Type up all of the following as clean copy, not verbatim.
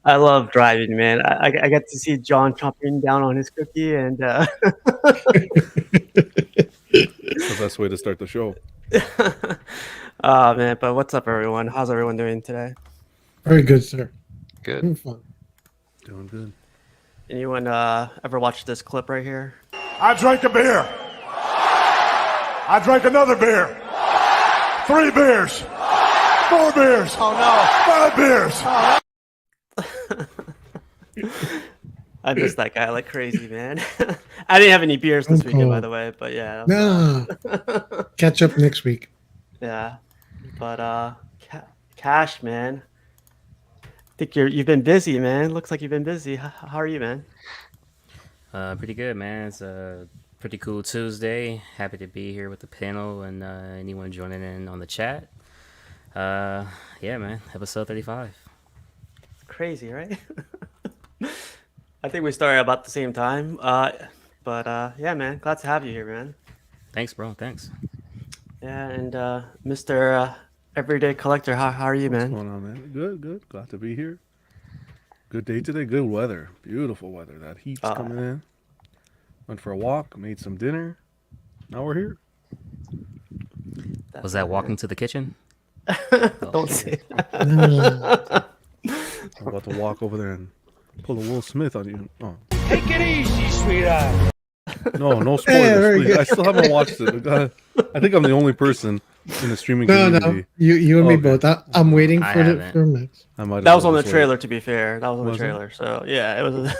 I love driving, man. I get to see John chomping down on his cookie, and It's the best way to start the show. oh man. But what's up, everyone? How's everyone doing today? Very good, sir. Good. Having fun. Doing good. Anyone ever watched this clip right here? I drank a beer. I drank another beer. 3 beers. 4 beers. Oh no. 5 beers. I miss that guy like crazy, man. I didn't have any beers this weekend, by the way, but yeah. Nah. Catch up next week. Yeah, but Cash, man. I think you've been busy, man. Looks like you've been busy. How are you, man? Pretty good, man. It's a pretty cool Tuesday. Happy to be here with the panel and anyone joining in on the chat. Yeah, man. Episode 35. It's crazy, right? I think we started about the same time. But yeah, man. Glad to have you here, man. Thanks, bro. Thanks. Yeah, and Mr. Everyday Collector, how are you, man? What's going on, man? Good, good. Glad to be here. Good day today. Good weather. Beautiful weather. That heat's coming in. Went for a walk. Made some dinner. Now we're here. Was that walking to the kitchen? Don't say that. I'm about to walk over there and pull a Will Smith on you. Oh. Take it easy, sweetheart. No spoilers, very please. good. I still haven't watched it. I think I'm the only person in the streaming No, community. you and me Okay. both. I'm waiting I for the haven't. for Max. I might That as was well on the just wait. trailer, to be fair. That was on the Was it? trailer. So yeah, it was.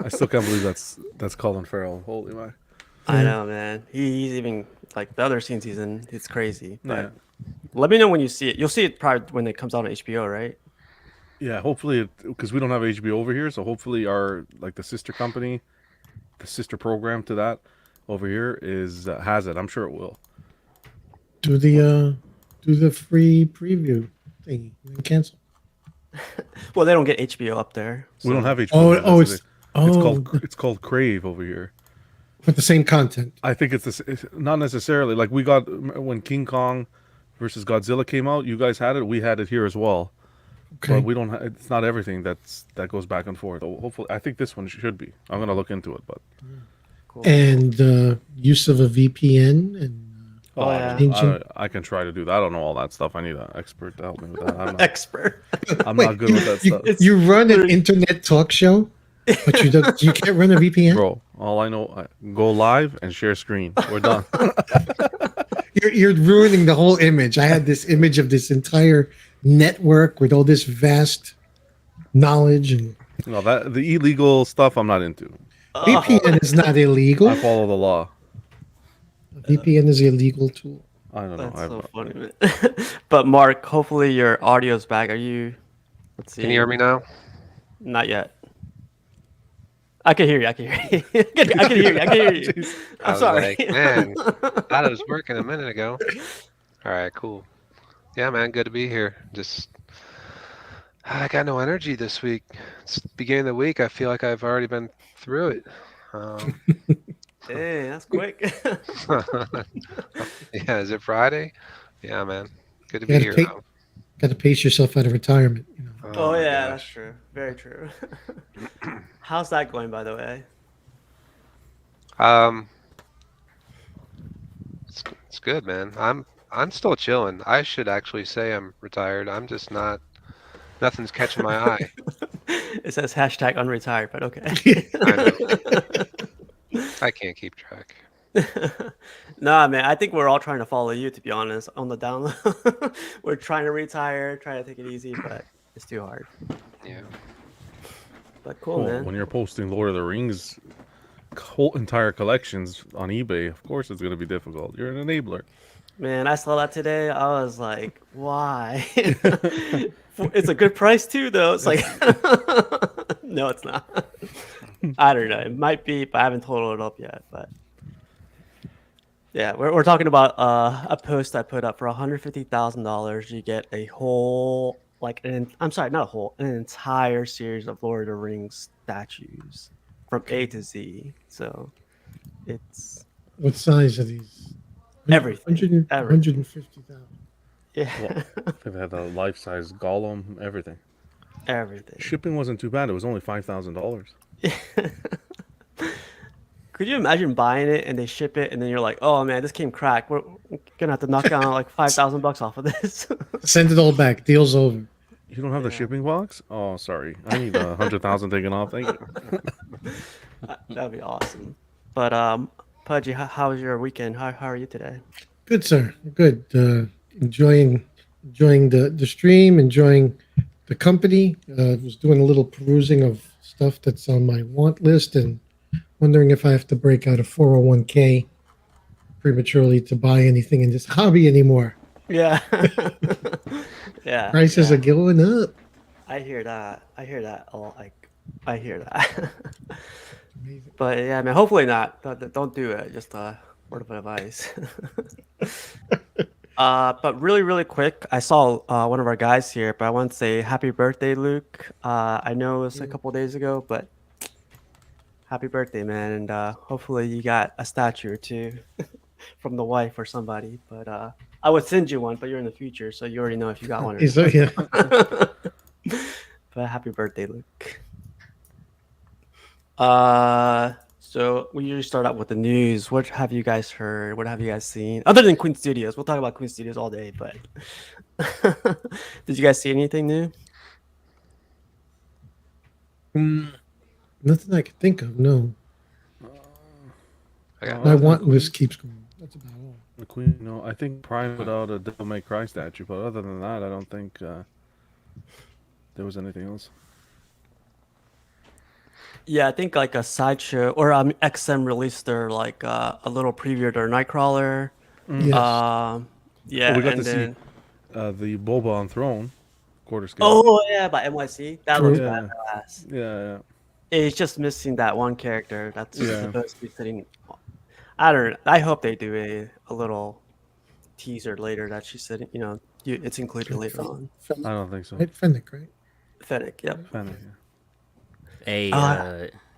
I still can't believe that's Colin Farrell. Holy my. I know, man. He's even like the other scenes he's in. It's crazy. But Yeah. let me know when you see it. You'll see it probably when it comes out on HBO, right? Yeah, hopefully, because we don't have HBO over here, so hopefully our the sister company, the sister program to that over here is has it. I'm sure it will. Do the free preview thing and cancel. Well, they don't get HBO up there. We don't have HBO. Oh, that's it's the thing. oh, It's called Crave over here. with the same content. I think it's not necessarily like we got when King Kong versus Godzilla came out. You guys had it. We had it here as well. Okay. But we don't. It's not everything that goes back and forth. So hopefully, I think this one should be. I'm gonna look into it, but. Cool. And use of a VPN and Oh, yeah. changing. I can try to do that. I don't know all that stuff. I need an expert to help me with that. I'm not, Expert. I'm not good with that stuff. You run an internet talk show, but you can't run a VPN. Bro, all I know, go live and share screen. We're done. You're ruining the whole image. I had this image of this entire network with all this vast knowledge, and No, the illegal stuff I'm not into. VPN is not illegal. I follow the law. VPN is a legal tool. I don't know. That's so funny, man. But Mark, hopefully your audio's back. Are you? Let's see. Can you hear me now? Not yet. I can hear you. I can hear you. I can hear you. I can hear you. I I'm was sorry. like, man, thought it was working a minute ago. All right, cool. Yeah, man, good to be here. Just, I got no energy this week. It's the beginning of the week. I feel like I've already been through it. Hey, that's quick. Yeah, is it Friday? Yeah, man. Good to be You here. gotta got to pace yourself out of retirement. You know. Oh my yeah, gosh. that's true. Very true. How's that going, by the way? It's good, man. I'm still chilling. I should actually say I'm retired. I'm just not. Nothing's catching my eye. It says hashtag unretired, but okay. I know. I can't keep track. Nah, man, I think we're all trying to follow you, to be honest, on the down low. We're trying to retire, trying to take it easy, but it's too hard. Yeah. But cool, man. When you're posting Lord of the Rings whole entire collections on eBay, of course it's going to be difficult. You're an enabler. Man, I saw that today. I was like, why? It's a good price too, though. It's like, no, it's not. I don't know. It might be, but I haven't totaled it up yet. But yeah, we're talking about a post I put up for $150,000. You get a whole, I'm sorry, not a whole, an entire series of Lord of the Rings statues from A to Z. So it's What size are these? everything. 150,000. Yeah. Well, they've had a life-size Gollum, everything. Everything. Shipping wasn't too bad. It was only $5,000. Could you imagine buying it and they ship it and then you're like, oh man, this came cracked. We're gonna have to knock down like $5,000 off of this. Send it all back. Deal's over. You don't have the Yeah. shipping box? Oh, sorry. I need 100,000 taken off. Thank you. That'd be awesome. But Pudgy, how was your weekend? How are you today? Good, sir. Good. Enjoying the stream, enjoying the company. Was doing a little perusing of stuff that's on my want list and wondering if I have to break out a 401k prematurely to buy anything in this hobby anymore. Yeah. Yeah. Prices yeah. are going up. I hear that. I hear that a lot. Like, I hear that. But yeah, man. Hopefully not. Don't do it. Just word of advice. But really quick, I saw one of our guys here, but I want to say happy birthday, Luke. I know it was a couple days ago, but happy birthday, man. And hopefully you got a statue or two from the wife or somebody. But I would send you one, but you're in the future, so you already know if you got one or Is that, yeah. not. But happy birthday, Luke. So we usually start out with the news. What have you guys heard? What have you guys seen? Other than Queen Studios, we'll talk about Queen Studios all day. But did you guys see anything new? Nothing I can think of. No, I got my want list keeps going. That's about all. The Queen, no, I think Prime put out a Devil May Cry statue, but other than that, I don't think there was anything else. Yeah, I think like a Sideshow or XM released their like a little preview of their Nightcrawler. Yes. Yeah, we got and to then see the Boba on Throne quarter scale. oh yeah, by NYC. That looks Yeah. badass. Yeah. It's just missing that one character that's Yeah. supposed to be sitting. I don't know. I hope they do a little teaser later that she's sitting. You know, it's included later on. I don't think so. Right, Fennec, right? Fennec, yep. Fennec, yeah. Hey,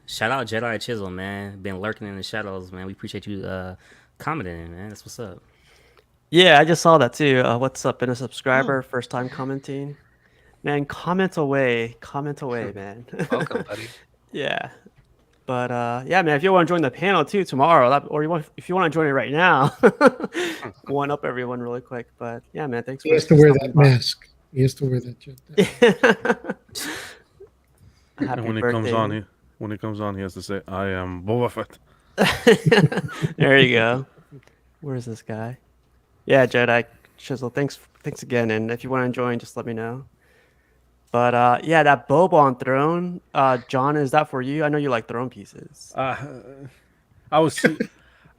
shout out Jedi Chisel, man. Been lurking in the shadows, man. We appreciate you commenting, man. That's what's up. Yeah, I just saw that too. What's up? Been a subscriber, first time commenting. Man, comment away, man. welcome, buddy. Yeah. But yeah, man, if you want to join the panel too tomorrow, if you want to join it right now, one up everyone really quick. But yeah, man, thanks. He has to wear that mask. He has to wear that jetpack. Happy And when he comes on, he has to say, "I am Boba Fett." There you go. Where's this guy? Yeah, Jedi Chisel. Thanks again. And if you want to join, just let me know. But yeah, that Boba on Throne, John, is that for you? I know you like Throne pieces. I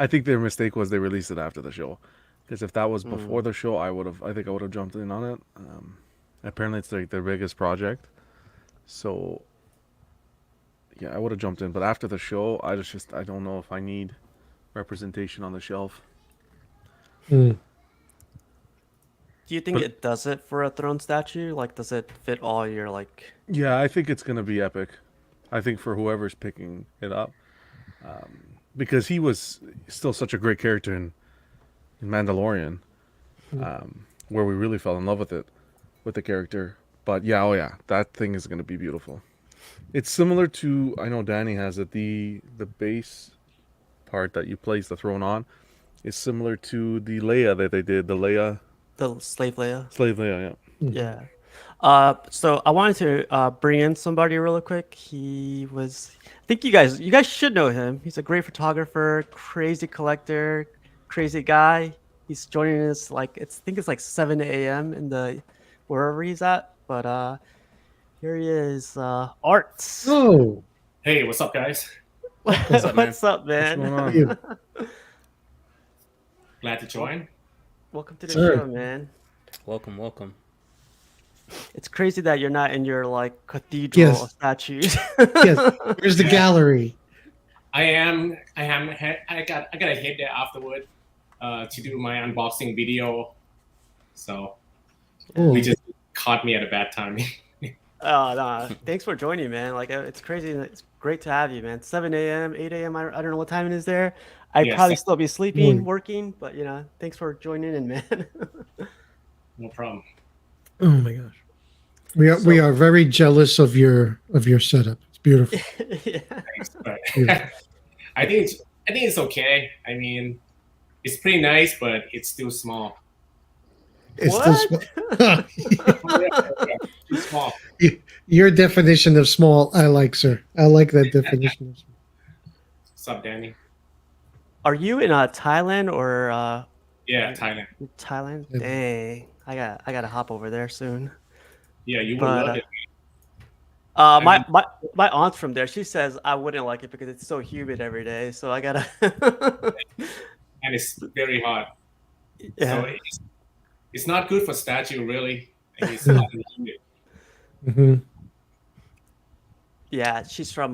think their mistake was they released it after the show, because if that was before the show, I think I would have jumped in on it. Apparently, it's like their biggest project, so yeah, I would have jumped in. But after the show, I don't know if I need representation on the shelf. Mm. Do you think it does it for a throne statue? Like, does it fit all your like? Yeah, I think it's gonna be epic. I think for whoever's picking it up, because he was still such a great character in Mandalorian, where we really fell in love with the character. But yeah, oh yeah, that thing is gonna be beautiful. It's similar to, I know Danny has it, the base part that you place the throne on is similar to the Leia that they did, the Slave Leia. Slave Leia, yeah. Yeah. So I wanted to bring in somebody really quick. I think you guys should know him. He's a great photographer, crazy collector, crazy guy. He's joining us I think it's like 7 a.m. in the wherever he's at. But here he is, Arts. Oh, Hey, what's up, guys? What's up, man? What's going on? you. Glad to join. Welcome to the Sure. show, man. Welcome. It's crazy that you're not in your like cathedral Yes. of statues. Yes. Where's the gallery? I gotta hit there afterward to do my unboxing video. So Oh, we just caught me at a bad time. Oh, no. Thanks for joining, man. Like, it's crazy. It's great to have you, man. 7 a.m., 8 a.m. I don't know what time it is there. I'd Yes. probably still be sleeping, Morning. working, but thanks for joining in, man. No problem. oh my gosh. We are very jealous of your setup. It's beautiful. Yeah. Thanks, but Beautiful. I think it's okay. I mean, it's pretty nice, but it's still small. It's What? still small. Too small. Your definition of small, I like, sir. I like that definition of small. What's up, Danny? Are you in Thailand or Yeah, Thailand. Thailand? Yeah. Dang, I gotta hop over there soon. Yeah, you would But love it. my aunt's from there. She says I wouldn't like it because it's so humid every day. So I gotta. And it's very hot. So Yeah. it's not good for statue, really. And it's hot and humid. Hmm. Yeah, she's from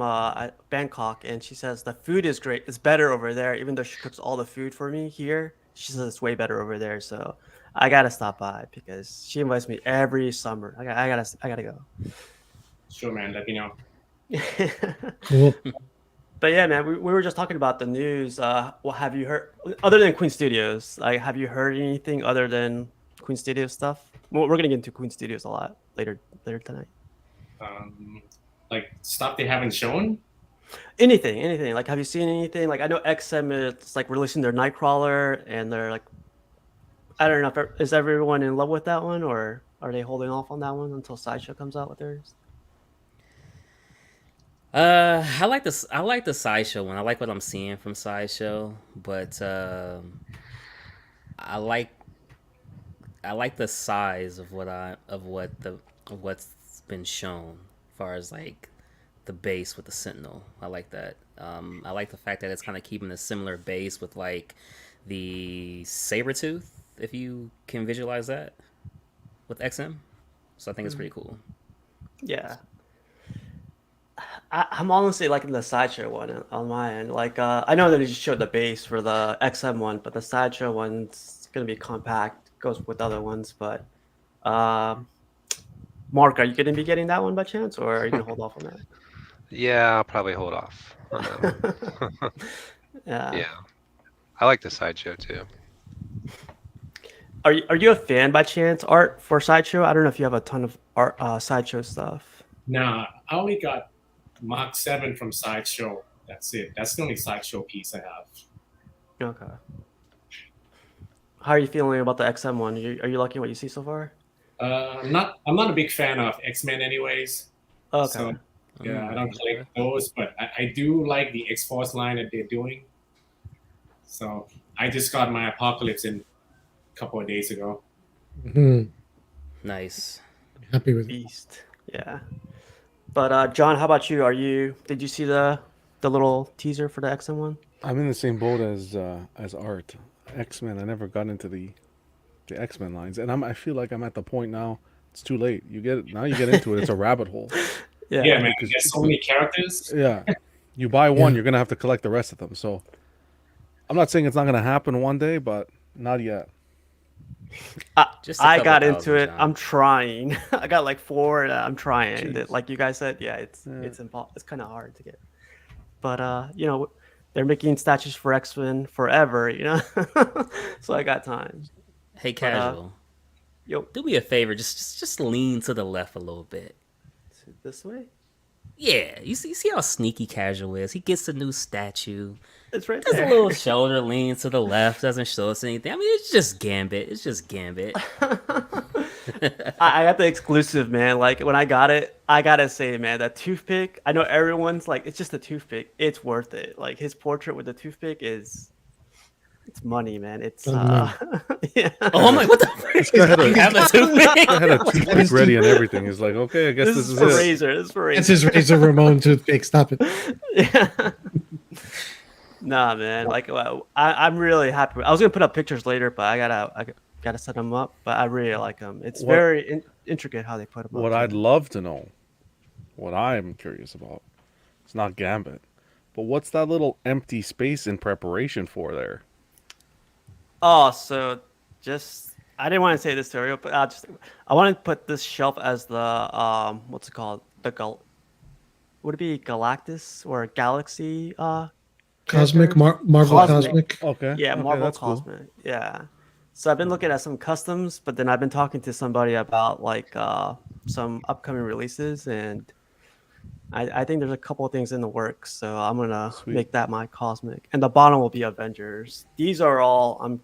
Bangkok, and she says the food is great. It's better over there, even though she cooks all the food for me here. She says it's way better over there. So I gotta stop by because she invites me every summer. I gotta go. Sure, man. Let me know. Cool. But yeah, man, we were just talking about the news. What have you heard other than Queen Studios? Like, have you heard anything other than Queen Studios stuff? Well, we're gonna get into Queen Studios a lot later tonight. Like stuff they haven't shown. Anything. Like, have you seen anything? Like, I know XM is like releasing their Nightcrawler, and they're like, I don't know, is everyone in love with that one, or are they holding off on that one until Sideshow comes out with theirs? I like this. I like the Sideshow one. I like what I'm seeing from Sideshow, but I like I like the size of what's been shown, as far as like the base with the Sentinel. I like that. I like the fact that it's kind of keeping a similar base with like the Sabretooth, if you can visualize that with XM. So I think it's pretty cool. Yeah. I'm honestly liking the Sideshow one on my end. Like, I know that they just showed the base for the XM one, but the Sideshow one's gonna be compact, goes with other ones. But, Mark, are you gonna be getting that one by chance, or are you gonna hold off on Yeah, I'll probably hold off on that one. that? Yeah. Yeah. I like the Sideshow too. Are you a fan by chance, Art, for Sideshow? I don't know if you have a ton of art Sideshow stuff. Nah, I only got Mark 7 from Sideshow. That's it. That's the only Sideshow piece I have. Okay. How are you feeling about the XM one? Are you liking what you see so far? I'm not a big fan of X-Men anyways. Okay. So yeah, I don't collect those, but I do like the X-Force line that they're doing. So I just got my Apocalypse in a couple of days ago. Hmm. Nice. Happy with it. Beast. Yeah. But John, how about you? Did you see the little teaser for the XM one? I'm in the same boat as Art. X-Men. I never got into the X-Men lines, and I feel like I'm at the point now. It's too late. You get into it. It's a rabbit hole. Yeah, man. There's so many characters. Yeah, you buy one, Yeah. you're gonna have to collect the rest of them. So I'm not saying it's not gonna happen one day, but not yet. Just a I couple got thousand, into it. John. I'm trying. I got like 4, and I'm trying. Jeez. Like you guys said, yeah, it's kind of hard to get. But they're making statues for X-Men forever, so I got time. Hey, Casual. Yo, Do me a favor. Just lean to the left a little bit. this way. Yeah, you see how sneaky Casual is. He gets a new statue. It's right Does a there. little shoulder lean to the left. Doesn't show us anything. I mean, it's just Gambit. It's just Gambit. I got the exclusive, man. Like when I got it, I gotta say, man, that toothpick. I know everyone's like, it's just a toothpick. It's worth it. Like his portrait with the toothpick it's money, man. It's Money. yeah. Oh, I'm like, what the frick? guy had a- You have a toothpick? I had a toothpick ready and everything. It's like, okay, I guess This this is is for it. Razor. This is for That's Razor. his Razor Ramon toothpick. Stop it. Yeah. Nah, man. Like I'm really happy. I was gonna put up pictures later, but I gotta set them up. But I really like them. It's What- very intricate how they put them up. What too. I'd love to know, what I'm curious about, it's not Gambit, but what's that little empty space in preparation for there? Oh, so I didn't want to say this to but I want to put this shelf as the what's it called? Would it be Galactus or Galaxy Cosmic, character? Marvel Cosmic. Cosmic. Okay. Yeah, okay, Marvel that's cool. Cosmic. Yeah. So I've been looking at some customs, but then I've been talking to somebody about like some upcoming releases, and I think there's a couple of things in the works. So I'm gonna Sweet. make that my cosmic, and the bottom will be Avengers. These are all I'm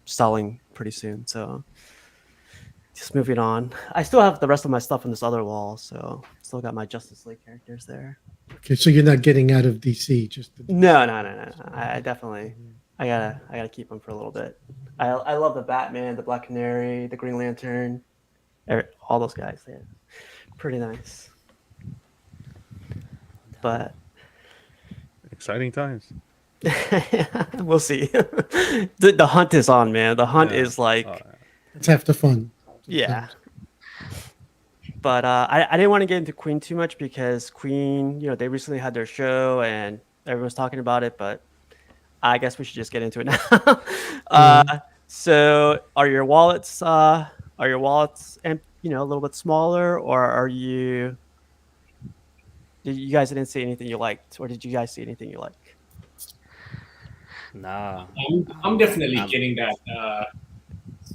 selling pretty soon. So just moving on. I still have the rest of my stuff on this other wall, so still got my Justice League characters there. Okay, so you're not getting out of DC, just the DC. No. I definitely, I gotta keep them for a little bit. I love the Batman, the Black Canary, the Green Lantern, all those guys. Yeah, pretty nice. But Exciting times. we'll see. The hunt is on, man. The hunt Yeah. is like, Oh, It's half the fun. yeah. But I didn't want to get into Queen too much because Queen, they recently had their show and everyone's talking about it. But I guess we should just get into it now. So are your wallets and a little bit smaller, or did you guys didn't see anything you liked, or did you guys see anything you like? Nah. I'm definitely getting that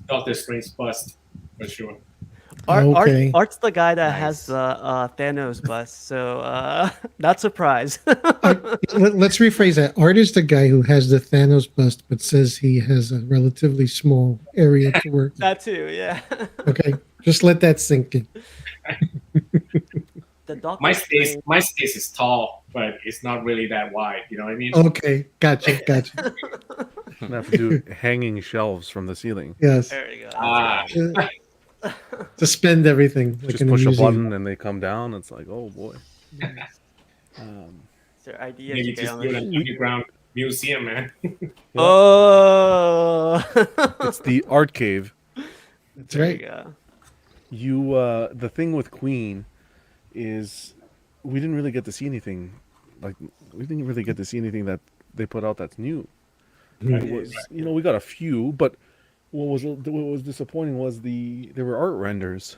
Doctor Strange bust for sure. Okay. Art's the guy that has Nice. the Thanos bust, so not surprised. Let's rephrase that. Art is the guy who has the Thanos bust, but says he has a relatively small area to work. That too, yeah. Okay, just let that sink in. The Doctor My space Strange- is tall, but it's not really that wide. You know what I mean? Okay, gotcha. gonna have to do hanging shelves from the ceiling. Yes, There you go. Ah, suspend everything. Like Just in push a museum. button and they come down. It's like, oh boy. Is there ideas maybe you get just on build this? an underground museum, man. Oh, It's the art cave. That's there you right. go. The thing with Queen is we didn't really get to see anything. Like, we didn't really get to see anything that they put out that's new. It was, we got a few, but what was disappointing was there were art renders,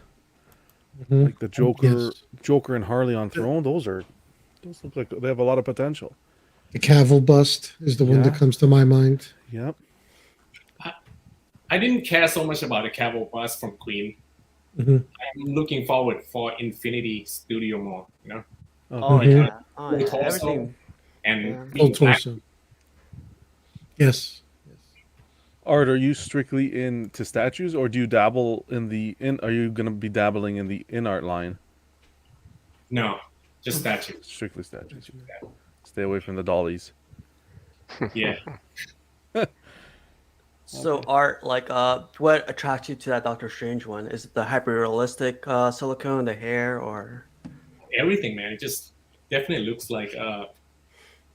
Mhm. like the Joker, Yes. Joker and Harley on Throne. Those look like they have a lot of potential. The Cavill bust is the one that Yeah. comes to my mind. Yep. I didn't care so much about the Cavill bust from Queen. Mhm. I'm looking forward for Infinity Studio more, Oh Mhm. yeah. Oh Full yeah. torso. Everything. and Yeah. Full being black. torso. Yes. Art, are you strictly into statues, or do you dabble in? Are you gonna be dabbling in the in art line? No, just statues. Strictly statues. Stay away from the dollies. Yeah. So Art, like, what attracts you to that Doctor Strange one? Is it the hyper realistic silicone, the hair, or? Everything, man. It just definitely looks like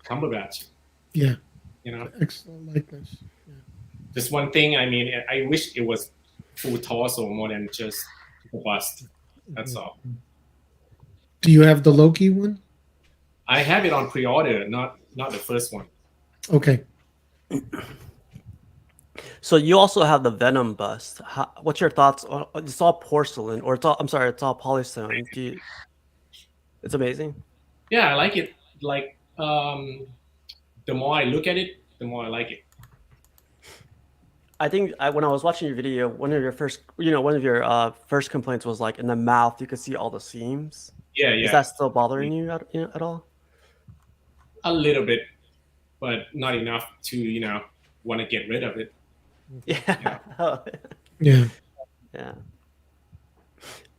Cumberbatch. Yeah. Excellent likeness. Just one thing. I mean, I wish it was full torso more than just the bust. That's all. Do you have the Loki one? I have it on pre-order, not the first one. Okay. So you also have the Venom bust. What's your thoughts? It's all porcelain, or it's all polystone. It's amazing. Yeah, I like it. Like, the more I look at it, the more I like it. I think when I was watching your video, one of your first complaints was like in the mouth, you could see all the seams. Yeah, Is yeah, that still bothering you at all? a little bit, but not enough to want to get rid of it. Yeah. Yeah. Yeah.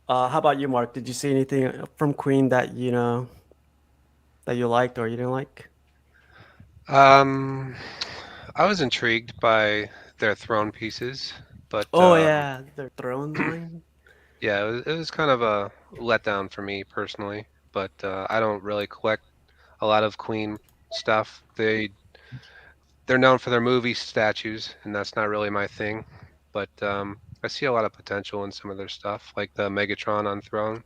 How about you, Mark? Did you see anything from Queen that that you liked or you didn't like? I was intrigued by their throne pieces, but Oh yeah, their throne line. yeah, it was kind of a letdown for me personally. But I don't really collect a lot of Queen stuff. They're known for their movie statues, and that's not really my thing. But I see a lot of potential in some of their stuff, like the Megatron on Throne.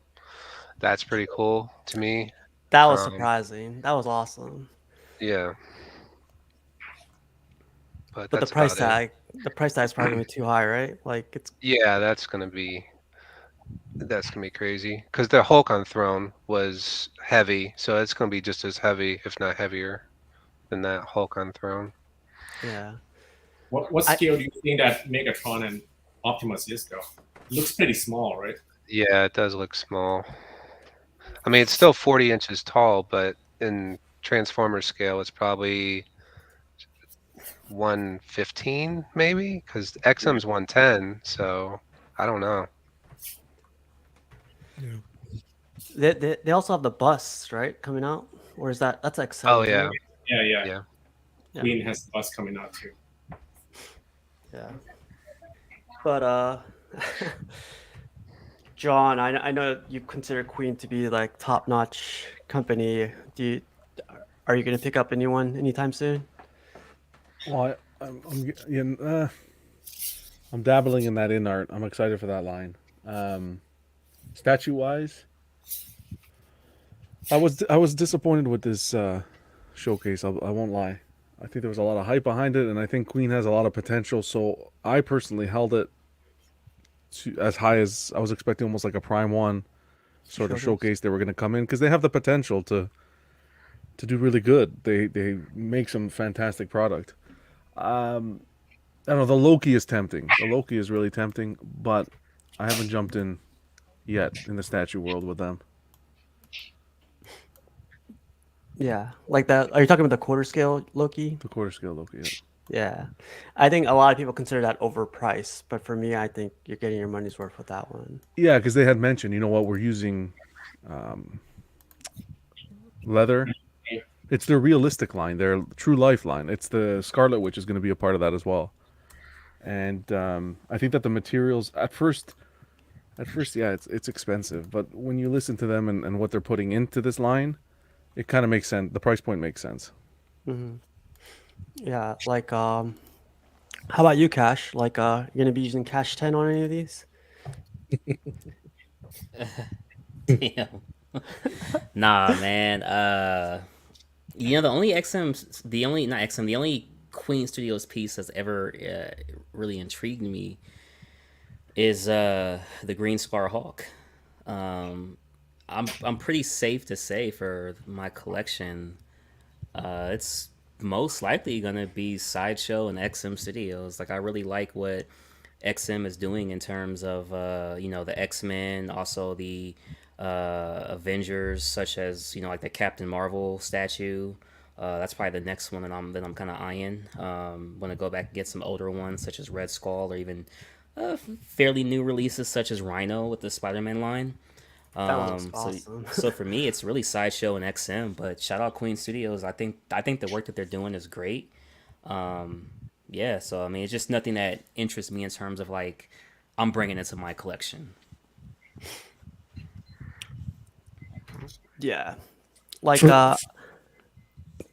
That's pretty cool to me. That was Um, surprising. That was awesome. Yeah. But But that's about it. the price tag is probably gonna be too high, right? Like it's Yeah, that's gonna be crazy. Because the Hulk on Throne was heavy, so it's gonna be just as heavy, if not heavier, than that Hulk on Throne. yeah. What scale do you think that Megatron and Optimus is, though? It looks pretty small, right? Yeah, it does look small. I mean, it's still 40 inches tall, but in Transformer scale, it's probably 115 maybe, because XM's 110. So I don't know. Yeah. They also have the bus, right, coming out? Or is that's XM, Oh isn't yeah, it? Yeah. yeah. Yeah. Queen has the bus coming out too. Yeah. But John, I know you consider Queen to be like top notch company. Are you gonna pick up anyone anytime soon? Well, I'm dabbling in that in art. I'm excited for that line. Statue wise, I was disappointed with this showcase. I won't lie. I think there was a lot of hype behind it, and I think Queen has a lot of potential. So I personally held it to as high as I was expecting, almost like a Prime One sort of showcase. They were going to come in because they have the potential to do really good. They make some fantastic product. I don't know. The Loki is tempting. The Loki is really tempting, but I haven't jumped in yet in the statue world with them. Yeah, like that. Are you talking about the quarter scale Loki? The quarter scale Loki. Yeah. Yeah, I think a lot of people consider that overpriced, but for me, I think you're getting your money's worth with that one. Yeah, because they had mentioned, you know what, we're using leather. It's their realistic line, their true life line. It's the Scarlet Witch is going to be a part of that as well. And I think that the materials at first, yeah, it's expensive, but when you listen to them and what they're putting into this line, it kind of makes sense. The price point makes sense. Hmm. Yeah, like how about you, Cash? Like, you're gonna be using Cash 10 on any of these? Damn. Nah, man. The only the only not XM, the only Queen Studios piece that's ever really intrigued me is the Green Scar Hawk. Um, I'm pretty safe to say for my collection, it's most likely gonna be Sideshow and XM Studios. Like I really like what XM is doing in terms of the X-Men, also the Avengers, such as like the Captain Marvel statue. That's probably the next one that I'm kind of eyeing. Want to go back and get some older ones such as Red Skull, or even fairly new releases such as Rhino with the Spider-Man line. That one looks So awesome. so for me, it's really Sideshow and XM. But shout out Queen Studios. I think the work that they're doing is great. Um, yeah, so I mean, it's just nothing that interests me in terms of like I'm bringing it to my collection. Yeah, like For,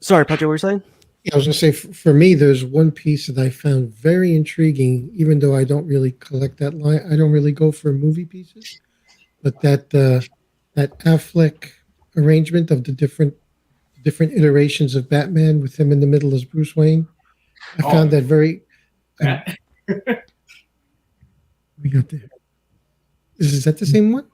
sorry, Patrick, what were you saying? yeah, I was going to say, for me, there's one piece that I found very intriguing, even though I don't really collect that line. I don't really go for movie pieces, but that Affleck arrangement of the different iterations of Batman with him in the middle as Bruce Wayne, I Oh, found that very. Um, that. we got there. Is that the same one?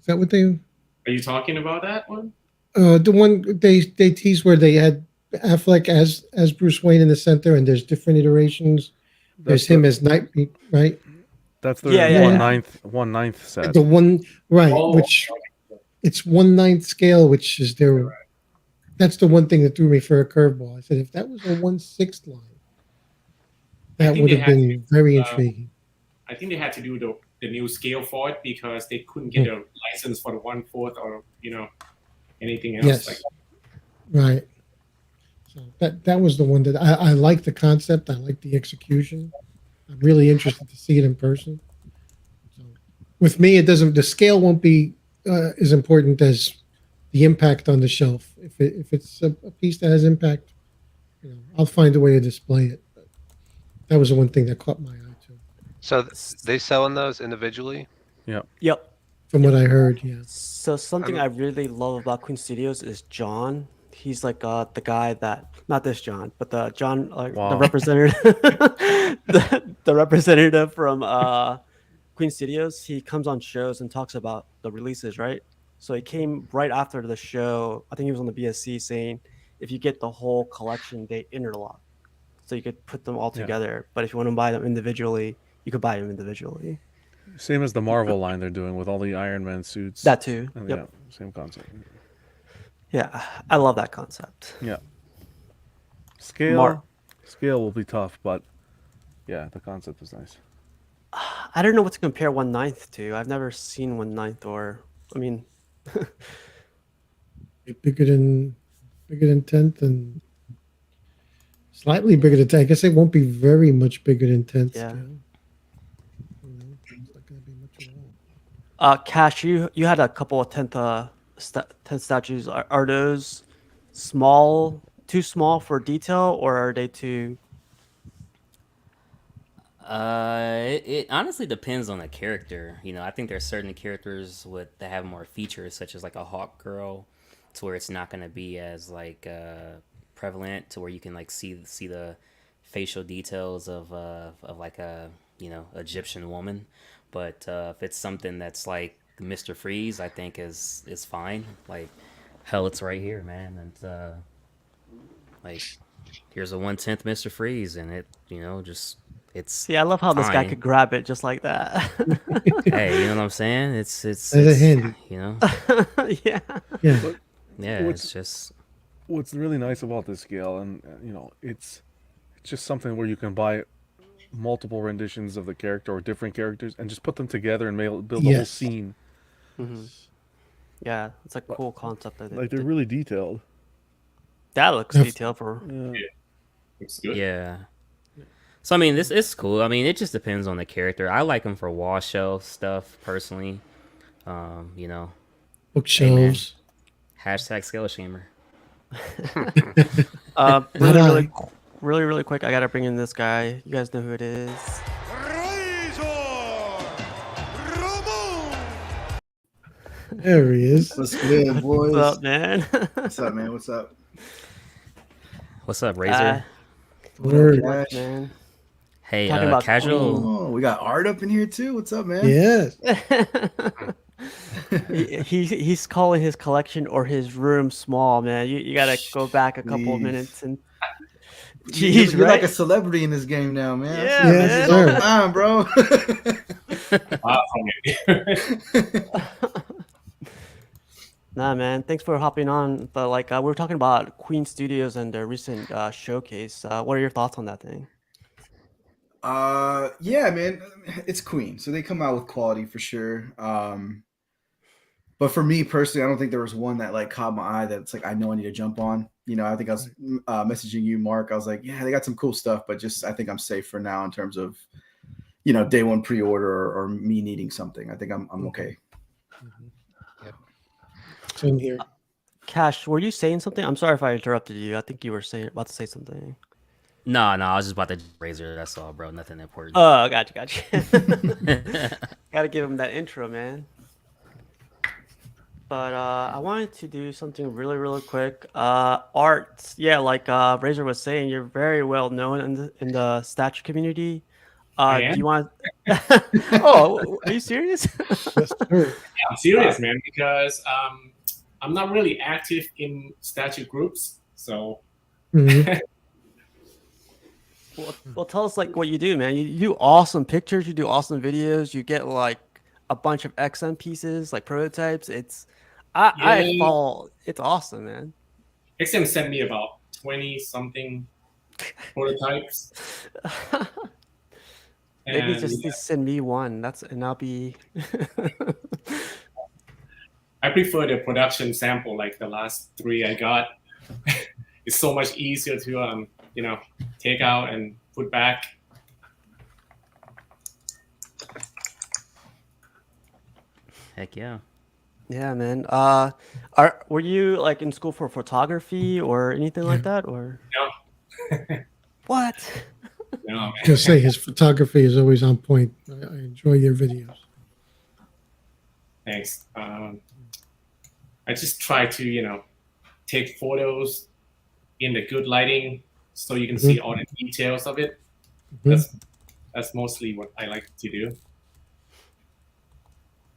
Is that what they? Are you talking about that one? The one they teased where they had Affleck as Bruce Wayne in the center, and there's different iterations. That's There's him the as Nightbeat, right? that's Yeah, their yeah, One yeah. one ninth set. the one right, Oh, which it's 1/9 scale, which is their. That's the one thing that threw me for a curveball. I said if that was a 1/6 line, I that think would they have had to. been very Uh, intriguing. I think they had to do the new scale for it because they couldn't Hmm. get a license for the 1/4 or anything else like. Yes, right. So that was the one that I like the concept. I like the execution. I'm really interested to see it in person. So with me, it doesn't. The scale won't be as important as the impact on the shelf. If it's a piece that has impact, I'll find a way to display it. But that was the one thing that caught my eye too, So S- they selling those individually? Yeah. Yep. from what I heard. Yeah. So something I'm I really love about Queen Studios is John. He's like the guy that not this John, but the John the Wow. representative the representative from Queen Studios. He comes on shows and talks about the releases, right? So he came right after the show. I think he was on the BSC saying if you get the whole collection, they interlock, so you could put them all Yeah. together. But if you want to buy them individually, you could buy them individually. Same as the Marvel line they're doing with all the Iron Man suits. That too. And Yep. Yeah, same concept. Yeah, I love that concept. Yeah. Scale will be tough, but yeah, the concept is nice. I don't know what to compare 1/9 to. I've never seen 1/9, or I mean, Bigger than 10th and slightly bigger than 10th. I guess it won't be very much bigger than 10th Yeah. scale. It's not going to be much at all. Cash, you had a couple of 10th statues. Are those small, too small for detail, or are they too? It honestly depends on the character. You know, I think there's certain characters that have more features, such as like a Hawk Girl, to where it's not gonna be as like prevalent, to where you can like see the facial details of like a Egyptian woman. But if it's something that's like Mr. Freeze, I think is fine. Like hell, it's right here, man, and like here's a 1/10 Mr. Freeze, and it just it's See, I love how this guy fine. could grab it just like that. Hey, you know what I'm saying? It's That's a handy. you know, Yeah. Yeah. yeah, What's- it's just What's really nice about this scale, and it's just something where you can buy multiple renditions of the character or different characters and just put them together and build a whole Yes. scene. Yeah, it's a cool concept. Like they're really detailed. That looks Yes. detailed for. Looks good. yeah. So I mean, this is cool. I mean, it just depends on the character. I like them for wall shelf stuff personally. You know, Bookshelves. hashtag scale shamer. Really, really quick. I gotta bring in this guy. You guys know who it is. There he is. What's good, boys? What's up, man? What's up, man? What's up? What's up, Razor? Word. Cash? Man. Hey, talking about casual. Oh, we got Art up in here too. What's up, man? Yes. He's calling his collection or his room small, man. You gotta go back a couple of Jeez. minってand You're right? like a celebrity in this game now, man. Yeah, Yes, All sir. the time, bro. Nah, man. Thanks for hopping on. But like, we were talking about Queen Studios and their recent showcase. What are your thoughts on that thing? Yeah, man. It's Queen, so they come out with quality for sure. But for me personally, I don't think there was one that like caught my eye that's like I know I need to jump on. I think I was messaging you, Mark. I was like, yeah, they got some cool stuff, but just I think I'm safe for now in terms of day one pre-order or me needing something. I think I'm okay. In here. Cash, were you saying something? I'm sorry if I interrupted you. I think you were about to say something. No, I was just about to Razor. That's all, bro. Nothing important. Oh, gotcha. Gotta give him that intro, man. But I wanted to do something really quick. Art, yeah, like Razor was saying, you're very well known in the statue community. I Do am? you want? Oh, are you serious? Yes, sir. I'm serious, man, because I'm not really active in statue groups, so Mhm. Well, tell us like what you do, man. You do awesome pictures. You do awesome videos. You get like a bunch of XM pieces, like prototypes. I Yeah. fall. It's awesome, man. XM sent me about 20 something prototypes. Maybe And just send me one. And I'll be. I prefer the production sample, like the last 3 I got. It's so much easier to take out and put back. Heck yeah. Yeah, man. Were you like in school for photography or anything like that, or No, what? no, man. Just say his photography is always on point. I enjoy your videos. Thanks. I just try to, take photos in the good lighting so you can see all the details of it. Mhm. That's mostly what I like to do.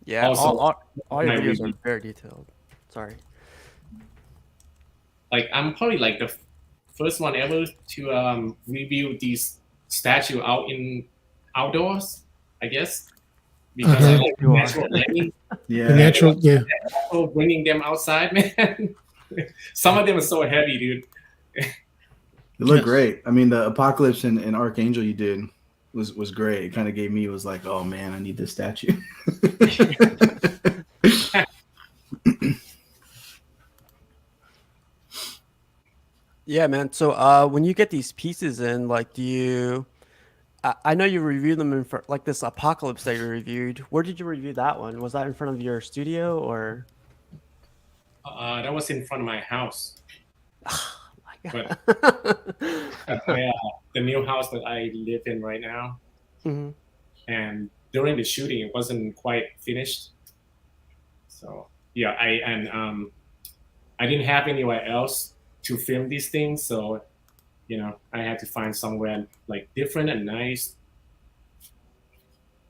Yeah, Also, all your my videos are review. very detailed. Sorry. Like I'm probably like the first one ever to review these statue out in outdoors, I guess, because I Uh-huh. like the You are. natural lighting. Yeah. The natural, yeah. Also bringing them outside, man. Some of them are so heavy, dude. It looked Yes. great. I mean, the Apocalypse and Archangel you did was great. It kind of gave me, it was like, oh man, I need this statue. Yeah, man. So, when you get these pieces in, like, do you? I know you review them in for like this Apocalypse that you reviewed. Where did you review that one? Was that in front of your studio or? That was in front of my house. But Mhm. the new house that I live in right now, and during the shooting, it wasn't quite finished. So yeah, I didn't have anywhere else to film these things, so I had to find somewhere like different and nice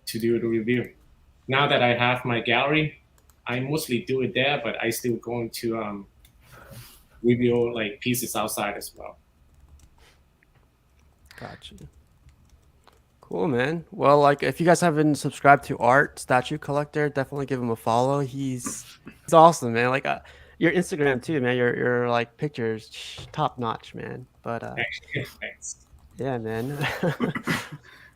to do the review. Now that I have my gallery, I mostly do it there, but I still going to review like pieces outside as well. Gotcha. Cool, man. Well, like if you guys haven't subscribed to Art Statue Collector, definitely give him a follow. He's awesome, man. Like your Instagram too, man. Your like pictures top notch, man. But Thanks. yeah, man.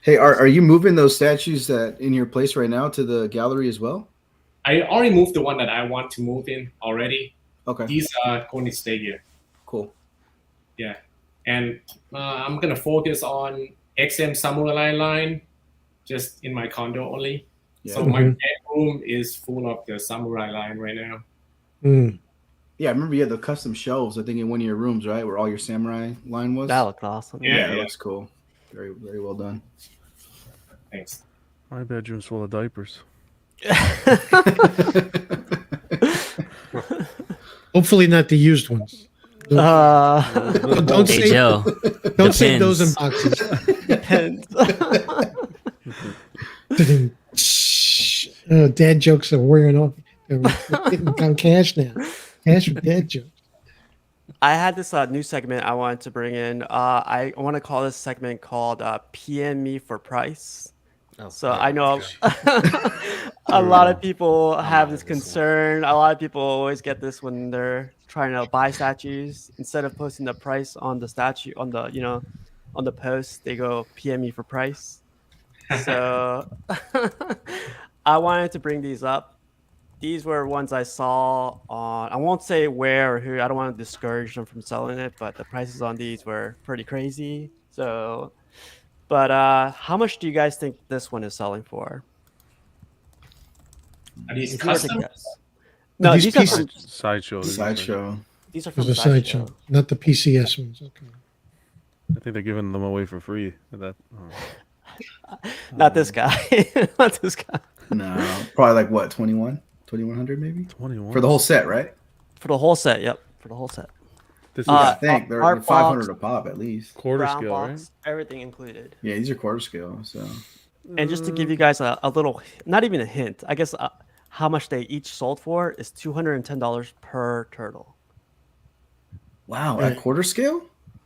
Hey, are you moving those statues that in your place right now to the gallery as well? I already moved the one that I want to move in already. Okay, These are going to stay here. cool. Yeah, and I'm gonna focus on XM Samurai line, just in my condo only. Yeah. So my bedroom is full of the Samurai line right now. Mm. Yeah, I remember you had the custom shelves, I think, in one of your rooms, right? Where all your samurai line was. That looked awesome. Yeah. That looks cool. Very, very well done. Thanks. My bedroom's full of diapers. Hopefully not the used ones. Don't Hey say Joe, don't save those in depends. boxes. Depends. Dad jokes are wearing off. They're getting on cash now. Cash for dad jokes. I had this new segment I wanted to bring in. I want to call this segment called PM Me for Price. Oh, So yeah. I know a lot of people have this concern. A lot of people always get this when they're trying to buy statues. Instead of posting the price on the statue on the on the post, they go PM me for price. So I wanted to bring these up. These were ones I saw on. I won't say where or who. I don't want to discourage them from selling it, but the prices on these were pretty crazy. So. But how much do you guys think this one is selling for? Are these If you were to custom? guess. No, these these are from, Sideshow. Sideshow. these are from There's a Sideshow. sideshow, not the PCS ones. Okay. I think they're giving them away for free. Not this guy. Not this guy. No, probably like what, 2100 maybe 21 for the whole set, right? For the whole set. Yep. For the whole set. This is I think they're art 500 box, a pop at least. quarter brown scale, box, everything included. Yeah, these are quarter scale. So And just to give you guys a little, not even a hint, I guess how much they each sold for is $210 per turtle. wow, Yeah. at quarter scale.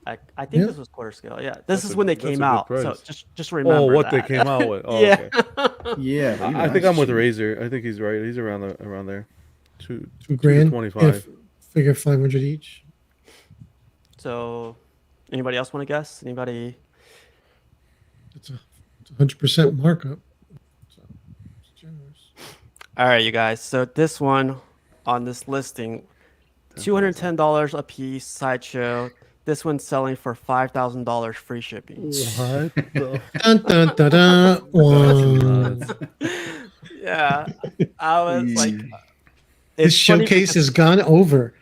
I think Yeah. this was quarter scale. Yeah, this is a- when they that's a came good out. So price. just remember. Oh, what they that. came out with. Oh, Yeah. okay. Yeah, but even I think that's I'm with cheap. Razor. I think he's right. He's around there. Two $2,000. 25. Yeah, figure 500 each. So, anybody else want to guess? Anybody? It's a 100% markup. So it's generous. All right, you guys. So this one on this listing, $210 a piece. Sideshow. This one's selling for $5,000 free shipping. What the? Dun, dun, dun, dun. Wow. That's Yeah, I was like, This it's funny showcase has gone over.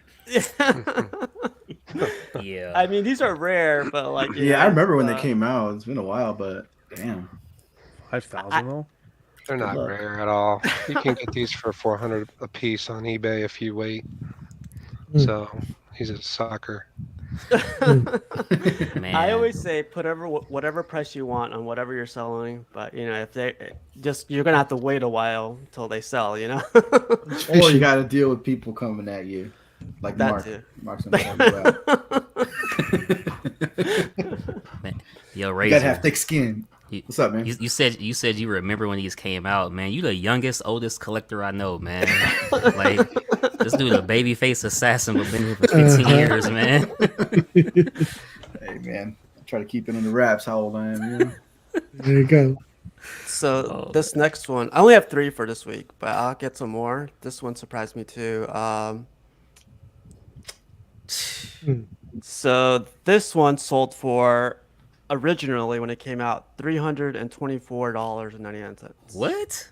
Yeah. I mean, these are rare, but like, you Yeah, I know, remember when they came out. It's been a while, but damn. 5,000 though. They're not luck. rare at all. You can get these for 400 a piece on eBay if you wait. Hmm. So he's a sucker. Man. I always say put whatever price you want on whatever you're selling, but you know if they just you're gonna have to wait a while until they sell, you know. Or you got to deal with people coming at you, like That Mark. too. Mark's gonna call you out. Man. Yo, You Razor. gotta have thick skin. What's up, man? You said you remember when these came out, man. You the youngest, oldest collector I know, man. Like this dude a babyface assassin, but been here for 15 years, man. Hey, man. I try to keep it under wraps how old I am. You know? There you go. So this next one, I only have 3 for this week, but I'll get some more. This one surprised me too. So this one sold for, originally when it came out, $324.99. What?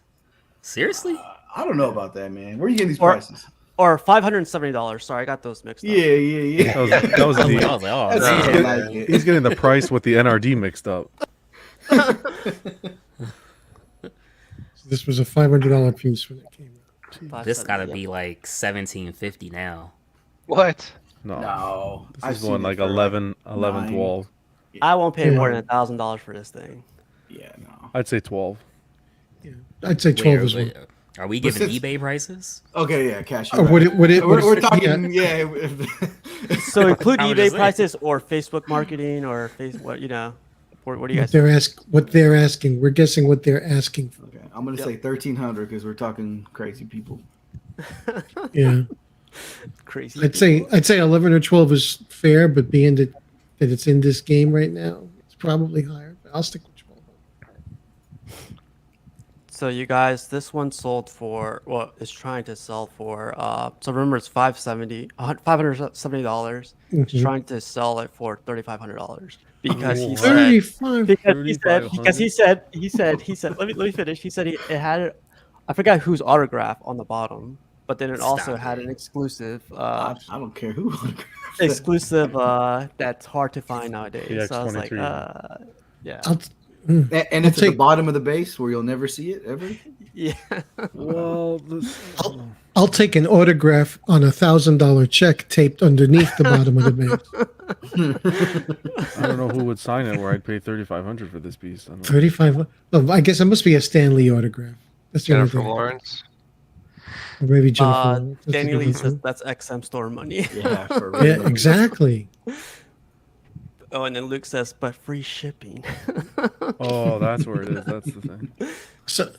Seriously? I don't know about that, man. Where are you getting these Or- prices? Or $570. Sorry, I got those mixed up. Yeah. That was I the. was like, oh, That's man. easy, like it. He's getting the price with the NRD mixed up. This was a $500 piece when it came out. This gotta 570, be like 1750 now. What? No, No. this I've is going seen it like for 11, 9. 12. I won't pay more Yeah. than $1,000 for this thing. Yeah, no. I'd say 12. I'd say 12 Wait, as well. wait, are we giving since- eBay prices? Okay, yeah, cash. Would it? We're talking, yeah. So include I was eBay just saying. prices or Facebook marketing or what you know. What do you guys? What they're asking. We're guessing what they're asking for. Okay, I'm gonna say 1,300 because we're talking crazy people. Yeah, Crazy. I'd say 11 or 12 is fair, but being that it's in this game right now, it's probably higher. But I'll stick with 12. So you guys, this one sold for, well, it's trying to sell for. So remember, it's $570. It's Mhm. trying to sell it for $3,500 because he Oh, said 35. because he said let me finish. He said it had, I forgot whose autograph on the bottom, but then it also had an exclusive I don't care who. exclusive that's hard to find nowadays. The So I was like, X23. yeah, And it's at the take- bottom of the base where you'll never see it ever. yeah. Well, I'll take an autograph on $1,000 check taped underneath the bottom of the base. I don't know who would sign it where I'd pay $3,500 for this piece. I don't know. 35. Well, I guess it must be a Stanley autograph. That's the only Jennifer thing. Lawrence. Or maybe Jennifer. Lawrence. That's a Danny good Lee one, says too. that's XM store money. Yeah, for real. Yeah, exactly. Oh, and then Luke says, but free shipping. Oh, that's where it is. That's the thing. So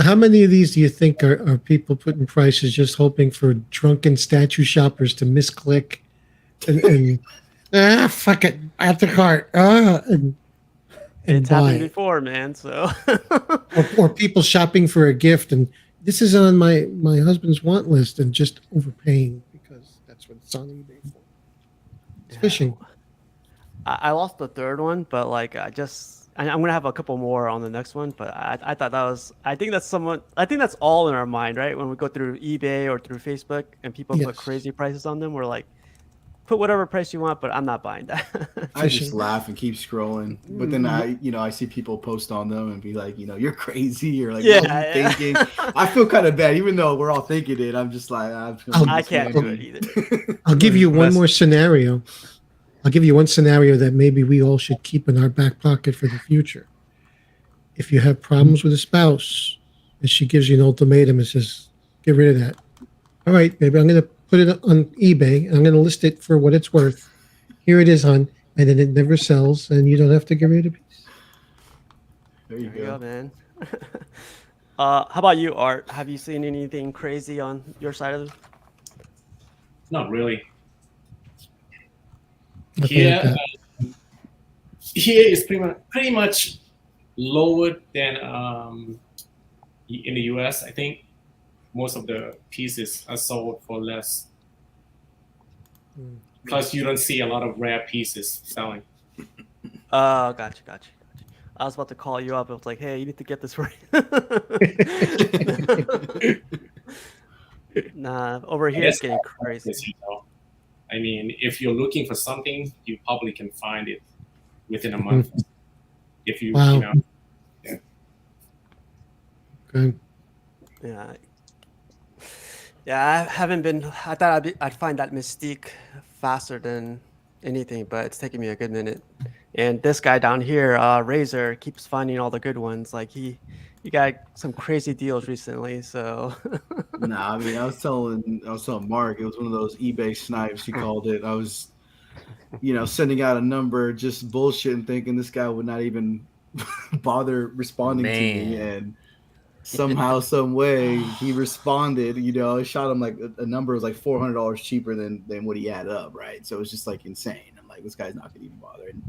how many of these do you think are people putting prices just hoping for drunken statue shoppers to misclick and fuck it, at the cart, and It's buy happened it? before, man. So Or people shopping for a gift and this is on my husband's want list and just overpaying because that's what it's on eBay for. It's fishing. I lost the third one, but like I'm gonna have a couple more on the next one. But I thought that was, I think that's all in our mind, right? When we go through eBay or through Facebook and people Yes. put crazy prices on them, we're like, put whatever price you want, but I'm not buying that. I just Fishing. laugh and keep scrolling, but then I see people post on them and be like, you're crazy, or like, Yeah, what are you yeah. thinking? I feel kind of bad, even though we're all thinking it. I'm just like, I can't do it either. I'll give you one Best- more scenario. I'll give you one scenario that maybe we all should keep in our back pocket for the future. If you have problems with a spouse and she gives you an ultimatum and says, get rid of that. All right, maybe I'm going to put it on eBay. I'm going to list it for what it's worth. Here it is, hon. And then it never sells and you don't have to get rid of it. There you There you go, go. man. How about you, Art? Have you seen anything crazy on your side of it? Not really. Nothing Here, like that. here is pretty much lower than in the US. I think most of the pieces are sold for less. Plus, you don't see a lot of rare pieces selling. Oh, gotcha. I was about to call you up. I was like, hey, you need to get this right. Nah, over here it's getting crazy. You know? I mean, if you're looking for something, you probably can find it within a month. If you, Wow. you know, Okay. Yeah. Yeah, I haven't been. I thought I'd find that mystique faster than anything, but it's taking me a good minute. And this guy down here, Razor, keeps finding all the good ones. Like he got some crazy deals recently. So Nah, I mean, I was telling Mark, it was one of those eBay snipes, he called it. I was, sending out a number, just bullshitting, thinking this guy would not even bother responding to me, Man. and somehow, some way, he responded. You know, I shot him like a number was like $400 cheaper than what he had up, right? So it was just like insane. I'm like, this guy's not gonna even bother. And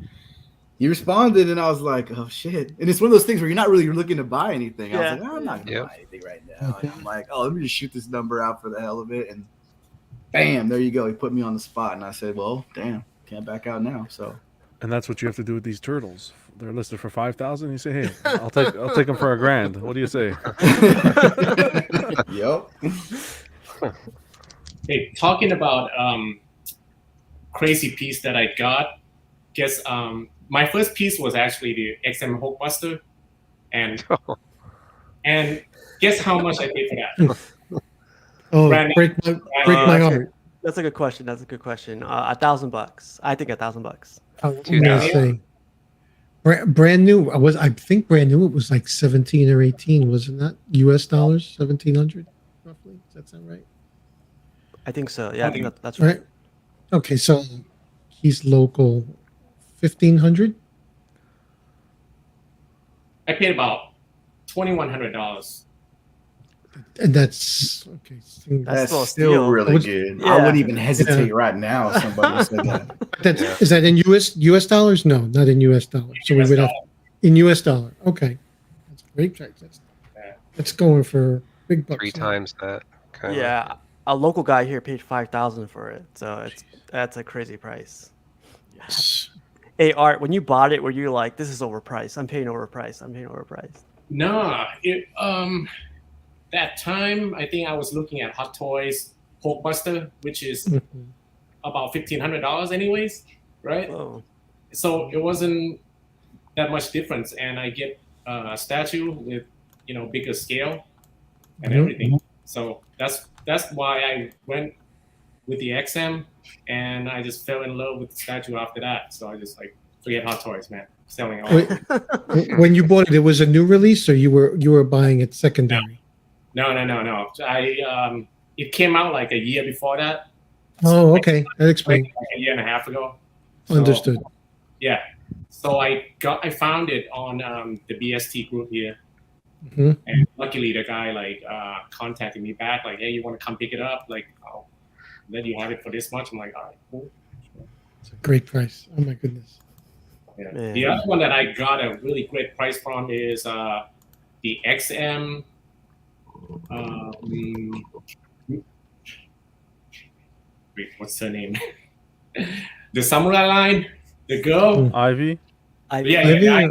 he responded, and I was like, oh shit. And it's one of those things where you're not really looking to buy anything. I was like, oh, I'm not gonna buy anything right now. And I'm like, oh, let me just shoot this number out for the hell of it, and bam, there you go. He put me on the spot, and I said, well, damn, can't back out now. So. And that's what you have to do with these turtles. They're listed for 5,000. You say, hey, I'll take them for $1,000. What do you say? Yep. Hey, talking about crazy piece that I got. Guess my first piece was actually the XM Hulkbuster, and guess how much I paid for that? Oh, Brand- break my heart. That's a good question. $1,000. I think $1,000. I'm gonna say brand new. I think brand new. It was like 17 or 18, wasn't that US dollars? 1,700 roughly. Does that sound right? I think so. Yeah, I think that's right. Right. Okay, so he's local. 1,500. I paid about $2,100. And that's okay. That's still a still steal. really good. Yeah. I wouldn't even hesitate right now if somebody said that. Is that in US dollars? No, not in US dollars. So we would have in US dollar. Okay, that's a great price. That's going for big bucks. 3 times that. Kind of. Yeah, a local guy here paid $5,000 for it, so that's a crazy price. Yes. Hey Art, when you bought it, were you like, "This is overpriced. I'm paying overpriced." No, that time I think I was looking at Hot Toys Hulkbuster, which is about $1,500 anyways, right? Whoa. So it wasn't that much difference, and I get a statue with bigger scale and everything. So that's why I went with the XM, and I just fell in love with the statue after that. So I just forget Hot Toys, man. Selling all. When you bought it, it was a new release, or you were buying it secondary? No. It came out like a year before that. Oh, okay. That explains. Like a year and a half ago. So, Understood. Yeah. So I found it on the BST group here. Mhm. And luckily the guy contacted me back, like, hey, you want to come pick it up? Like, oh, then you have it for this much. I'm like, all right, cool. It's a great price. Oh my goodness. Yeah. Man. The other one that I got a really great price from is the XM. Wait, what's her name? The samurai line, the girl. Ivy? Yeah.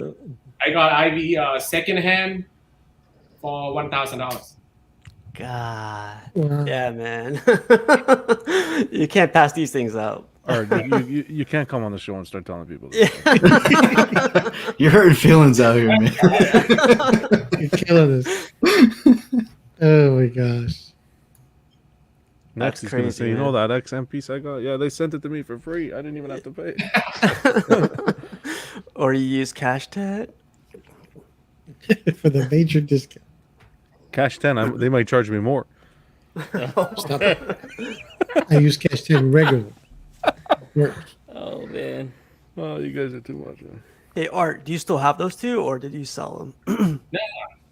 I got Ivy secondhand for $1,000. God. Wow. Yeah, man. You can't pass these things out. Or you can't come on the show and start telling people this. You're hurting feelings out here, man. You're killing us. Oh my gosh. Next, That's he's going to crazy, say, you know man. that XM piece I got? Yeah, they sent it to me for free. I didn't even have to pay. Or you use cash tag. For the major discount. Cash 10, they might charge me more. Stop it. I use cash 10 regularly. Works. Oh man. Oh, you guys are too much, man. Hey Art, do you still have those two, or did you sell them? No,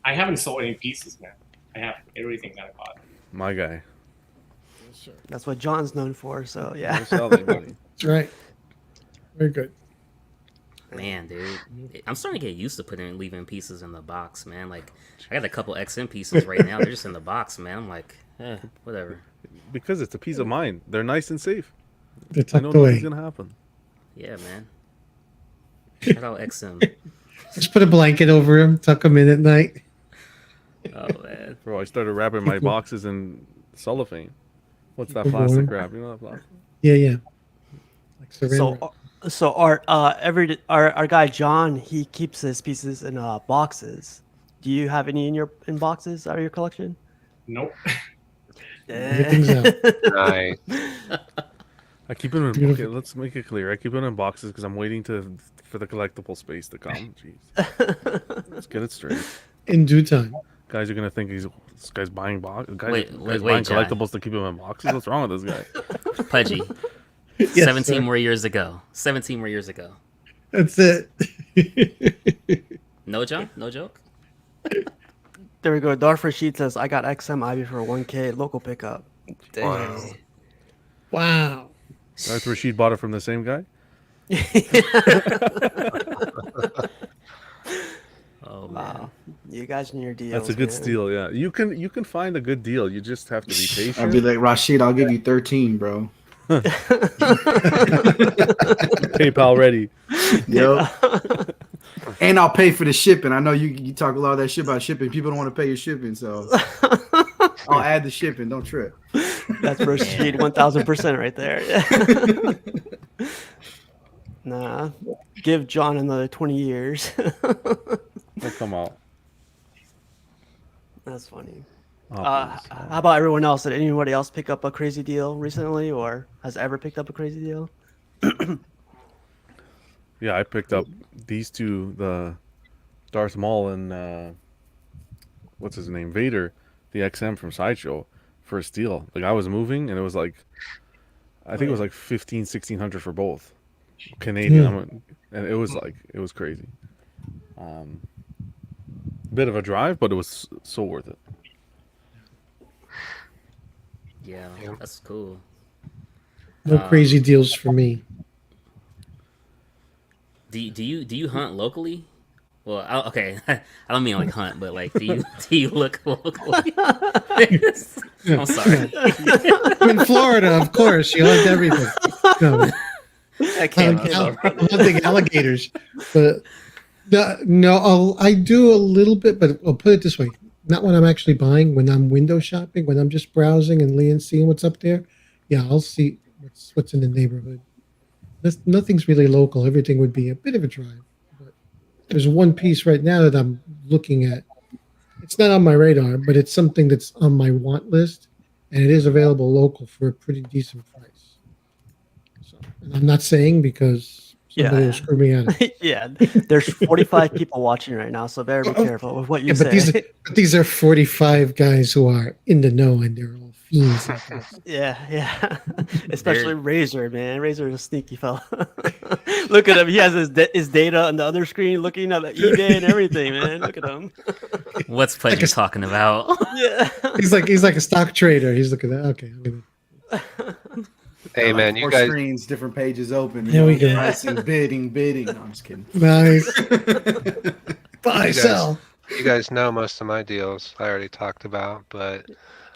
I haven't sold any pieces, man. I have everything that I bought. My guy. That's what John's known for. So yeah. No selling, buddy. That's right. Very good. Man, dude, I'm starting to get used to leaving pieces in the box, man. Like, I got a couple XM pieces right now. They're just in the box, man. I'm like, whatever. Because it's a peace of mind. They're nice and safe. They're I know tucked away. nothing's going to happen. Yeah, man. Shout out XM. Just put a blanket over him, tuck him in at night. Oh man, Bro, I started wrapping my boxes in cellophane. What's that Keep it plastic warm. wrap? You know that plastic? Yeah. Like saran wrap. So Art, our guy John, he keeps his pieces in boxes. Do you have any in boxes out of your collection? Nope. Everything's out. Nice. I keep them in. Beautiful. Okay, let's make it clear. I keep them in boxes because I'm waiting for the collectible space to come. Jeez, let's get it straight. In due time. Guys are gonna think this guy's buying boxes. Wait, buying John. collectibles to keep them in boxes. What's wrong with this guy? Pudgy. Yes, 17 sir. more years ago. 17 more years ago. That's it. No joke. No joke. There we go. Darth Rashid says, I got XM Ivy for 1K local pickup. Wow. Dang. Wow. Darth Rashid bought it from the same guy. Oh man. Wow. You guys and your deals. That's a good man. steal. Yeah, you can find a good deal. You just have to be patient. I'd be like, Rashid, I'll give you 13, bro. PayPal ready. Yep. And I'll pay for the shipping. I know you talk a lot of that shit about shipping. People don't want to pay your shipping, so I'll add the shipping. Don't trip. That's Rashid 1000% right there. Nah. Give John another 20 years. They'll come out. That's funny. Oh, How please. about everyone else? Did anybody else pick up a crazy deal recently, or has ever picked up a crazy deal? Yeah, I picked up these two, the Darth Maul and what's his name, Vader, the XM from Sideshow, for a steal. Like I was moving, and it was like, I think it was like 1,600 for both Canadian, and it was crazy. Bit of a drive, but it was so worth it. Yeah, Yeah. that's cool. No crazy deals for me. Do you hunt locally? Well, okay, I don't mean like hunt, but like do you look locally? I'm sorry. I'm in Florida, of course. You hunt everything. No, I can't I'm hunting alligators, but I do a little bit. But I'll put it this way: not when I'm actually buying. When I'm window shopping, when I'm just browsing and seeing what's up there, yeah, I'll see what's in the neighborhood. Nothing's really local. Everything would be a bit of a drive. But there's one piece right now that I'm looking at. It's not on my radar, but it's something that's on my want list, and it is available local for a pretty decent price. So, and I'm not saying because somebody will screw me out of it. Yeah, there's 45 people watching right now, so better be careful with what you Yeah, say. but these are 45 guys who are in the know, and they're all fiends. at this. Yeah. Especially Razor, man. Razor is a sneaky fella. Look at him. He has his data on the other screen, looking at eBay and everything, man. Look at him. What's Pledge talking about? Yeah. He's like a stock trader. He's looking at okay. Hey Got, man, like, you four guys, screens, different pages open. There we go. Pricing, bidding. No, I'm just kidding. Nice. Buy, You guys- sell. you guys know most of my deals. I already talked about, but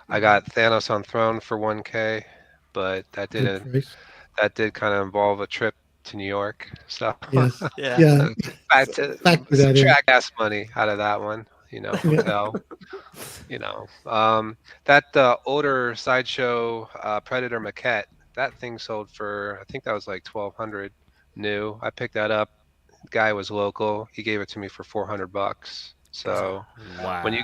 I got Thanos on Throne for 1K, but that Good price. did kind of involve a trip to New York. So Yes. Yeah. Yeah. back to Factor that in. subtract gas money out of that one. Hotel. That older Sideshow Predator maquette, that thing sold for, I think that was like 1,200 new. I picked that up. Guy was local. He gave it to me for $400. So Wow. when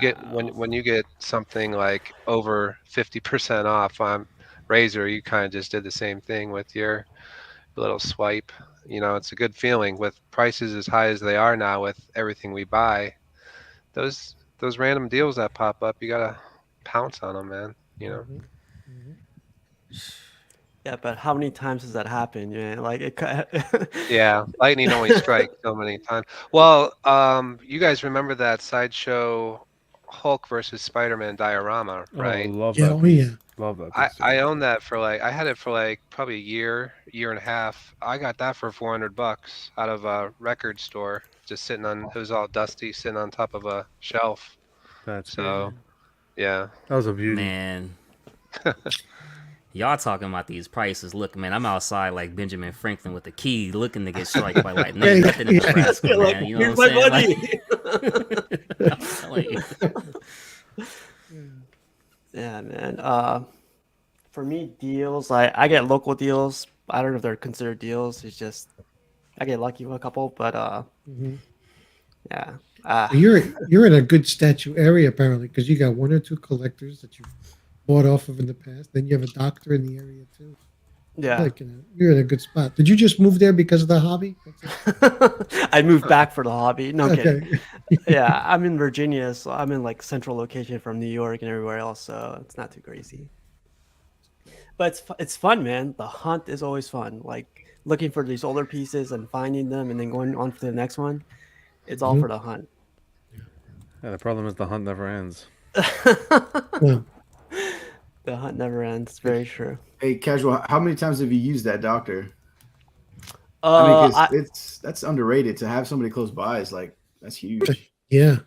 you get something like over 50% off on Razor, you kind of just did the same thing with your little swipe. It's a good feeling with prices as high as they are now with everything we buy. Those random deals that pop up, you gotta pounce on them, man. Yeah, but how many times has that happened? Man? Like it. Yeah, lightning only strikes so many times. Well, you guys remember that Sideshow Hulk versus Spider-Man diorama, right? Oh, love Yeah. that. Oh yeah. Love that. I own that for I had it for probably a year and a half. I got that for $400 out of a record store, just sitting on. It was all dusty, sitting on top of a shelf. That's So, crazy. yeah. That was a beauty. Man. Y'all talking about these prices. Look, man, I'm outside like Benjamin Franklin with the key looking to get struck by lightning. Yeah, Nothing in Nebraska, Like, man. You know here's what my I'm money. saying? Yeah, man. For me, deals, I get local deals. I don't know if they're considered deals. It's just I get lucky with a couple, but yeah. So you're in a good statue area apparently because you got one or two collectors that you've bought off of in the past. Then you have a doctor in the area too. Yeah. Like, you're in a good spot. Did you just move there because of the hobby? I moved back for the hobby. No kidding. Okay. Yeah, I'm in Virginia, so I'm in like central location from New York and everywhere else, so it's not too crazy. But it's fun, man. The hunt is always fun. Like looking for these older pieces and finding them, and then going on for the next one. It's all for the hunt. Yeah, the problem is the hunt never ends. Yeah. The hunt never ends. It's very true. Hey, Casual, how many times have you used that doctor? I mean, because that's underrated. To have somebody close by is like, that's huge. Yeah.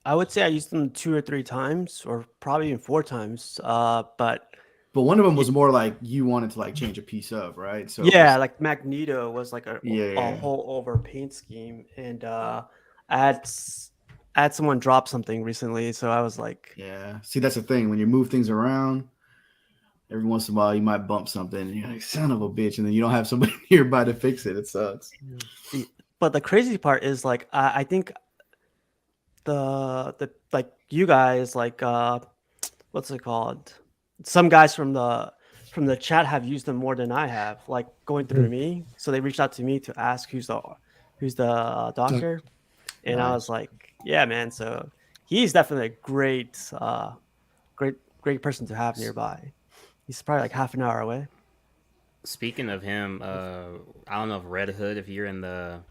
I would say I used them 2 or 3 times, or probably even 4 times. But one of them was more like you wanted to like change a piece up, right? So yeah, like Magneto was like a Yeah. whole over paint scheme, and I had someone drop something recently, so I was like, yeah. See, that's the thing. When you move things around, every once in a while you might bump something, and you're like, son of a bitch, and then you don't have somebody nearby to fix it. It sucks. but the crazy part is like I think the like you guys like what's it called? Some guys from the chat have used them more than I have, like going through me. So they reached out to me to ask who's the doctor, and I was like, yeah, man. So he's definitely a great person to have nearby. He's probably like half an hour away. Speaking of him, I don't know if Red Hood, if you're in the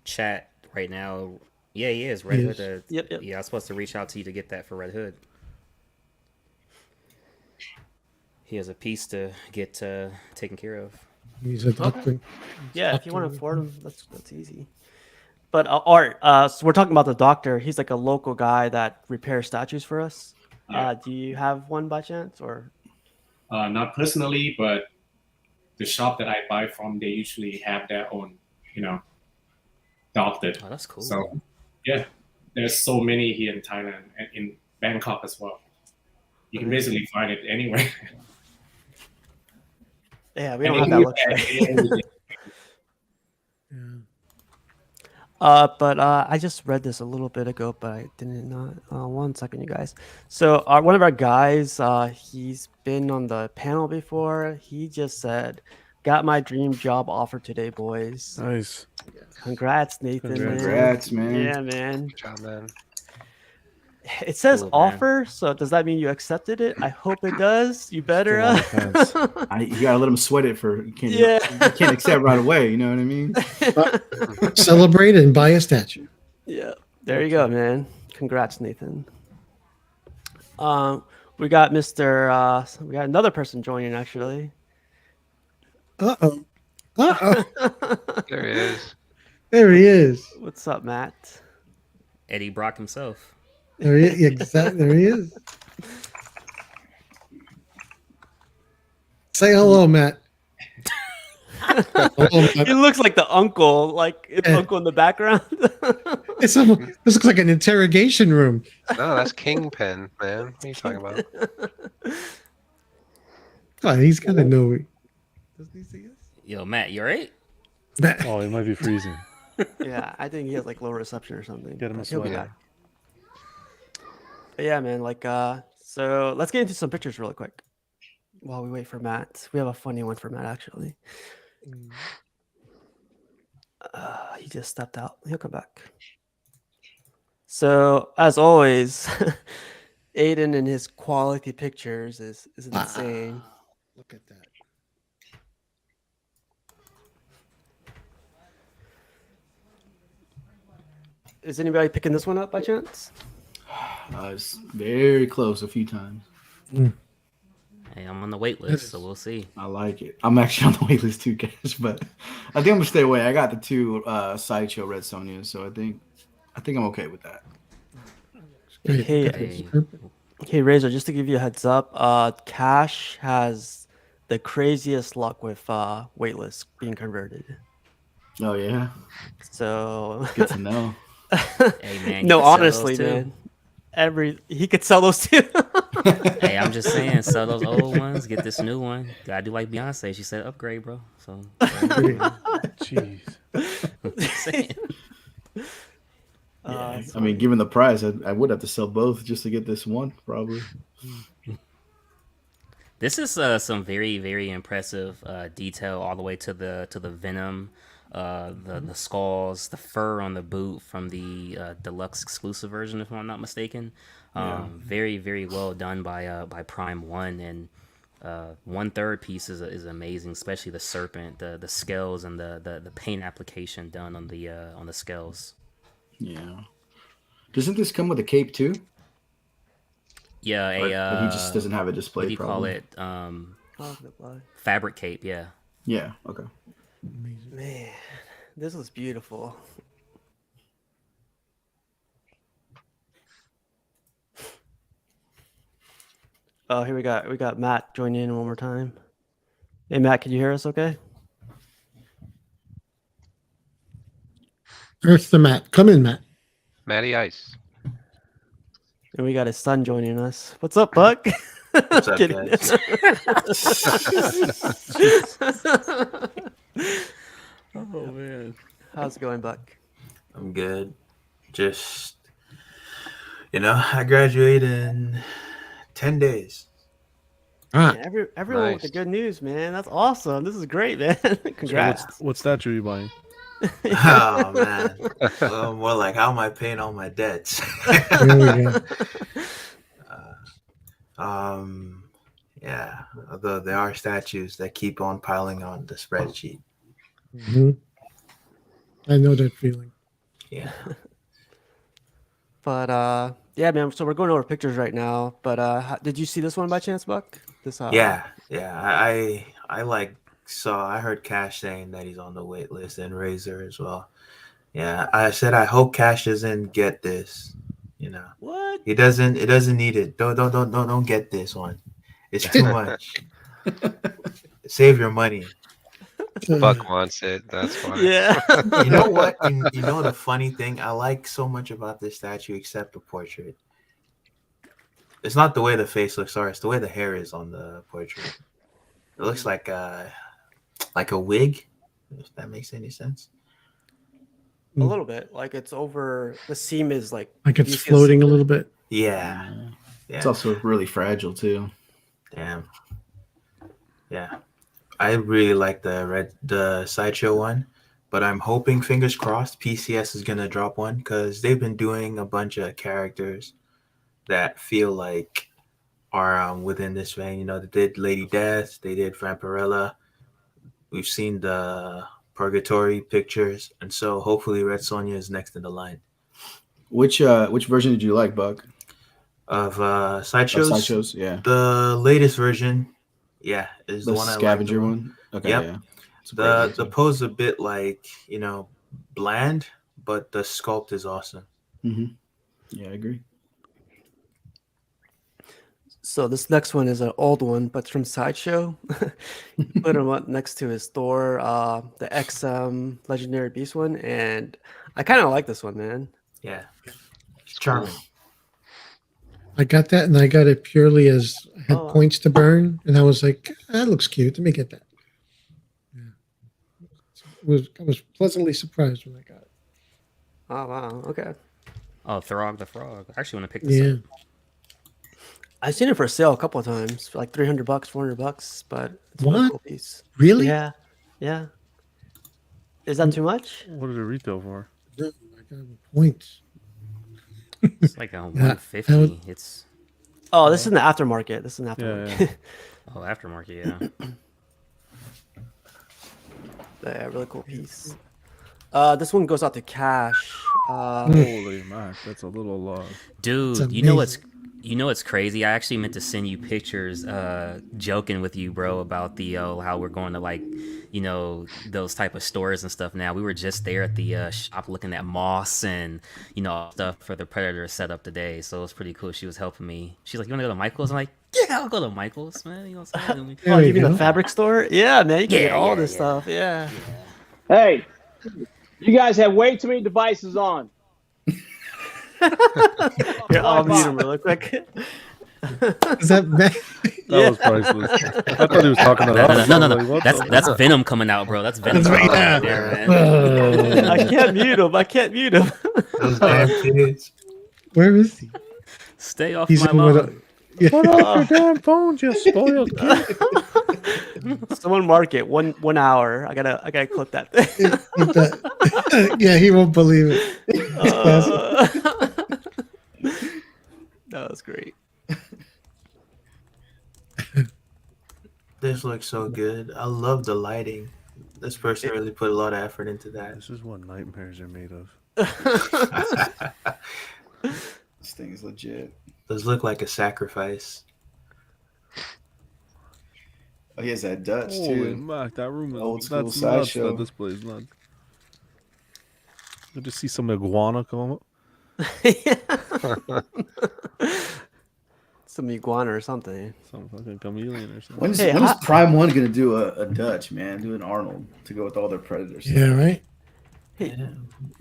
chat right now. Yeah, he is. Red Yes. Hood. Yep. Yeah, I was supposed to reach out to you to get that for Red Hood. He has a piece to get taken care of. He's a doctor. Yeah, if you want to afford him, that's easy. But Art, so we're talking about the doctor. He's like a local guy that repairs statues for us. Yeah. Do you have one by chance, or? Not personally, but the shop that I buy from, they usually have their own, doctor. Oh, that's cool. So, yeah, there's so many here in Thailand and in Bangkok as well. You can basically find it anywhere. Yeah, we don't have that luxury. Yeah. But I just read this a little bit ago, but I didn't not. 1 second, you guys. So one of our guys, he's been on the panel before. He just said, "Got my dream job offer today, boys." Nice. Congrats, Nathan. Congrats, man. Yeah, man. Good job, man. It says Cool, man. offer, so does that mean you accepted it? I hope it does. You better. Still on the fence. You gotta let them sweat it for. You Yeah. can't accept right away. You know what I mean? Celebrate and buy a statue. Yeah, there you go, man. Congrats, Nathan. We got Mr. We got another person joining actually. Uh-oh. There he is. There he is. What's up, Matt? Eddie Brock himself. There he is. Exactly. There he is. Say hello, Matt. Hello, Matt. He looks like the uncle, like it's uncle in the background. This looks like an interrogation room. No, that's Kingpin, man. What are you talking about? Oh, he's got to know. Doesn't he see us? Yo, Matt, you alright? Matt. Oh, he might be freezing. Yeah, I think he has like low reception or something. Get him a but he'll be sweater. back. But yeah, man. Like, so let's get into some pictures really quick while we wait for Matt. We have a funny one for Matt actually. He just stepped out. He'll come back. So as always, Aiden and his quality pictures is insane. Look at that. Is anybody picking this one up by chance? It's very close a few times. Hey, I'm on the wait list, so we'll see. I like it. I'm actually on the wait list too, guys, but I think I'm gonna stay away. I got the 2 Sideshow Red Sonias, so I think I'm okay with that. Hey, Razor, just to give you a heads up, Cash has the craziest luck with waitlists being converted. Oh yeah, So good to know. Hey, man. no, you can sell honestly, those too. man, he could sell those too. Hey, I'm just saying, sell those old ones, get this new one. Gotta do like Beyonce. She said upgrade, bro. So, Jeez. Yeah, I mean, given the price, I would have to sell both just to get this one, probably. this is some very, very impressive detail all the way to the Venom, the skulls, the fur on the boot from the deluxe exclusive version, if I'm not mistaken. Very, very well done by Prime One, and 1/3 piece is amazing, especially the serpent, the scales, and the paint application done on the scales. Yeah. Doesn't this come with a cape too? Yeah, But he just doesn't have a display. What do you probably. call it? Oh, good luck. Fabric cape. Yeah. Yeah. Okay. Man, this was beautiful. Oh, here we got Matt joining in one more time. Hey Matt, can you hear us okay? Earth the Matt. Come in, Matt. Matty Ice. And we got his son joining us. What's up, Buck? What's up, Kidding. guys? Oh man. How's it going, Buck? I'm good. Just, I graduate in 10 days. Ah, Yeah, everyone with the Nice. good news, man. That's awesome. This is great, man. Congrats. What statue are you buying? Oh, man. Well, more like, how am I paying all my debts? there we go. Yeah, although there are statues that keep on piling on the spreadsheet. hmm I know that feeling. Yeah. But yeah, man. So we're going over pictures right now. But did you see this one by chance, Buck? This Yeah. I heard Cash saying that he's on the wait list and Razor as well. Yeah, I said I hope Cash doesn't get this. What? It doesn't need it. Don't get this one. It's too much. Save your money. Buck wants it. That's why. Yeah. You know what? You know the funny thing I like so much about this statue, except the portrait. It's not the way the face looks, sorry. It's the way the hair is on the portrait. It looks like a wig. If that makes any sense. A little bit. Like it's over. The seam is like. Like you it's see the floating a seam? little bit. Yeah. It's Yeah. also really fragile too. Damn. Yeah. I really like the Sideshow one, but I'm hoping, fingers crossed, PCS is gonna drop one because they've been doing a bunch of characters that feel like are within this vein. They did Lady Death, they did Vampirella. We've seen the Purgatory pictures, and so hopefully Red Sonja is next in the line Which version did you like, Buck? of Of Sideshows. Sideshows, yeah. The latest version, is the The one I like. scavenger one. Okay, Yep. yeah. It's a great one, The too. pose a bit like bland, but the sculpt is awesome. Yeah, I agree. So this next one is an old one, but it's from Sideshow. Put him up next to his Thor, the XM Legendary Beast one, and I kind of like this one, man. Yeah, it's charming. I got that, and I got it purely as I had Oh. points to burn, and I was like, that looks cute. Let me get that. Yeah. I was pleasantly surprised when I got it. Oh wow, okay. Oh, Throg the Frog. I actually want to pick this Yeah. up. I've seen it for sale a couple of times, for like $300, $400, but it's a really What? cool piece. Really? Yeah, yeah. Is that too much? What did it retail for? No, I got points. It's like a 150. It's Oh, this is in the aftermarket. This is in the Yeah, aftermarket. oh aftermarket. Yeah. Yeah, really cool piece. This one goes out to Cash. Holy Mac, that's a little Dude, It's you know what's crazy? I actually meant to send you pictures, joking with you, bro, about the how we're going to like, those type of stores and stuff. Now we were just there at the shop looking at moss and stuff for the Predator setup today. So it was pretty cool. She was helping me. She's like, "You want to go to Michael's?" I'm like, "Yeah, I'll go to Michael's, man." You know what I'm saying? Oh, There you mean you the go. fabric store? Yeah, man, you can get Yeah, all yeah, this yeah. stuff. Yeah. Hey, you guys have way too many devices on. Here, I'll mute him really quick. Is that bad? That was priceless. I thought he was talking to No, us. no, no, I no, was no. like, what That's the- Venom coming out, bro. That's Venom That's coming right. out there, man. I can't mute him. I can't mute him. Those damn kids. Where is he? Stay off He's my in with lawn. yeah. Put off your damn phone, you spoiled kid. Someone mark it. One hour. I gotta clip that thing. Yeah, he won't believe it. That was great. This looks so good. I love the lighting. This person really put a lot of effort into that. This is what nightmares are made of. This thing is legit. Those look like a sacrifice. Oh, he has that Dutch Holy too. Mac, that room is Old school that's nuts. Sideshow. That display is nuts. I just see some iguana come up. Some iguana or something. Some fucking chameleon or something. When Hey, is Prime One gonna do a Dutch, man? Do an Arnold to go with all their predators. Yeah, right. Hey,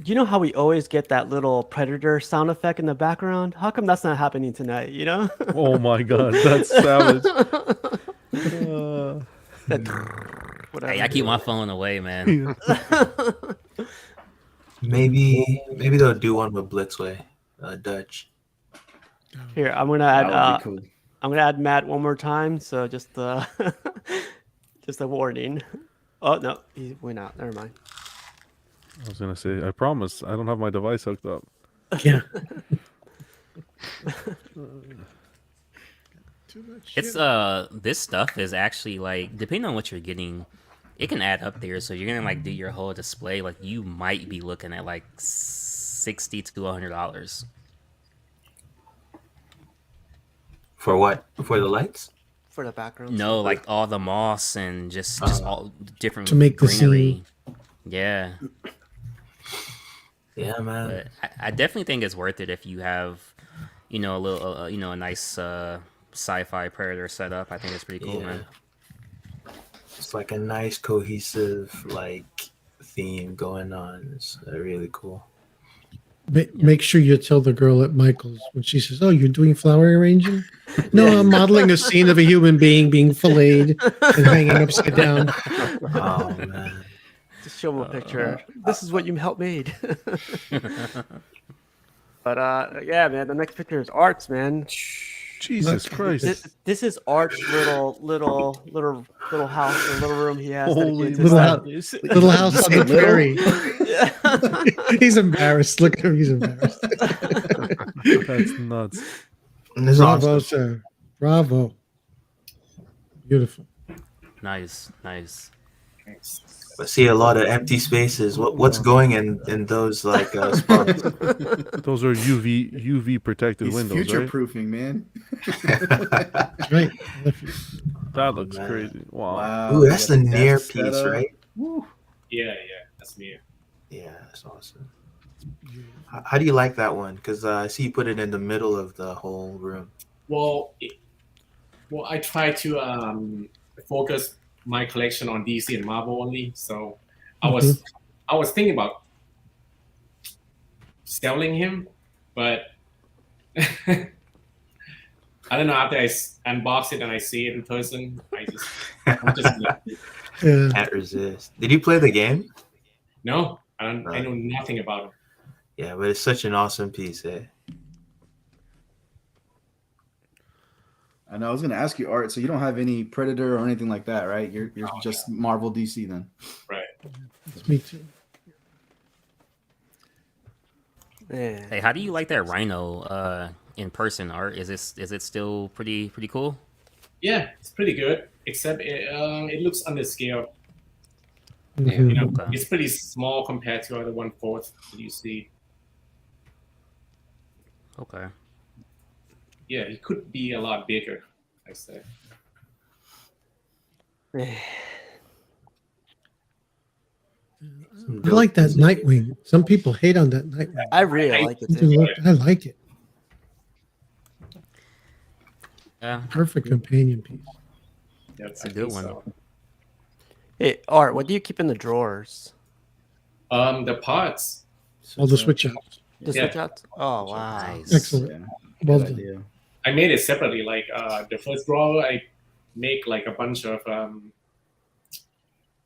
you know how we always get that little predator sound effect in the background? How come that's not happening tonight? You know? Oh my god, that's savage. Whatever. Hey, I keep my phone away, man. Maybe they'll do one with Blitzway, Dutch. Here, I'm gonna add. That would be cool. I'm gonna add Matt one more time. So just just a warning. Oh no, he went out. Never mind. I was gonna say, I promise, I don't have my device hooked up. Yeah. It's this stuff is actually like depending on what you're getting, it can add up there. So you're gonna like do your whole display, like you might be looking at like $60 to $100. For what? For the lights? For the background. No, like all the moss and just all different To make the greenery. Yeah, Yeah, man. but I definitely think it's worth it if you have, a little, a nice sci-fi predator setup. I think it's pretty cool, man. It's like a nice cohesive like theme going on. It's really cool. Make sure you tell the girl at Michael's when she says, "Oh, you're doing flower arranging." No, I'm modeling a scene of a human being being filleted and hanging upside down. Oh man. Just show him a picture. This is what you helped made. But yeah, man, the next picture is Art's, man. Jesus Christ. This is Art's little house, or little room he has. Holy dedicated to Little house on the prairie. Yeah. He's embarrassed. Look at him. He's embarrassed. That's nuts. And this is Bravo, awesome. sir. Bravo. Beautiful. Nice. I see a lot of empty spaces. What's going in those like spots? Those are UV protected He's windows, future right? proofing, man. Right. That looks man. crazy. Wow. Wow. Ooh, that's the That's near set piece, up. right? Yeah, that's me. Yeah, that's awesome. How do you like that one? Because I see you put it in the middle of the whole room. Well, I try to focus my collection on DC and Marvel only. So I was thinking about selling him, but I don't know. After I unbox it and I see it in person, I'm just Yeah. Can't resist. Did you play the game? no. I know nothing about him. Yeah, but it's such an awesome piece, eh? I know. I was gonna ask you, Art. So you don't have any Predator or anything like that, right? You're just Marvel DC then. Right. Me too. Man. Hey, how do you like that rhino in person, Art? Is it still pretty cool? Yeah, it's pretty good. Except it looks under scale. Mhm. You know, Okay. it's pretty small compared to other 1/4 that you see. Okay. Yeah, it could be a lot bigger, I say. I like that Nightwing. Some people hate on that Nightwing. I really like it too. I like it. Yeah, Perfect companion piece. Yeah, it's a good one. Hey, Art, what do you keep in the drawers? The parts. All the switch outs. The Yeah. switch outs? Oh wow. Nice. Excellent. Yeah. Well Good done. idea. I made it separately. Like the first drawer, I make like a bunch of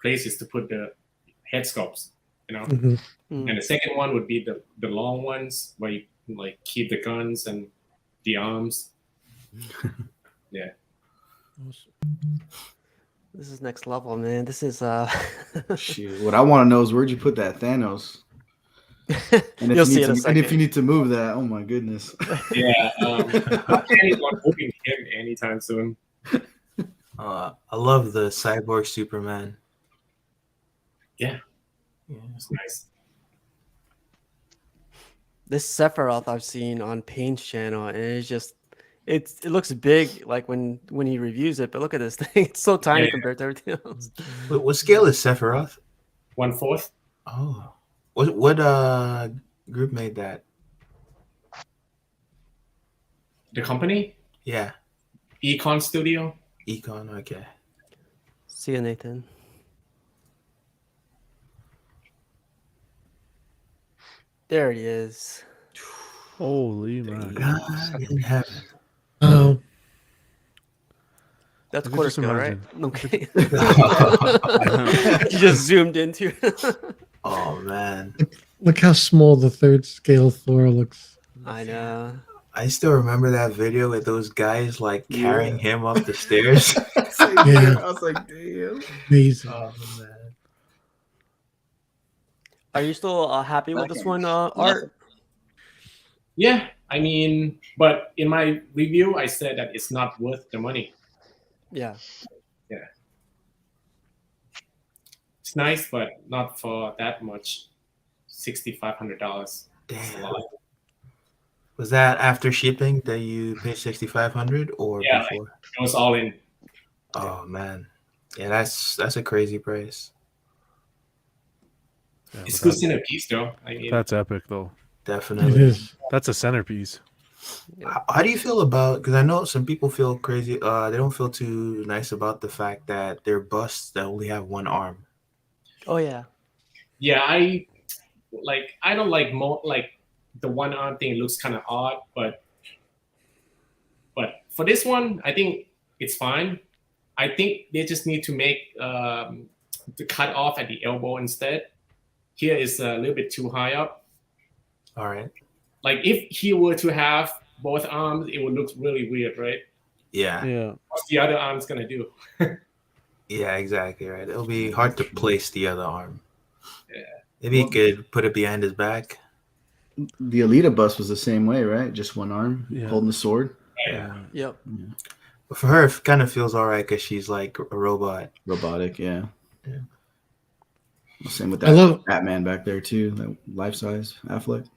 places to put the head sculpts, you know. Mhm. And the second one would be the long ones where you like keep the guns and the arms. Yeah. This is next level, man. This is Shoot, what I want to know is where'd you put that Thanos? And if, You'll you see need in a to, and if second. you need to move that, oh my goodness. Yeah. I'm planning on moving him anytime soon. I love the cyborg Superman. Yeah. It's nice. This Sephiroth I've seen on Payne's channel, and it looks big like when he reviews it, but look at this thing. It's so tiny Yeah. compared to everything else. What scale is Sephiroth? 1/4. Oh, what group made that? The company, Yeah, Econ Studio. Econ. Okay. See you, Nathan. There he is. Holy man! God in heaven. Oh, That's I could quarter just scale, right? imagine. Okay. You just zoomed into it. Oh man, look how small the third scale Thor looks. I know. I still remember that video with those guys like carrying him up the stairs. Yeah. I was like, damn. Amazing. Oh man. Are you still happy with this one, Art? Yeah, I mean, but in my review, I said that it's not worth the money. Yeah. It's nice, but not for that much. $6,500. Damn. Was that after shipping that you paid 6,500 or Yeah, before? It was all in. Oh man, yeah, that's a crazy price. Yeah, It's but good that- centerpiece, though. I mean, that's epic, though. It Definitely. is. That's a centerpiece. How do you feel about? Because I know some people feel crazy. They don't feel too nice about the fact that they're busts that only have one arm. Oh yeah. yeah, I don't like the one arm thing looks kind of odd, but for this one, I think it's fine. I think they just need to make the cut off at the elbow instead. Here is a little bit too high up. All right. Like if he were to have both arms, it would look really weird, right? Yeah. Yeah. What's the other arm's gonna do? Yeah. Exactly. Right. It'll be hard to place the other arm. Yeah. Maybe he could put it behind his back. The Alita bus was the same way, right? Just one arm Yeah. holding the sword. Yeah. Yep. But for her, it kind of feels all right because she's like a robot. Robotic, yeah. Yeah. Same with I that love- Batman back there too, that life size Affleck.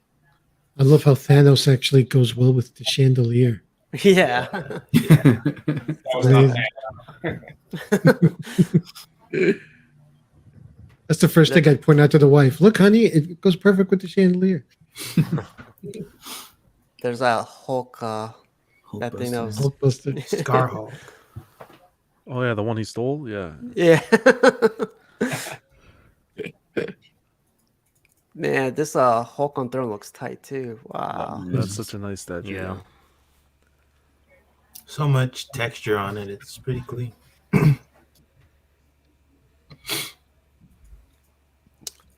I love how Thanos actually goes well with the chandelier. Yeah. That was not bad. That's the first thing I'd point out to the wife. Look, honey, it goes perfect with the chandelier. There's that Hulk. That thing that was. Hulkbuster. Scar Hulk. Oh yeah, the one he stole. Yeah. Yeah. Man, this Hulk on Throne looks tight too. Wow. That's such a nice statue. Yeah. So much texture on it. It's pretty clean.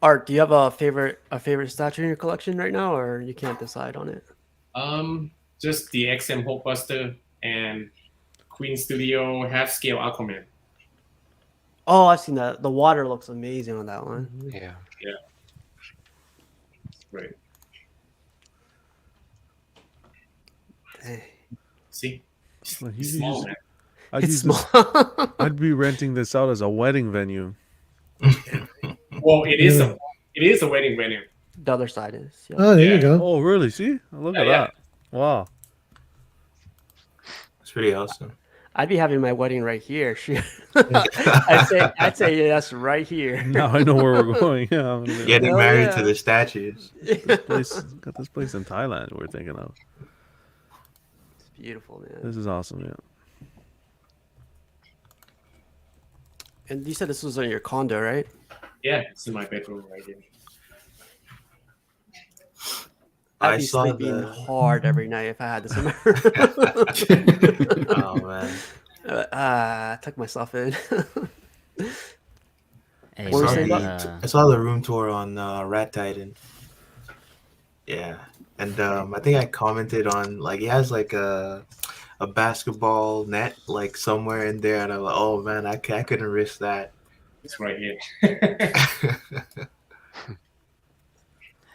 Art, do you have a favorite statue in your collection right now, or you can't decide on it? Just the XM Hulkbuster and Queen Studio half scale Aquaman. Oh, I've seen that. The water looks amazing on that one. Yeah. Right. Dang. See? Well, It's small, man. I'd It's use small. this- I'd be renting this out as a wedding venue. Well, it is a wedding venue. The other side is. Yep. Oh, there Yeah. you go. Oh, really? See? Look at Yeah. that. Wow. It's pretty awesome. I'd be having my wedding right here. I'd say yes right here. Now I know where we're going. Yeah. I'm gonna- Getting Hell married yeah. to the statues. got this place in Thailand we're thinking of. It's beautiful, man. This is awesome. Yeah. And you said this was in your condo, right? Yeah, it's in my bedroom right here. I'd I be saw sleeping the- hard every night if I had this in my Oh man. I tuck myself in. Hey, What were you I saying saw about- I saw the room tour on Rat Titan. Yeah, and I think I commented on like he has like a basketball net like somewhere in there, and I'm like, oh man, I couldn't risk that. It's right here.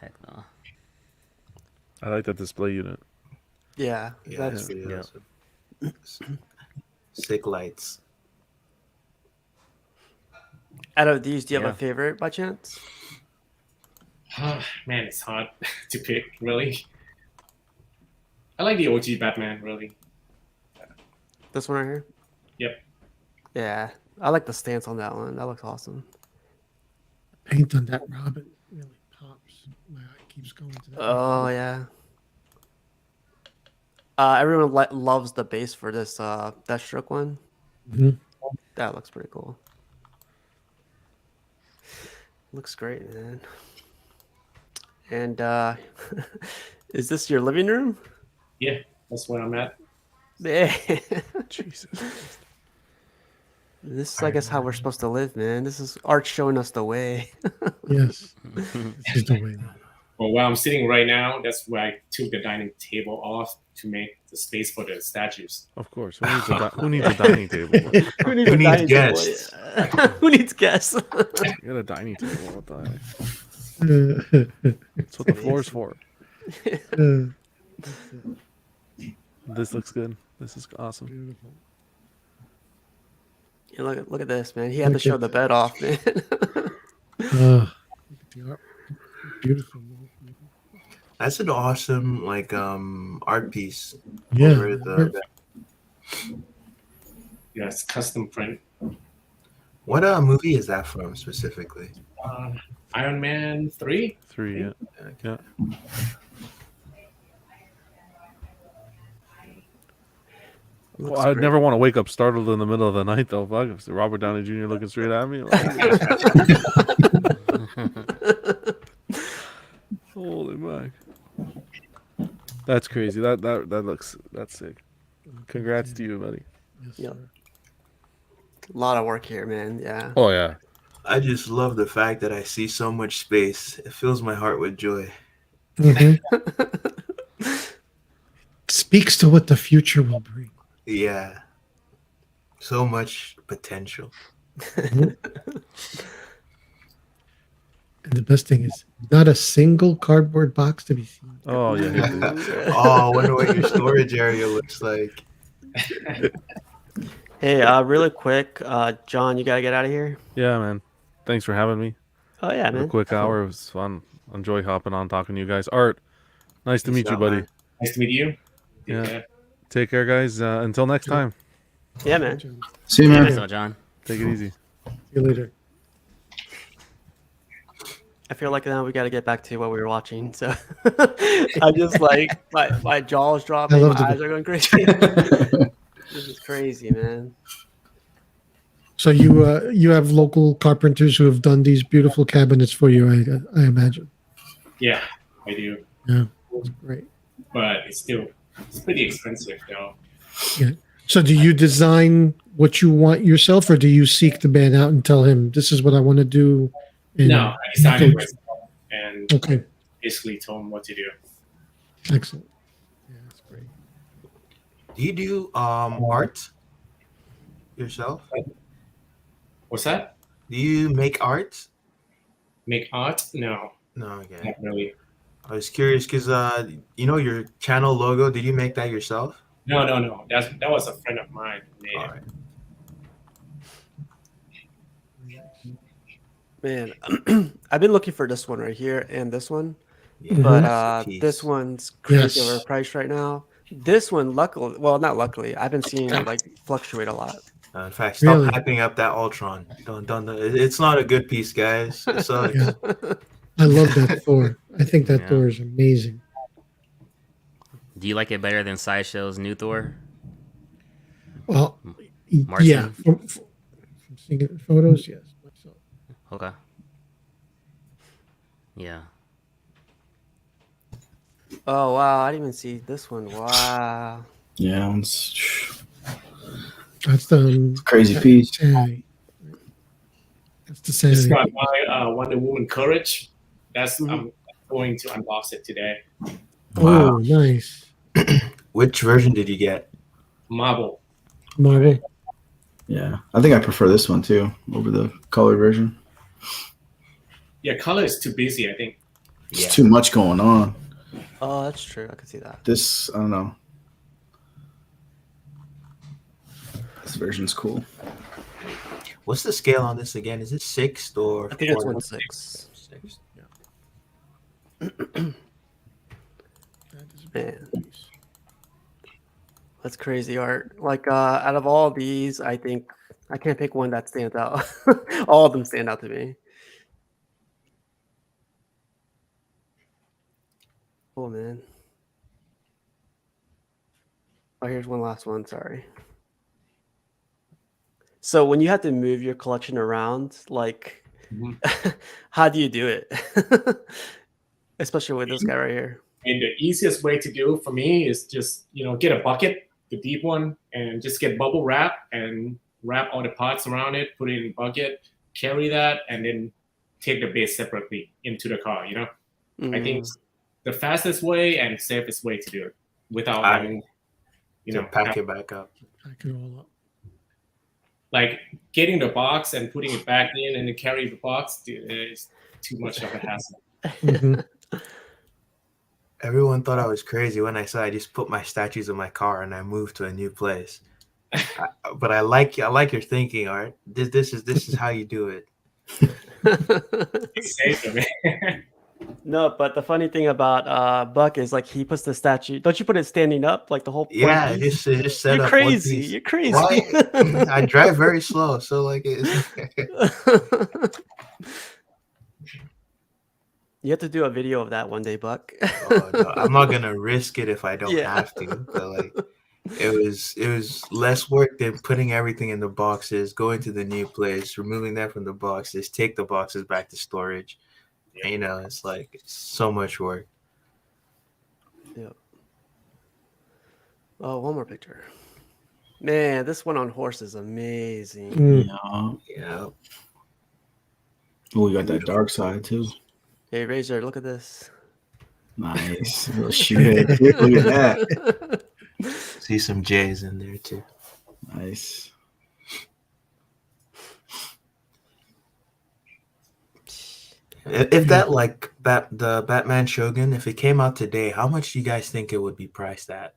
heck no. I like that display unit. Yeah, Yeah, that's that's pretty yeah. awesome. Sick lights. out of these. Do you have Yeah. a favorite by chance? Man, it's hard to pick, really. I like the OG Batman, really. This one right here. Yep. Yeah, I like the stance on that one. That looks awesome. Paint on that Robin really pops. My eye keeps going to that. Oh yeah. Everyone loves the base for this Deathstroke one. Mhm. That looks pretty cool. Looks great, man. And is this your living room? Yeah, that's where I'm at. Yeah. Jesus. This is, I guess, how we're supposed to live, man. This is art showing us the way. Yes, this is the way. Well, where I'm sitting right now, that's where I took the dining table off to make the space for the statues. Of course. Who needs a dining table? Who needs Who a needs dining guests? table? Who needs guests? You got a dining table. What the heck? That's what the floor's for. This looks good. This is awesome. Beautiful. Yeah, look at this, man. He had to Look show at the that. bed off, man. Look at the art. Beautiful. That's an awesome art piece. Yeah. Over the, Yeah, it's custom print. what movie is that from specifically? Iron Man 3? 3, yeah. Yeah. Looks Well, I'd great. never want to wake up startled in the middle of the night, though. Fuck, if Robert Downey Jr. looking straight at me. Holy fuck. That's crazy. That's sick. Congrats to you, buddy. Yes, Yep. sir. A lot of work here, man. Yeah. Oh, yeah. I just love the fact that I see so much space. It fills my heart with joy. Mhm. Speaks to what the future will bring. Yeah. So much potential. And the best thing is, not a single cardboard box to be seen. Oh, yeah. Oh, I wonder what your storage area looks like. Hey, really quick, John, you gotta get out of here. Yeah, man. Thanks for having me. Oh yeah, For man. a quick hour. It was fun. Enjoy hopping on, talking to you guys. Art, nice to Peace meet you, out, buddy. man. Nice to meet you. Yeah. Take care, guys. Until next time. Yeah, man. See you, Yeah, man. nice one, John. Take it easy. See you later. I feel like now we got to get back to what we were watching. So I'm just like my jaw's dropping, my loved it. eyes are going crazy. This is crazy, man. So you have local carpenters who have done these beautiful cabinets for you, I imagine. Yeah, I do. Yeah, that's great. But it's pretty expensive, though. Yeah. So do you design what you want yourself, or do you seek the man out and tell him this is what I want to do? And No, I decided myself and Okay, basically told him what to do. excellent. Yeah, that's great. Do you do art yourself? What's that? Do you make art? Make art? No, No, okay. not really. I was curious because your channel logo. Did you make that yourself? No. That was a friend of mine who made All it. right. Man, I've been looking for this one right here and this one, Yeah, but masterpiece. this one's crazy Yes. overpriced right now. This one, luckily, well, not luckily, I've been seeing it like fluctuate a lot. In fact, stop Really? hyping up that Ultron. Don't. It's not a good piece, guys. It sucks. Yeah. I love that Thor. I think that Yeah. Thor is amazing. Do you like it better than Sideshow's new Thor? Well, Martian? yeah, from seeing it in photos, yes. So, Okay. Yeah. Oh wow, I didn't even see this one. Wow. Yeah, it's that's the crazy piece. Saturday. That's the It's Saturday. got my Wonder Woman Courage. I'm going to unbox it today. Oh, nice. Which version did you get? Marble. Marvel. Yeah, I think I prefer this one too over the color version. Yeah, color is too busy, I think. There's too much going on. Oh, that's true. I can see that. This, I don't know. This version's cool. What's the scale on this again? Is it 6th or? I think it's 4th? 1/6. 6th. Man, that's crazy art. Like out of all these, I think I can't pick one that stands out. All of them stand out to me. Oh man. Oh, here's one last one. Sorry. So when you have to move your collection around, like, how do you do it? Especially with this guy right here. And the easiest way to do for me is just, get a bucket, the deep one, and just get bubble wrap and wrap all the parts around it, put it in a bucket, carry that, and then take the base separately into the car, I think the fastest way and safest way to do it without having, pack it back up. Pack it all up. Like getting the box and putting it back in and then carry the box is too much of a hassle. Mhm. Everyone thought I was crazy when I said I just put my statues in my car and I moved to a new place. But I like your thinking, Art. This is how you do it. It's safer, man. No, but the funny thing about Buck is like he puts the statue. Don't you put it standing up like the whole? Yeah, piece? just set You're up crazy. one piece. You're crazy. Why? I drive very slow, so like it's You have to do a video of that one day, Buck. Oh, no, I'm not gonna risk it if I don't Yeah. have to. But like, it was less work than putting everything in the boxes, going to the new place, removing that from the boxes, take the boxes back to storage. And, it's like it's so much work. Yep. Oh, one more picture. Man, this one on horse is amazing. Yeah. Oh, we got that dark side too. Hey, Razor, look at this. Nice. Little shoot. Look at that. See some J's in there too. Nice. If the Batman Shogun, if it came out today, how much do you guys think it would be priced at?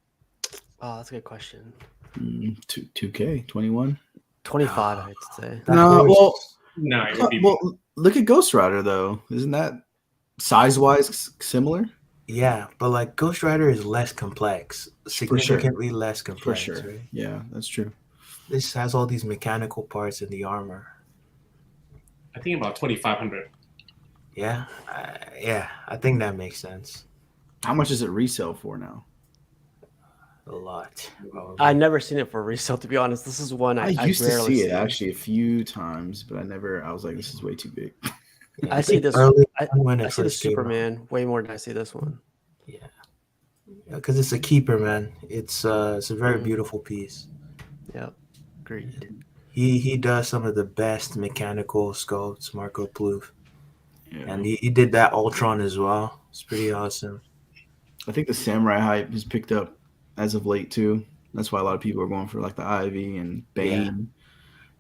Oh, that's a good question. 2K 21. 25, I'd say. No, well, No, it would be well, look at Ghost Rider though. Isn't that size-wise similar? Yeah, but like Ghost Rider is less complex, significantly less For complex. sure. Right? Yeah, that's true. This has all these mechanical parts in the armor. I think about 2,500. Yeah, I think that makes sense. How much does it resell for now? A lot. Probably. I never seen it for resale, to be honest. This is one I used to rarely see it actually a few times, but I was like, this is way too big. Yeah, I see this. early I when it see the first came out. Superman way more than I see this one. Yeah, because it's a keeper, man. It's a very beautiful piece. Yep, agreed. He does some of the best mechanical sculpts, Marco Plouffe. Yeah. And he did that Ultron as well. It's pretty awesome. I think the samurai hype has picked up as of late too. That's why a lot of people are going for like the Ivy and Bane.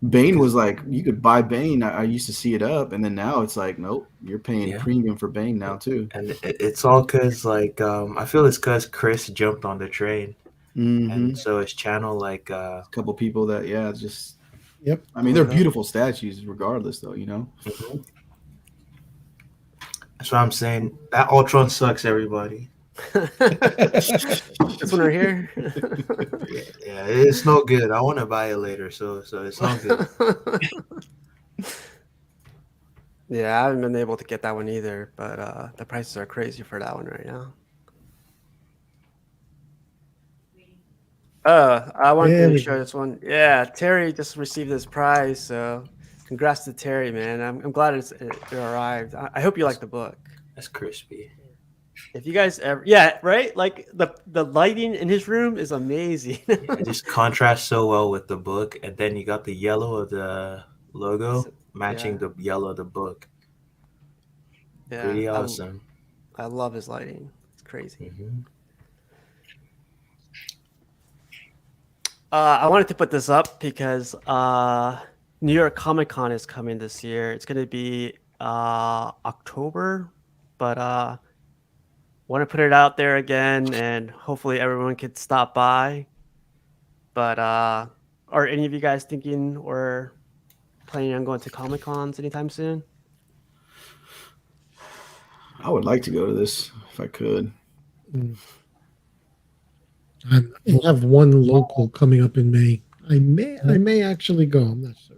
Yeah. Bane was like you could buy Bane. I used to see it up, and then now it's like nope, you're paying premium for Bane now too. And it's all because like I feel it's because Chris jumped on the train, and so his channel like a couple people that just Yep. I mean they're beautiful statues regardless though, Mm-hmm. That's what I'm saying. That Ultron sucks, everybody. This one right here. Yeah, it's no good. I want to buy it later, so it's not good. Yeah, I haven't been able to get that one either, but the prices are crazy for that one right now. I wanted to show this one. Yeah, Terry just received this prize, so congrats to Terry, man. I'm glad it arrived. I hope you like the book. That's crispy. If you guys ever, right? Like the lighting in his room is amazing. It just contrasts so well with the book, and then you got the yellow of the logo matching the yellow of the book. Yeah, pretty awesome. I love his lighting. It's crazy. Mm-hmm. I wanted to put this up because New York Comic Con is coming this year. It's going to be October, but want to put it out there again, and hopefully everyone could stop by. But are any of you guys thinking or planning on going to Comic Cons anytime soon? I would like to go to this if I could. We'll have one local coming up in May. I may actually go. I'm not sure.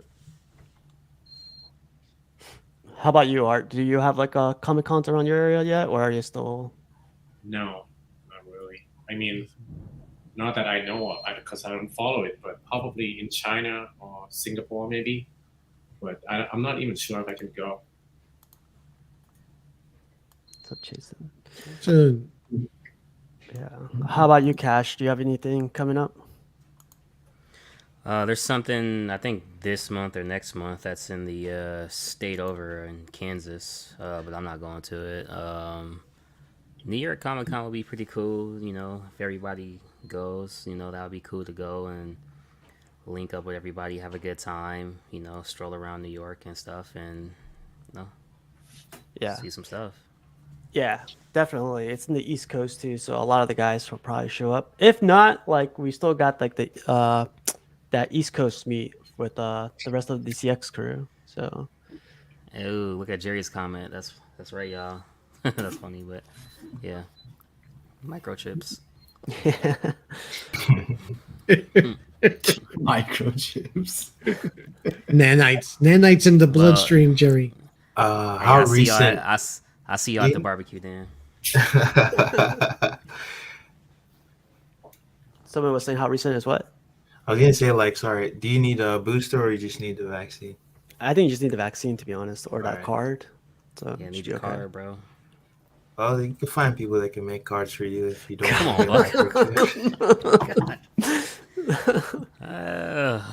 How about you, Art? Do you have like a Comic Cons around your area yet, or are you still? No, not really. I mean, not that I know of, because I don't follow it, but probably in China or Singapore maybe. But I'm not even sure if I can go. So chasing. So, Yeah. How about you, Cash? Do you have anything coming up? There's something I think this month or next month that's in the state over in Kansas, but I'm not going to it. New York Comic Con would be pretty cool, you know, if everybody goes, you know, that would be cool to go and link up with everybody, have a good time, you know, stroll around New York and stuff, and you know, Yeah. see some stuff. Yeah, definitely. It's in the East Coast too, so a lot of the guys will probably show up. If not, like we still got like the that East Coast meet with the rest of the CX crew. So Ooh, look at Jerry's comment. That's right, y'all. That's funny, but yeah, microchips. Microchips. nanites in the bloodstream, Jerry. Hey, How I see y'all. recent? I see y'all at the barbecue then. someone was saying how recent is what? I was gonna say, like, sorry, do you need a booster or you just need the vaccine? I think you just need the vaccine to be honest, or that Alright. card. So Yeah, it need should the be okay. card, bro. Well, you can find people that can make cards for you if you don't. Come want on, to get Buck.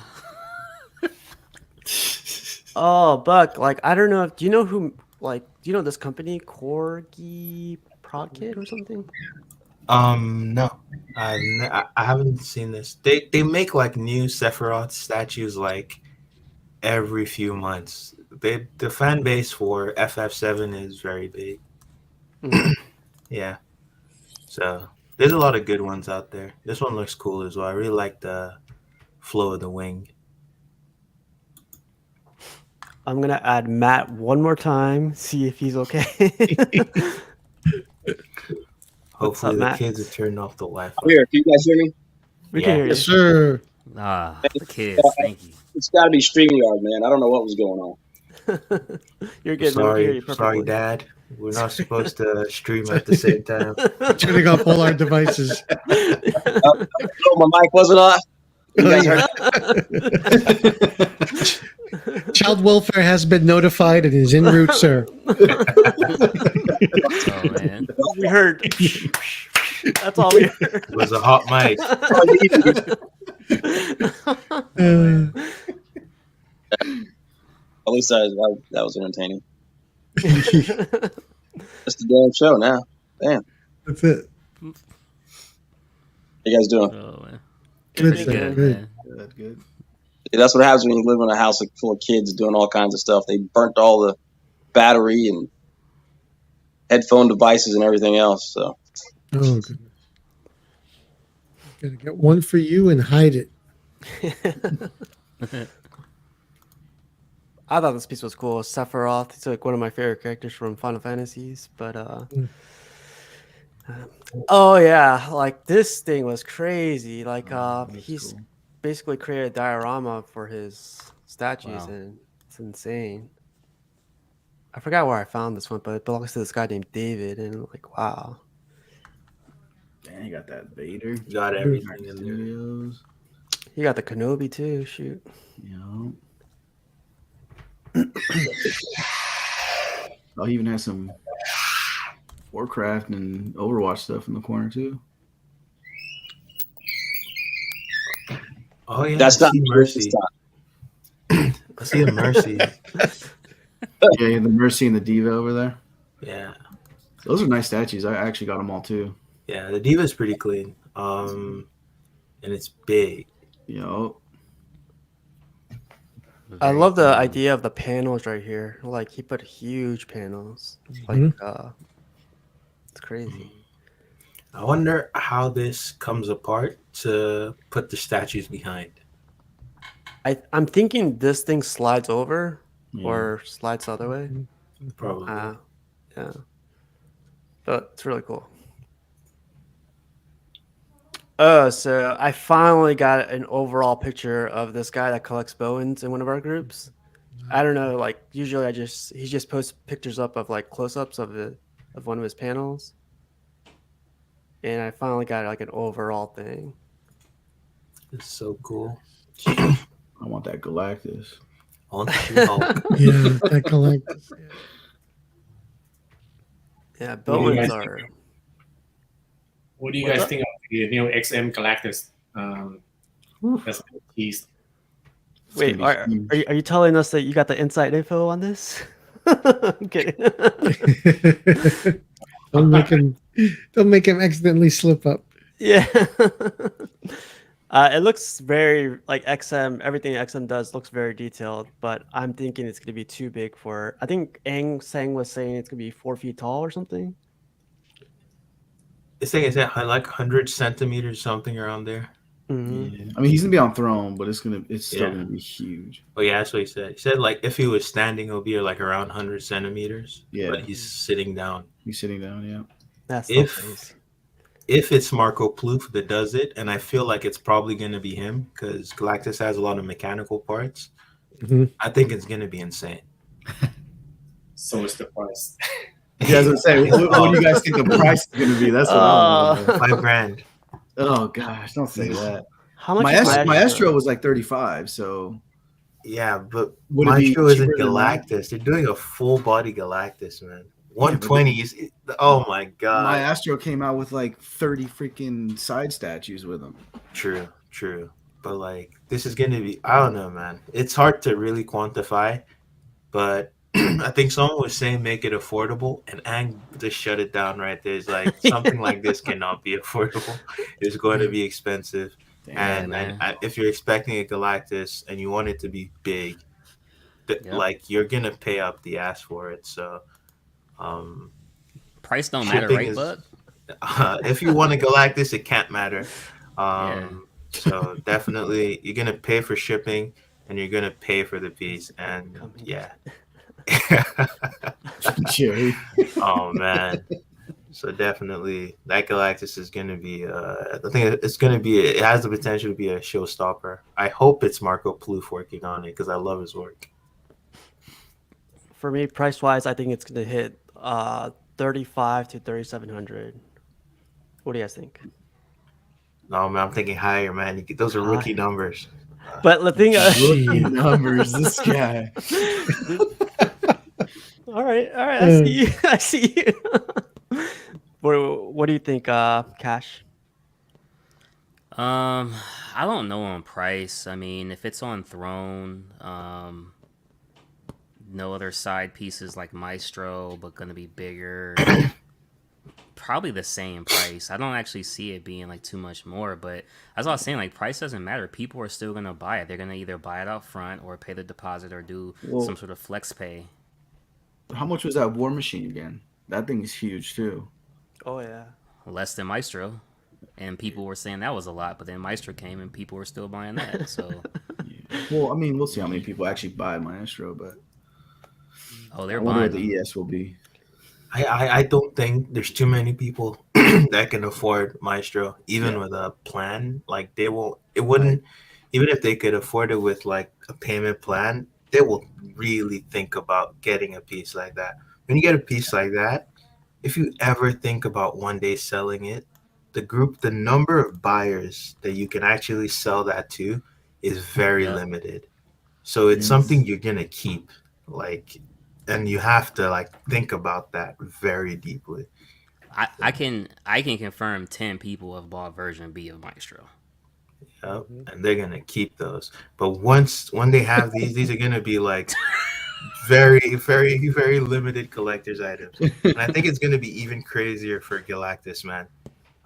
Oh, Buck, like I don't know. Do you know who? Like, do you know this company, Corgi Prokit or something? No, I haven't seen this. They make like new Sephiroth statues like every few months. The fan base for FF7 is very big. Yeah, so there's a lot of good ones out there. This one looks cool as well. I really like the flow of the wing. I'm gonna add Matt one more time, see if he's okay. What's Hopefully up, the Matt? kids are turning off the Wi-Fi. I'm here. Can you guys hear me? We can hear you. Yes, sir. The kids. Thank you. It's got to be StreamYard, man. I don't know what was going on. You're good, man. We can hear you perfectly. Sorry, Dad. We're not supposed to stream at the same time. Turning off all our devices. Oh, my mic wasn't off. You guys heard? Child welfare has been notified and is en route, sir. Oh man. We heard. That's all we heard. It was a hot mic. At least that was entertaining. That's the damn show now. Damn. That's it. How you guys doing? Oh man. Good, Pretty sir. good, Good. man. Good. That's what happens when you live in a house full of kids doing all kinds of stuff. They burnt all the battery and headphone devices and everything else. So Oh, goodness. Gotta get one for you and hide it. I thought this piece was cool. Sephiroth. He's like one of my favorite characters from Final Fantasies. But oh yeah, like this thing was crazy. Like he's cool. basically created a diorama for his statues, Wow. and it's insane. I forgot where I found this one, but it belongs to this guy named David, and like wow. Dang, you got that Vader. Got everything in there. Studios. You got the Kenobi too. Shoot. You Oh, he even has some Warcraft and Overwatch stuff in the corner too. Oh yeah, that's I not see Mercy. I see a Mercy. Yeah, the Mercy and the Diva over there. Yeah, Those are nice statues. I actually got them all too. yeah. The Diva's pretty clean. And it's big. Yo, I Very love the cool. idea of the panels right here. Like he put huge panels. Like it's crazy. I wonder how this comes apart to put the statues behind. I'm thinking this thing slides over Yeah. or slides the other way. Probably. Yeah. But it's really cool. Oh, so I finally got an overall picture of this guy that collects Bowens in one of our groups. I don't know, like usually he just posts pictures up of like close-ups of one of his panels, and I finally got like an overall thing. It's so cool. I want that Galactus. On She-Hulk. Yeah, that Galactus. Yeah, What do you Bowens guys are. What do you What's guys up? think of the new XM Galactus? That's been teased. It's gonna Wait, be are huge. you telling us that you got the inside info on this? I'm kidding. don't make him accidentally slip up. Yeah. It looks very like XM. Everything XM does looks very detailed, but I'm thinking it's gonna be too big for. I think Ang Sang was saying it's gonna be 4 feet tall or something. It's saying it's at like 100 centimeters, something around there. Mm-hmm. Yeah. I mean, he's gonna be on throne, but it's still Yeah. gonna be huge. Oh yeah, that's what he said. He said like if he was standing, it would be like around 100 centimeters. Yeah. But he's sitting down. He's sitting down. Yeah. That's still If crazy. if it's Marco Plouffe that does it, and I feel like it's probably going to be him because Galactus has a lot of mechanical parts. Mhm. I think it's going to be insane. So is the price. Yeah, I was gonna say, what do you guys think the price is gonna be? That's what I want to know. $5,000. Oh gosh, don't say that. How much is Maestro was like 35, so Yeah, but would it be Maestro isn't cheaper than that? Galactus. They're doing a full body Galactus, man. 120 is oh my god. Maestro came out with like 30 freaking side statues with him. True. But like this is gonna be I don't know, man. It's hard to really quantify, but I think someone was saying make it affordable, and Ang just shut it down right there. It's like something like this cannot be affordable. It's going to be expensive, and if you're expecting a Galactus and you want it to be big, like you're gonna pay up the ass for it. So, price don't matter, right, Bud? If you want a Galactus, it can't matter. So definitely, you're gonna pay for shipping, and you're gonna pay for the piece, and yeah. Jerry. Oh man. So definitely that Galactus is gonna be I think it's gonna be it has the potential to be a showstopper. I hope it's Marco Plouffe working on it because I love his work. For me, price wise, I think it's gonna hit 35 to 3,700. What do you guys think? No man, I'm thinking higher, man. Those are rookie numbers. But the thing, Rookie numbers, this guy. All right. I see you. I see you. What do you think, Cash? I don't know on price. I mean, if it's on Throne, no other side pieces like Maestro, but gonna be bigger. Probably the same price. I don't actually see it being like too much more, but as I was saying, like price doesn't matter. People are still gonna buy it. They're gonna either buy it out front or pay the deposit or do some sort of flex pay. How much was that War Machine again? That thing is huge too. Oh yeah. Less than Maestro. And people were saying that was a lot, but then Maestro came and people were still buying that. So well, I mean, we'll see how many people actually buy Maestro, but they're I wonder buying what the ES will be. I don't think there's too many people that can afford Maestro, even with a plan. Like it wouldn't even if they could afford it with like a payment plan, they will really think about getting a piece like that. When you get a piece like that, if you ever think about one day selling it, the number of buyers that you can actually sell that to is very limited. So it's something you're gonna keep, like, and you have to like think about that very deeply. I can confirm 10 people have bought version B of Maestro. Yep. And they're gonna keep those. But when they have these are gonna be like very, very, very limited collector's items. And I think it's gonna be even crazier for Galactus, man.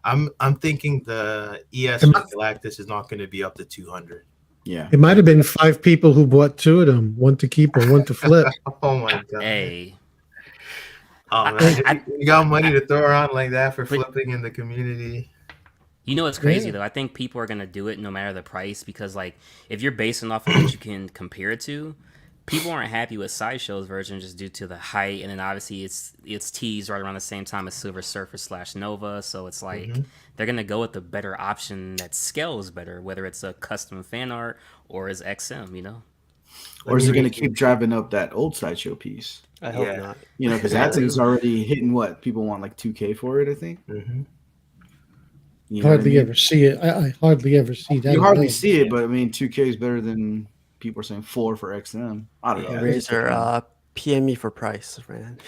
I'm thinking the ES for Galactus is not gonna be up to 200. Yeah. It might have been 5 people who bought 2 of them, one to keep and one to flip. Oh my god. Hey. Oh man, you got money to throw around like that for flipping in the community. You know what's crazy though? I think people are gonna do it no matter the price because like if you're basing off of what you can compare it to, people aren't happy with Sideshow's version just due to the height, and then obviously it's teased right around the same time as Silver Surfer / Nova, so it's like they're gonna go with the better option that scales better, whether it's a custom fan art or is XM, you know. Or is it going to keep driving up that old Sideshow piece? I hope not. You know, because that thing's already hitting what people want, like 2K for it, I think. You know Hardly what I mean? ever see it. I hardly ever see that. You hardly available. see it, but I mean, 2K is better than people are saying 4 for XM. I don't know. Razor, PM me for price, man.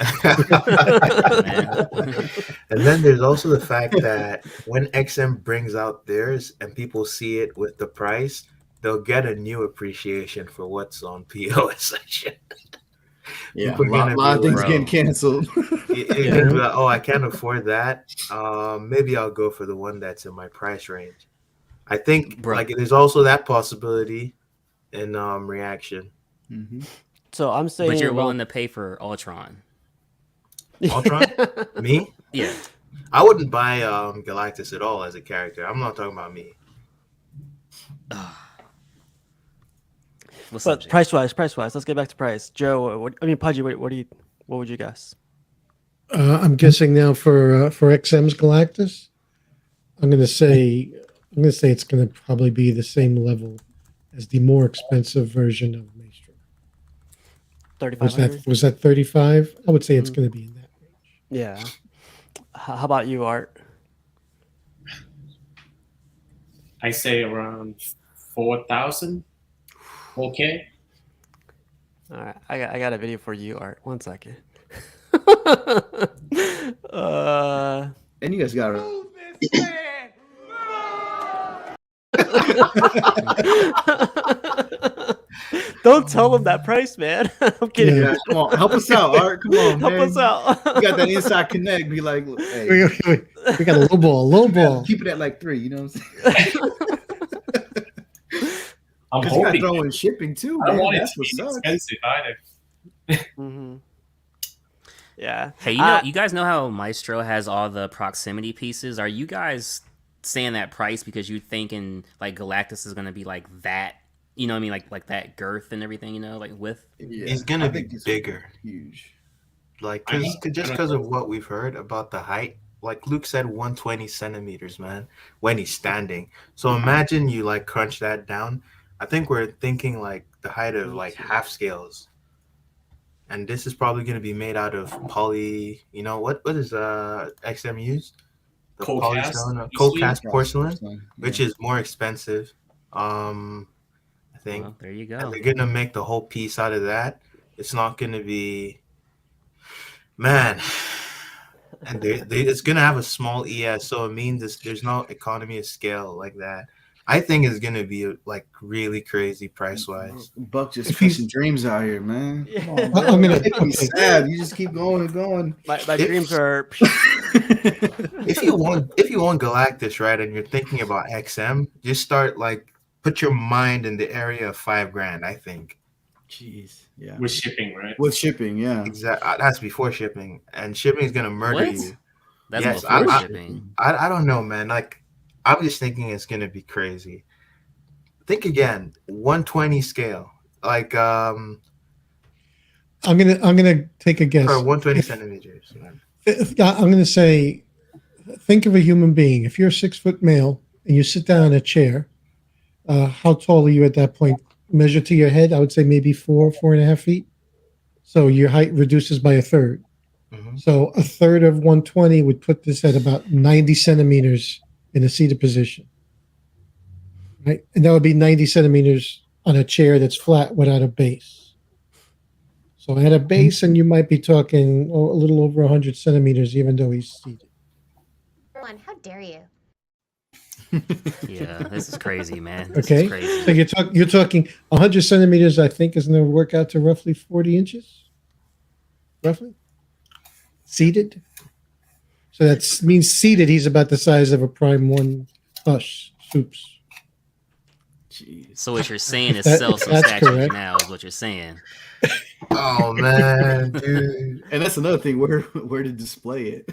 And then there's also the fact that when XM brings out theirs and people see it with the price, they'll get a new appreciation for what's on POS. Yeah, People a are gonna lot of be things like, getting canceled. You're gonna be like, oh, I can't afford that. Maybe I'll go for the one that's in my price range. I think like there's also that possibility in reaction. So I'm saying, but you're willing to pay for Ultron. Ultron? Me? Yeah. I wouldn't buy Galactus at all as a character. I'm not talking about me. But price wise, let's get back to price. Joe, Pudgy, what would you guess? I'm guessing now for XM's Galactus. I'm gonna say it's gonna probably be the same level as the more expensive version of Maestro. 3,500. Was that 35? I would say it's gonna be in that range. Yeah. How about you, Art? I say around 4,000. Okay. All right, I got a video for you, Art. 1 second. And you guys got it. Don't tell them that price, man. I'm kidding. Yeah, come on, help us out, Art. Come on, Help man. us out. You got that inside connect. Be like, hey, we got a low ball. Keep it at like 3. You know what I'm saying? I'm Because you got to hoping. throw in shipping too, I man. want it That's to what's be up. expensive either. Yeah. Hey, you guys know how Maestro has all the proximity pieces? Are you guys saying that price because you're thinking like Galactus is gonna be like that? You know what I mean? Like that girth and everything. You know, like width. Yeah, He's gonna I be think it's bigger. huge. Like, I just know. because of what we've heard about the height. Like Luke said, 120 centimeters, man, when he's standing. So imagine you like crunch that down. I think we're thinking like the height of like half scales. And this is probably going to be made out of poly. You know what is XM used? The Cold cast, polystone, cold cast porcelain, Yeah. which is more expensive. I think. Well, there you And go. they're gonna make the whole piece out of that. It's not gonna be, man. And it's gonna have a small ES, so it means there's no economy of scale like that. I think it's gonna be like really crazy price wise. Buck just If he's- pushing dreams out here, man. Yeah. Come on, I'm bro. gonna- It makes me sad. You just keep going and going. My dreams are. If you want Galactus, right, and you're thinking about XM, just start like put your mind in the area of $5,000. I think. Jeez, yeah. With shipping, right? With shipping, yeah. Exactly. That's before shipping, and shipping is gonna murder What? you. That's Yes, before I- shipping. I don't know, man. Like, I'm just thinking it's gonna be crazy. Think again, 120 scale, like I'm gonna take a guess. for 120 centimeters. I'm gonna say, think of a human being. If you're a 6-foot male and you sit down in a chair, how tall are you at that point? Measure to your head. I would say maybe 4.5 feet. So your height reduces by a third. Mhm. So a third of 120 would put this at about 90 centimeters in a seated position. Right? And that would be 90 centimeters on a chair that's flat without a base. So at a base, and you might be talking a little over 100 centimeters, even though he's seated. How dare you? Yeah, this is crazy, man. This Okay, is crazy. so you're talking 100 centimeters. I think is going to work out to roughly 40 inches, roughly seated. So that means seated. He's about the size of a Prime 1 Hush Soups. Jeez. So what you're saying is That- sell some that's statues correct. now is what you're saying. Oh man, dude. And that's another thing. Where to display it?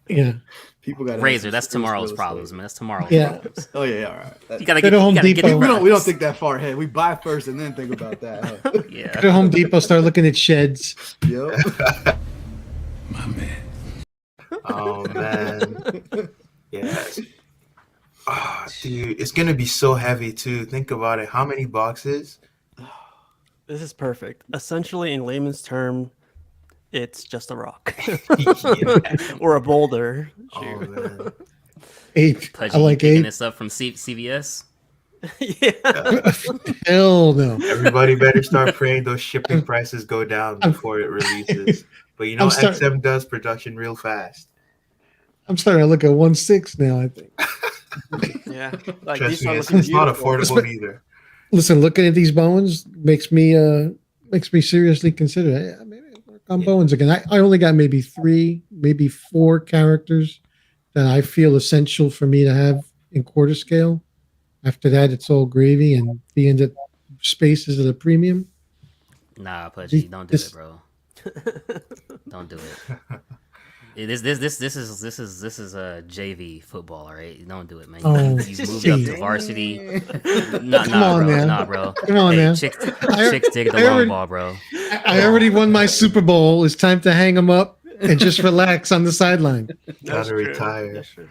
Yeah. People got Razor. That's tomorrow's problems, man. That's tomorrow's Yeah. problems. Oh yeah, all right. You gotta Go get to Home you gotta get Depot. the we don't price. think that far ahead. We buy first and then think about that. Huh? Go to Yeah. Home Depot, start looking at sheds. Yep. Oh man. Yes. Ah, dude, it's gonna be so heavy too. Think about it. How many boxes? This is perfect. Essentially, in layman's term, it's just a rock Yeah. or a boulder. Oh Shoot. man. 8. Pudgy, I like picking 8. this up from CVS. Yeah. Hell no. Everybody better start praying those shipping prices go down before it releases. But you know, XM does production real fast. I'm starting to look at 1.6 now, I think. Yeah. Like Trust these me, are it's looking not beautiful. affordable either. Listen, looking at these bones makes me seriously consider it. Yeah, maybe I'll work on bones again. I only got maybe 3, maybe 4 characters that I feel essential for me to have in quarter scale. After that, it's all gravy, and being that space is at a premium. Nah, Pudgy, don't do it, bro. Don't do it. This is a JV football, all right? Don't do it, man. Oh, You've moved up to geez. varsity. Come Nah, on, bro. man. Nah, bro. Come on, Hey, man. chicks I dig the long already- ball, bro. I already won my Super Bowl. It's time to hang them up and just relax on the sideline. Gotta retire. That's true.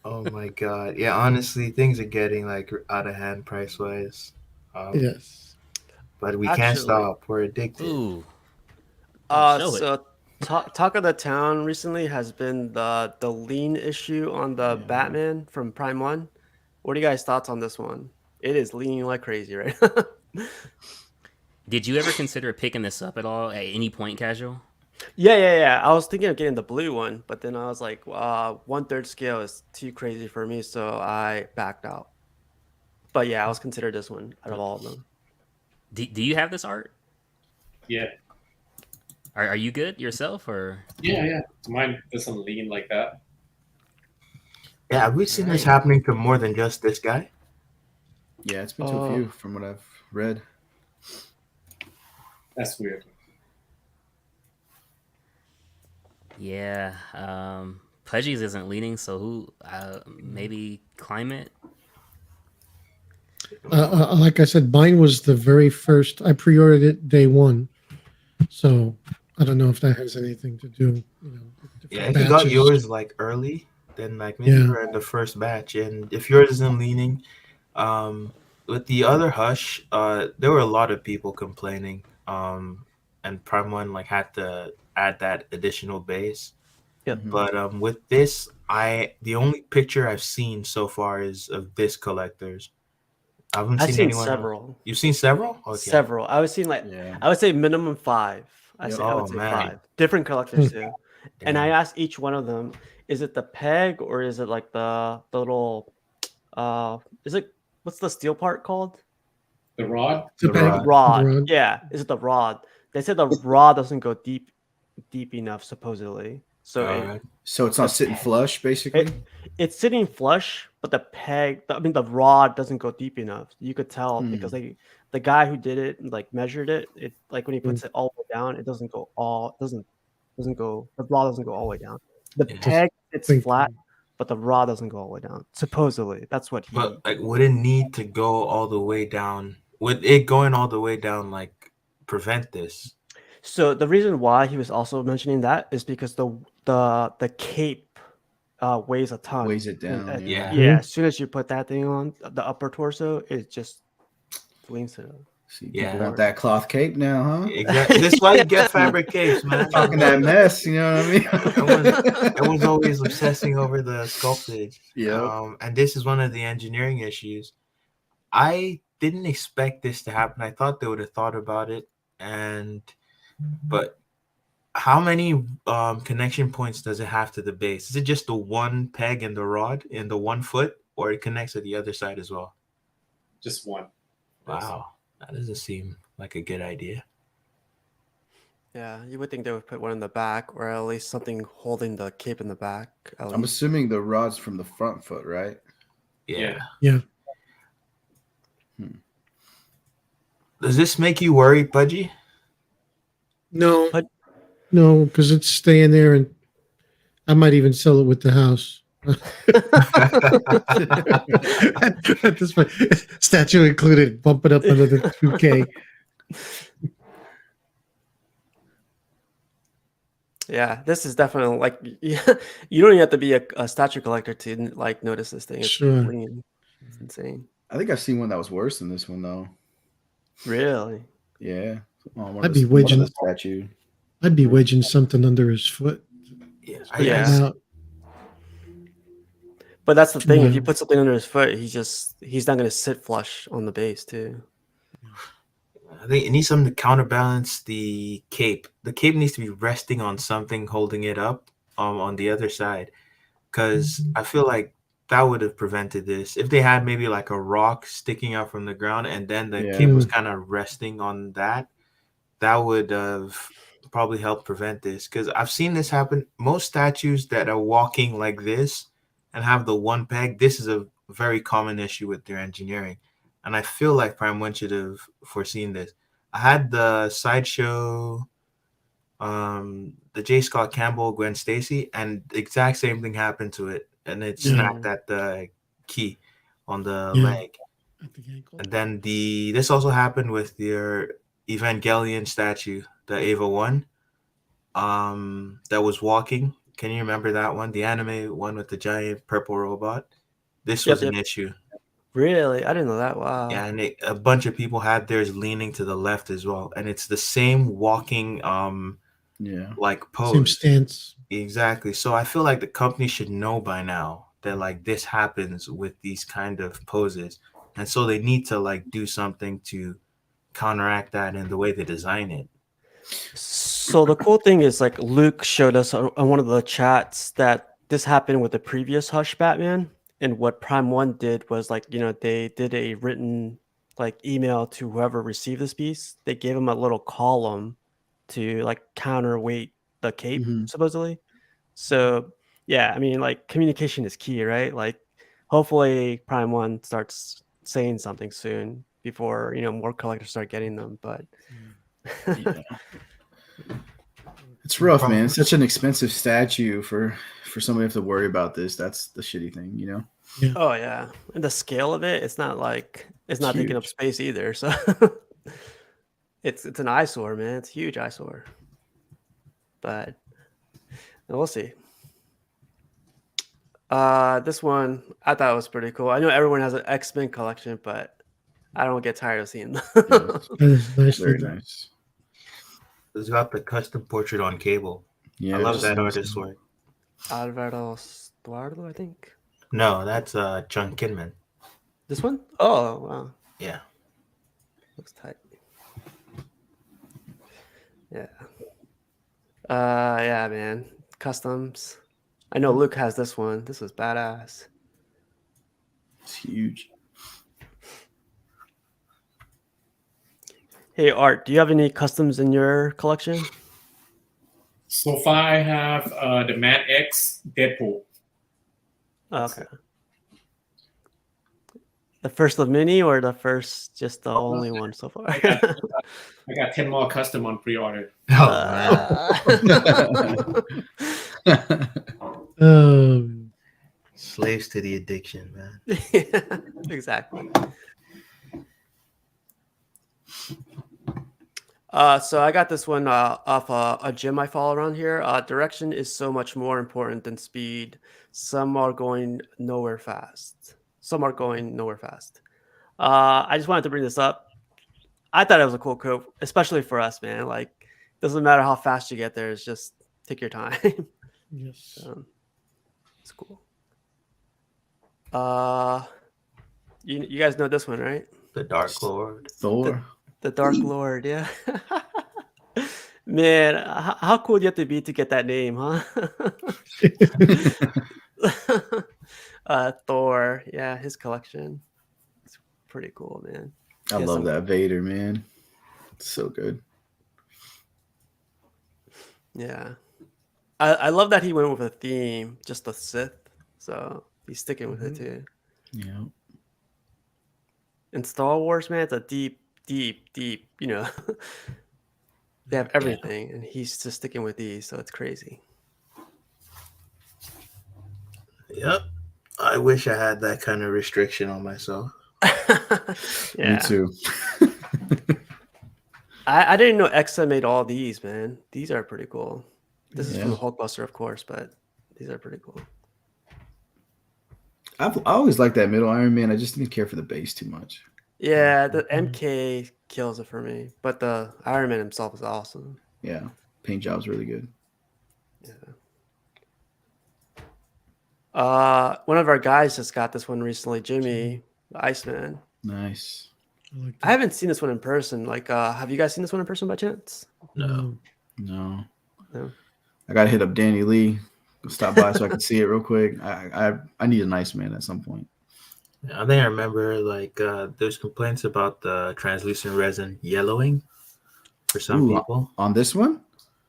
Oh my god. Yeah, honestly, things are getting like out of hand price wise. Yes. But we can't Actually- stop. We're addicted. Ooh. Show it. So talk of the town recently has been the lean issue on the Batman from Prime 1. What are you guys' thoughts on this one? It is leaning like crazy, right? Did you ever consider picking this up at all at any point, Casual? Yeah. I was thinking of getting the blue one, but then I was like, 1/3 scale is too crazy for me, so I backed out. But yeah, I was considered this one out of all of them. Do you have this art? Yeah. Are you good yourself, or? Yeah. Mine doesn't lean like that. Yeah, have we seen this Right. happening to more than just this guy? Yeah, it's been to a few from what I've read. That's weird. Yeah. Pudgy's isn't leaning, so who? Maybe Climate. Like I said, mine was the very first. I pre-ordered it day 1, so I don't know if that has anything to do. Yeah, if you got yours like early, then like maybe you're in the first batch. And if yours isn't leaning, with the other Hush, there were a lot of people complaining. And Prime 1 like had to add that additional base. Yep. But with this, the only picture I've seen so far is of this collector's. I haven't I've seen seen anyone several. Else. You've seen several? Okay. Several. I was seeing I would say minimum 5. I would say man. 5. Different collectors too. And I asked each one of them, is it the peg or is it like the little is it what's the steel part called? The rod? The rod. The rod. Yeah. Is it the rod? They said the rod doesn't go deep enough, supposedly. So so it's not sitting flush, basically. It's sitting flush, but the rod doesn't go deep enough. You could tell because the guy who did it like measured it. It like when he puts it all the way down, it doesn't go the rod doesn't go all the way down. The peg it's flat, but the rod doesn't go all the way down. Supposedly, that's what he. But like, would it need to go all the way down? Would it going all the way down like prevent this? So the reason why he was also mentioning that is because the cape weighs a ton. Weighs it down. Yeah. As soon as you put that thing on the upper torso, it just flings it up. See, people want that cloth cape now, huh? Exactly. That's why you get fabric capes, man. Talking that mess, you know what I mean? Everyone's always obsessing over the sculptage. Yeah. And this is one of the engineering issues. I didn't expect this to happen. I thought they would have thought about it, but how many connection points does it have to the base? Is it just the one peg and the rod in the 1 foot, or it connects to the other side as well? Just one. Wow, that doesn't seem like a good idea. Yeah, you would think they would put one in the back, or at least something holding the cape in the back. I'm assuming the rod's from the front foot, right? Yeah. Does this make you worry, Pudgy? No, because it's staying there, and I might even sell it with the house. At this point, statue included. Bump it up another 2K. Yeah, this is definitely like you don't even have to be a statue collector to like notice this thing. It's Sure. clean. It's insane. I think I've seen one that was worse than this one though. Really? Yeah. Oh, I'd be one of wedging. the statue. I'd be wedging something under his foot. Yeah, Yeah. Out. But that's the thing. If you Yeah. put something under his foot, he's not going to sit flush on the base too. I think it needs something to counterbalance the cape. The cape needs to be resting on something holding it up on the other side. Because I feel like that would have prevented this. If they had maybe like a rock sticking out from the ground and then the cape was kind of resting on that, that would have probably helped prevent this. Because I've seen this happen. Most statues that are walking like this and have the one peg, this is a very common issue with their engineering. And I feel like Prime One should have foreseen this. I had the Sideshow, the J. Scott Campbell, Gwen Stacy, and the exact same thing happened to it. And it snapped at the key on the leg. And then this also happened with your Evangelion statue, the Ava 1, that was walking. Can you remember that one? The anime one with the giant purple robot? This was an issue. Really? I didn't know that. Wow. Yeah, and a bunch of people had theirs leaning to the left as well. And it's the same walking like pose. Same stance. Exactly. So I feel like the company should know by now that like this happens with these kind of poses. And so they need to like do something to counteract that in the way they design it. So the cool thing is like Luke showed us on one of the chats that this happened with the previous Hush Batman. And what Prime One did was like, they did a written like email to whoever received this piece. They gave him a little column to like counterweight the cape, supposedly. So yeah, I mean, like communication is key, right? Like hopefully Prime One starts saying something soon before more collectors start getting them. But it's rough, man. It's such an expensive statue for somebody to have to worry about this. That's the shitty thing, Yeah. Oh yeah, and the scale of it, it's not taking up space either. So it's an eyesore, man. It's a huge eyesore. But we'll see. This one I thought was pretty cool. I know everyone has an X-Men collection, but I don't get tired of seeing them. Very nice. It's got the custom portrait on cable. Yeah, I love that artist's work. Alvaro Stuardo, I think. No, that's John Kidman. This one? Oh, wow. Yeah. Looks tight. Yeah. Yeah, man. Customs. I know Luke has this one. This was badass. It's huge. Hey, Art, do you have any customs in your collection? So far, I have the Mad X Deadpool. Oh, okay. The first of many or just the only one so far? I got 10 more custom on pre-order. Slaves to the addiction, man. Yeah, exactly. So I got this one off a gym I follow around here. Direction is so much more important than speed. Some are going nowhere fast. I just wanted to bring this up. I thought it was a cool quote, especially for us, man. Like, doesn't matter how fast you get there. It's just take your time. Yes. It's cool. You guys know this one, right? The Dark Lord. Thor. The Dark Lord, yeah. Man, how cool do you have to be to get that name, huh? Thor, yeah, his collection. It's pretty cool, man. I love that Vader, man. It's so good. Yeah. I love that he went with a theme, just the Sith. So he's sticking with it too. Yeah. In Star Wars, man, it's a deep, they have everything, and he's just sticking with these, so it's crazy. Yep. I wish I had that kind of restriction on myself. Me too. I didn't know Exa made all these, man. These are pretty cool. This is from Yeah. the Hulkbuster, of course, but these are pretty cool. I always liked that middle Iron Man. I just didn't care for the base too much. Yeah, the MK kills it for me, but the Iron Man himself is awesome. Yeah, paint job's really good. Yeah. One of our guys just got this one recently, Jimmy, the Iceman. Nice. I haven't seen this one in person. Like, have you guys seen this one in person by chance? No. No. I gotta hit up Danny Lee. Stop by so I can see it real quick. I need an Iceman at some point. I think I remember like there's complaints about the translucent resin yellowing for some people. On this one?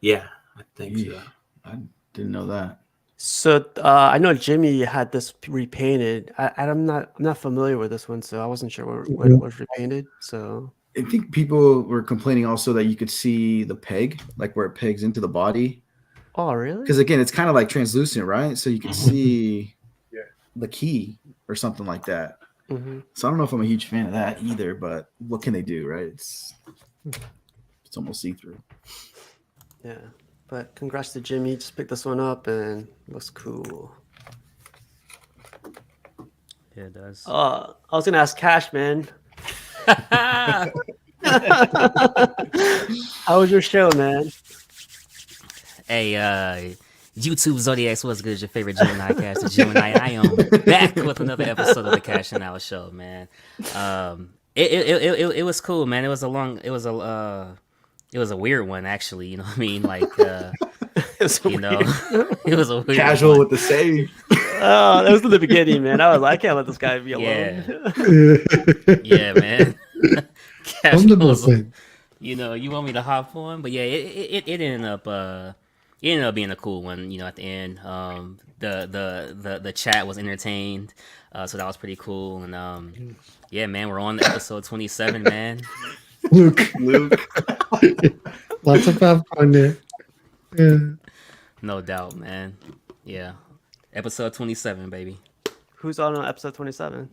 Yeah, I think so. I didn't know that. So I know Jimmy had this repainted. I'm not familiar with this one, so I wasn't sure what was repainted. So I think people were complaining also that you could see the peg, like where it pegs into the body. Oh, really? Because again, it's kind of like translucent, right? So you can see the key or something like that. Mm-hmm. So I don't know if I'm a huge fan of that either, but what can they do, right? It's almost see-through. Yeah, but congrats to Jimmy. Just picked this one up and it looks cool. Yeah, it does. I was gonna ask Cash, man. How was your show, man? Hey, YouTube Zodiacs, what's good? Your favorite Gemini cast, the Gemini. I am back with another episode of the Cash and Out Show, man. It was cool, man. It was a weird one, actually. You know what I mean? Like, it was a weird casual one. with the save. Oh, that was in the beginning, man. I was like, I can't let this guy be alone. Yeah, man. Wonderful thing. You know, you want me to hop on, but yeah, it ended up being a cool one. You know, at the end, the chat was entertained, so that was pretty cool. And yeah, man, we're on episode 27, man. Luke. Lots of popcorn there. Yeah. No doubt, man. Yeah, episode 27, baby. Who's on episode 27?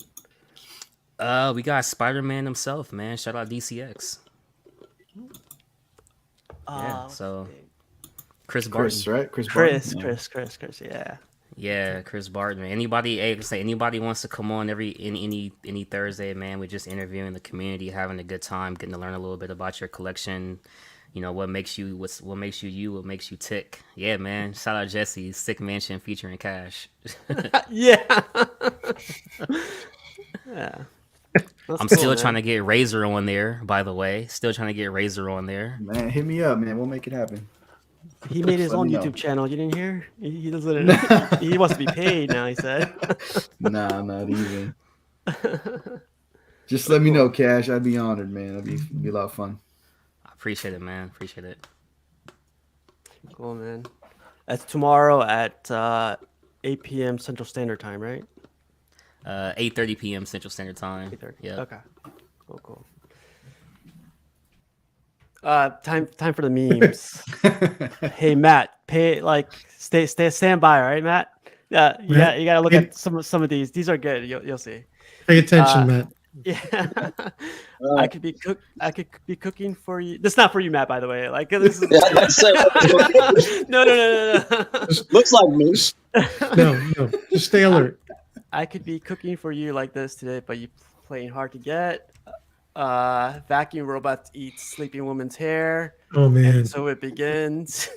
We got Spider-Man himself, man. Shout out DCX. Yeah, so Chris Barton, right? Chris, yeah. Yeah, Chris Barton. Anybody wants to come on any Thursday, man. We're just interviewing the community, having a good time, getting to learn a little bit about your collection. You know, what makes you what makes you tick. Yeah, man. Shout out Jesse, Sick Mansion featuring Cash. Yeah. Yeah. I'm still trying to get Razor on there, by the way. Still trying to get Razor on there. Man, hit me up, man. We'll make it happen. He made his own YouTube channel. You didn't hear? He doesn't. He wants to be paid now. He said. Nah, not even. Just let me know, Cash. I'd be honored, man. It'd be a lot of fun. I appreciate it, man. Appreciate it. Cool, man. That's tomorrow at 8 p.m. Central Standard Time, right? 8:30 p.m. Central Standard Time. 8:30. Yeah. Okay. Cool. Time for the memes. Hey Matt, stand by, all right, Matt? Yeah, you gotta look at some of these. These are good. You'll see. Pay attention, Matt. Yeah. I could be cooking for you. This is not for you, Matt, by the way. Like this is No. Looks like me. No. Just stay alert. I could be cooking for you like this today, but you playing hard to get. Vacuum robots eat sleeping woman's hair. Oh man! And so it begins.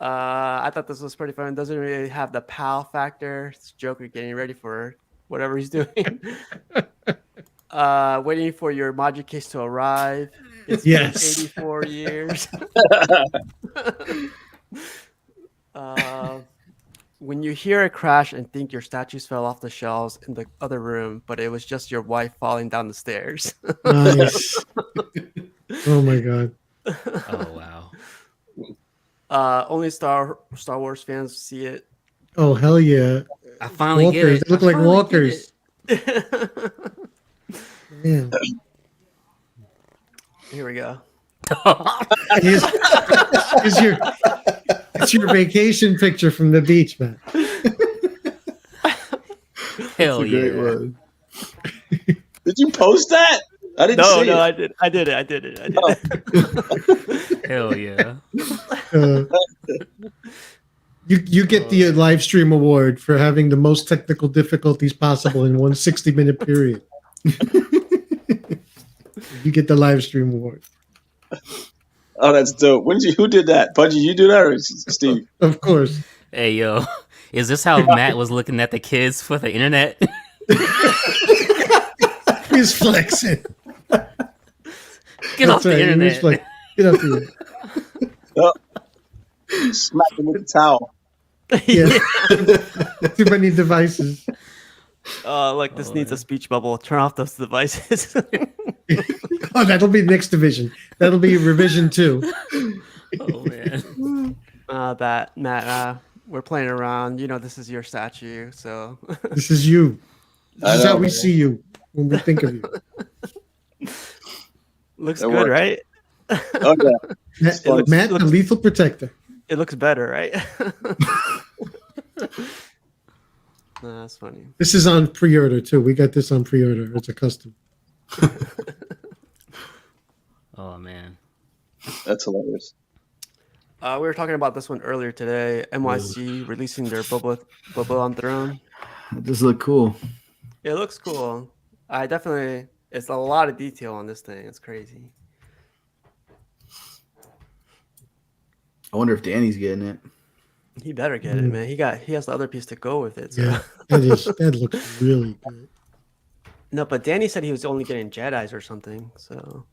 I thought this was pretty fun. It doesn't really have the pal factor. It's Joker getting ready for whatever he's doing. Waiting for your Maji case to arrive. It's been 84 years. When you hear a crash and think your statues fell off the shelves in the other room, but it was just your wife falling down the stairs. Nice. Oh my god. Oh wow. Only Star Wars fans see it. Oh hell yeah. I finally walkers. get it. They look like walkers. Man. Here we go. It's your vacation picture from the beach, man. Hell a great yeah. one. Did you post that? I didn't No, see no, it. I did it. Oh. Hell yeah. You get the live stream award for having the most technical difficulties possible in one 60-minute period. You get the live stream award. Oh, that's dope. Who did that? Pudgy, you do that or Steve? Of course. Hey yo, is this how Matt was looking at the kids for the internet? He's flexing. Get off the He was internet. like, get off the internet. Smack him with the towel. Yeah. Too many devices. Like this needs a speech bubble. Turn off those devices. Oh, that'll be next division. That'll be revision 2. Oh man. Matt, we're playing around. You know, this is your statue, so This is you. This is know, how we man. see you when we think of you. looks It good, works. right? Oh yeah. Matt, the lethal protector. It looks better, right? No, that's funny. This is on pre-order too. We got this on pre-order. It's a custom. Oh man. That's hilarious. We were talking about this one earlier today. NYC releasing their Boba on Throne. It does look cool. It looks cool. It's a lot of detail on this thing. It's crazy. I wonder if Danny's getting it. He better get it, man. He has the other piece to go with it. So. Yeah, that looks really good. No, but Danny said he was only getting Jedi's or something. So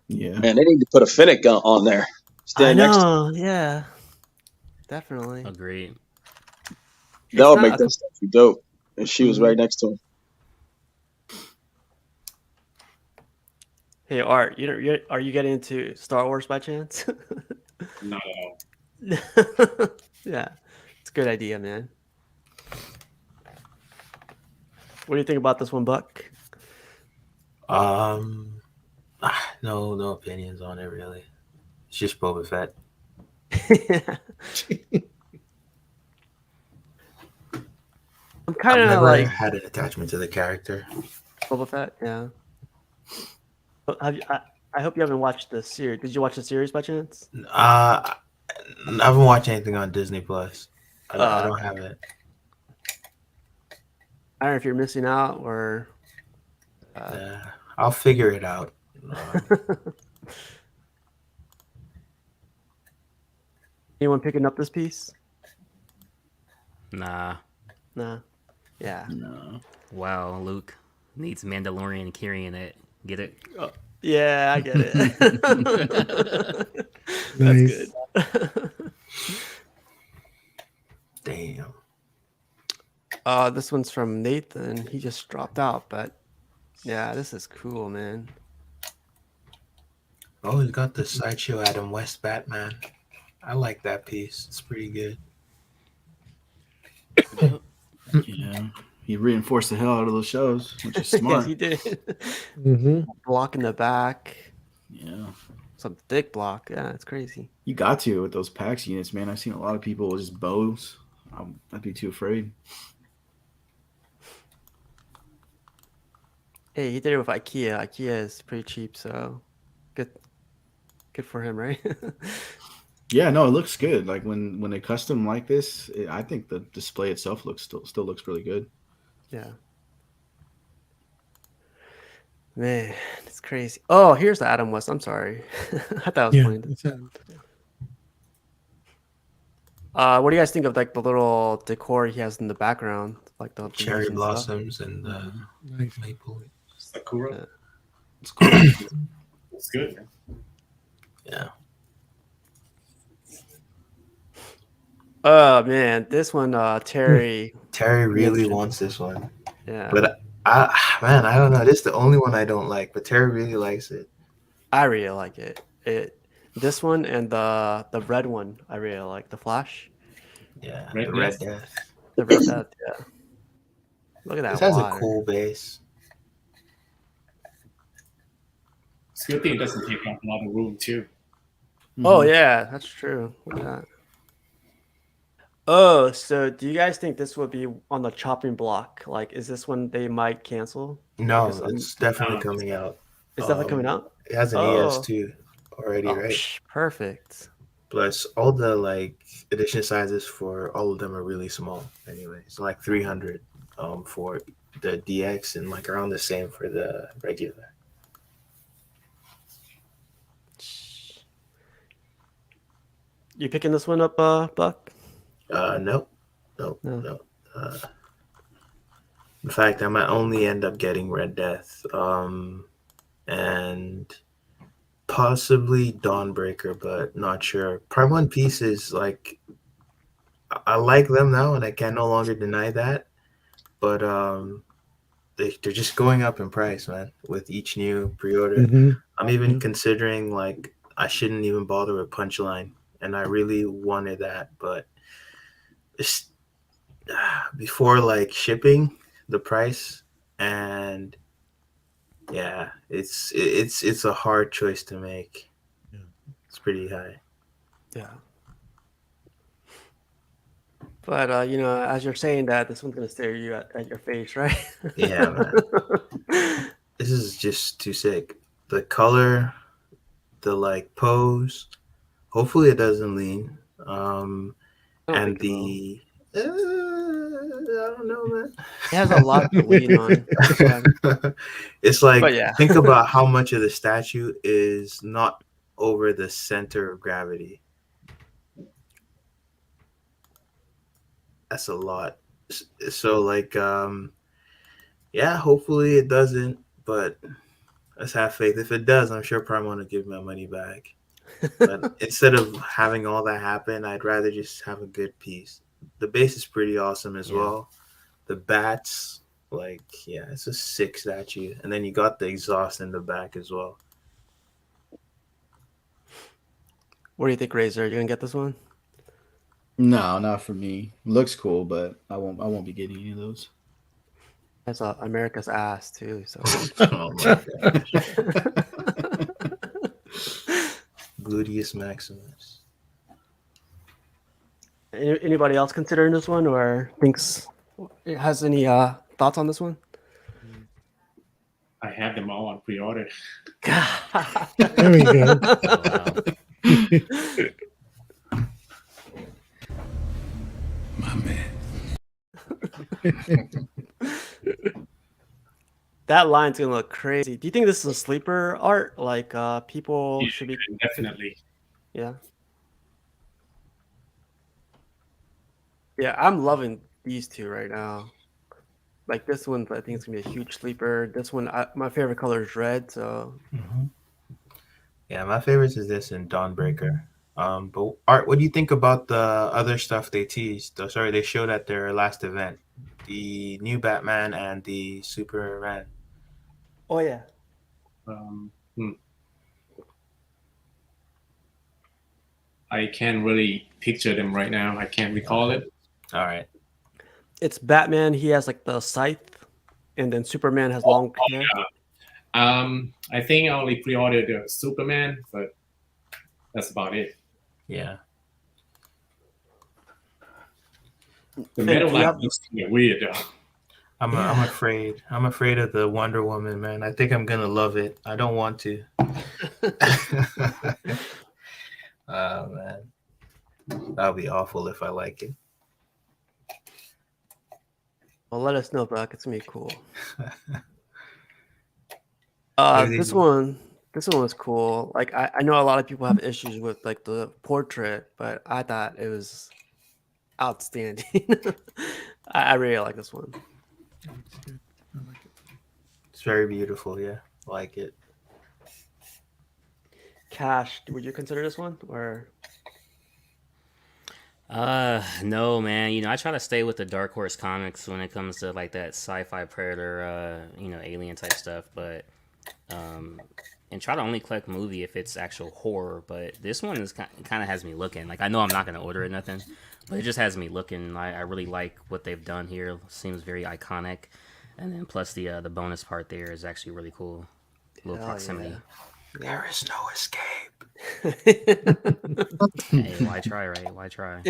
Yeah. Man, they need to put a Finnick on there. Stand next to know, yeah, definitely. Agreed. that would not make a- that statue dope. And she was right next to him. Hey, Art, are you getting into Star Wars by chance? Not at all. Yeah, it's a good idea, man. What do you think about this one, Buck? No opinions on it really. It's just Boba Fett. I'm kind I've of never like had an attachment to the character. Boba Fett. Yeah. I hope you haven't watched the series. Did you watch the series by chance? I haven't watched anything on Disney Plus. I don't have it. I don't know if you're missing out or. I'll figure it out. Anyone picking up this piece? Nah. Nah. Yeah. No. Wow, Luke needs Mandalorian carrying it. Get it? Yeah, I get it. That's Nice. good. Damn. This one's from Nathan. He just dropped out, but yeah, this is cool, man. Oh, he's got the Sideshow Adam West Batman. I like that piece. It's pretty good. Yeah. He reinforced the hell out of those shows, which is Yes, smart. he did. Mm-hmm. Block in the back. Yeah. Some thick block. Yeah, it's crazy. You got to with those PAX units, man. I've seen a lot of people with just bows. I'd be too afraid. Hey, he did it with IKEA. IKEA is pretty cheap, so good for him, right? Yeah, no, it looks good. Like when they custom like this, I think the display itself still looks really good. Yeah. Man, it's crazy. Oh, here's the Adam West. I'm sorry. I thought I was Yeah. playing. What do you guys think of like the little decor he has in the background, like the Cherry leaves and stuff? blossoms and the Nice. maple. Sakura. Yeah. It's cool. It's good, man. Yeah. Oh man, this one, Terry. Terry really mentioned- wants this one. Yeah, But I don't know. This is the only one I don't like, but Terry really likes it. I really like it. This one and the red one, I really like the Flash. Yeah. Red the Red Death. Death. The red Death, yeah. Look at that This has water. a cool base. It's a good thing it doesn't take up a lot of room too. Oh yeah, that's true. Look at that. Oh, so do you guys think this would be on the chopping block? Like, is this one they might cancel? No, Because it's definitely No, coming out. it's definitely coming out. It has an Oh, ES2 already, right? perfect. Plus, all the like edition sizes for all of them are really small. Anyway, it's like 300 for the DX and like around the same for the regular. You picking this one up, Buck? Nope, nope, No. nope. In fact, I might only end up getting Red Death, and possibly Dawnbreaker, but not sure. Prime One Piece is like I like them now, and I can no longer deny that. But they're just going up in price, man, with each new pre-order. Mm-hmm. I'm even considering like I shouldn't even bother with Punchline, and I really wanted that, but it's before like shipping the price, and yeah, it's a hard choice to make. Yeah. It's pretty high. Yeah. But as you're saying that, this one's gonna stare you at your face, right? Yeah, man. This is just too sick. The color, the like pose. Hopefully it doesn't lean. And the I don't know, man. It has a lot to lean on. It's like But yeah. think about how much of the statue is not over the center of gravity. That's a lot. So like yeah, hopefully it doesn't, but let's have faith. If it does, I'm sure Prime want to give my money back. But instead of having all that happen, I'd rather just have a good piece. The base is pretty awesome as well. The bats, like, yeah, it's a sick statue. And then you got the exhaust in the back as well. What do you think, Razor? You gonna get this one? No, not for me. Looks cool, but I won't be getting any of those. That's America's ass too. So. Oh my gosh. Gluteus Maximus. Anybody else considering this one, or thinks it has any thoughts on this one? I have them all on pre-order. There we go. My man. That line's gonna look crazy. Do you think this is a sleeper art? Like people should be Definitely. Yeah. Yeah, I'm loving these two right now. Like this one, I think it's gonna be a huge sleeper. This one, my favorite color is red. So Yeah, my favorites is this and Dawnbreaker. But Art, what do you think about the other stuff they teased? Sorry, they showed at their last event, the new Batman and the Superman. Oh yeah. I can't really picture them right now. I can't recall it. All right. It's Batman. He has like the scythe, and then Superman has long hair. Yeah. I think I only pre-ordered the Superman, but that's about it. Yeah. The metal line looks kind of weird though. I'm afraid. I'm afraid of the Wonder Woman, man. I think I'm gonna love it. I don't want to. Oh man, that'll be awful if I like it. Well, let us know, Buck. It's gonna be cool. Maybe This one was cool. Like I know a lot of people have issues with like the portrait, but I thought it was outstanding. I really like this one. It's very beautiful. Yeah, I like it. Cash, would you consider this one or? No, man. I try to stay with the Dark Horse comics when it comes to like that sci-fi predator, alien type stuff, but and try to only collect movie if it's actual horror. But this one is kind of has me looking. Like I know I'm not gonna order it nothing, but it just has me looking. I really like what they've done here. Seems very iconic, and then plus the bonus part there is actually really cool. Little proximity. Yeah. There is no escape. Hey, why try, right? Why try?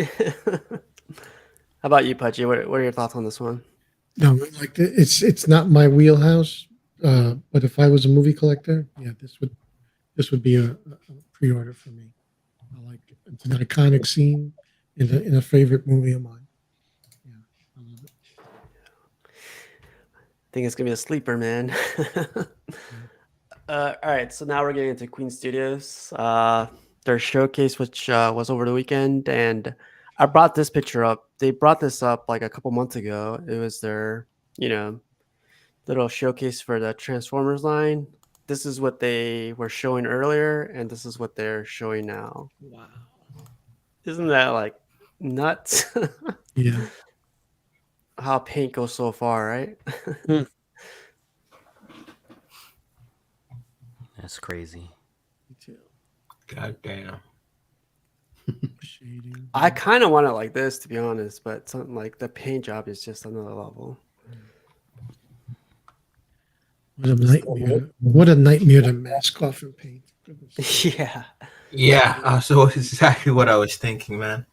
about you, Pudgy? What are your thoughts on this one? No, like it's not my wheelhouse. But if I was a movie collector, yeah, this would be a pre-order for me. I like it. It's an iconic scene in a favorite movie of mine. Yeah, I love it. I think it's gonna be a sleeper, man. All right, so now we're getting into Queen Studios. Their showcase, which was over the weekend, and I brought this picture up. They brought this up like a couple months ago. It was their, little showcase for the Transformers line. This is what they were showing earlier, and this is what they're showing now. Wow. Isn't that like nuts? Yeah. How paint goes so far, right? That's crazy. God damn. Shading. I kind of want it like this, to be honest, but something like the paint job is just another level. What a nightmare! What a nightmare to mask off and paint. Goodness. Yeah. Yeah, so it's exactly what I was thinking, man.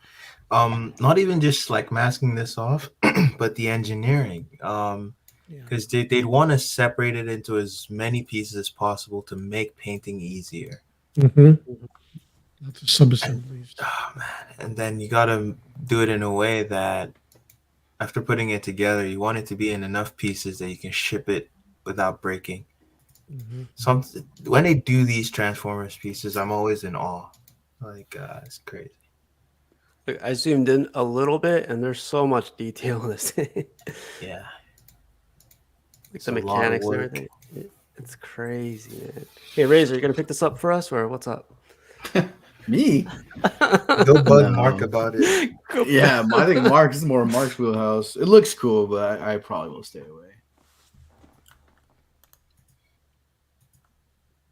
Not even just like masking this off, but the engineering. Because they'd want to separate it into as many pieces as possible to make painting easier. Lots of sub-assemblies. Oh man! And then you gotta do it in a way that, after putting it together, you want it to be in enough pieces that you can ship it without breaking. When they do these Transformers pieces, I'm always in awe. Like, it's crazy. I zoomed in a little bit, and there's so much detail in this thing. Yeah. Like the mechanics and everything. It's crazy, man. Hey, Razor, you gonna pick this up for us, or what's up? Me? Go bug Mark about it. Yeah, I think Mark is more Mark's wheelhouse. It looks cool, but I probably will stay away.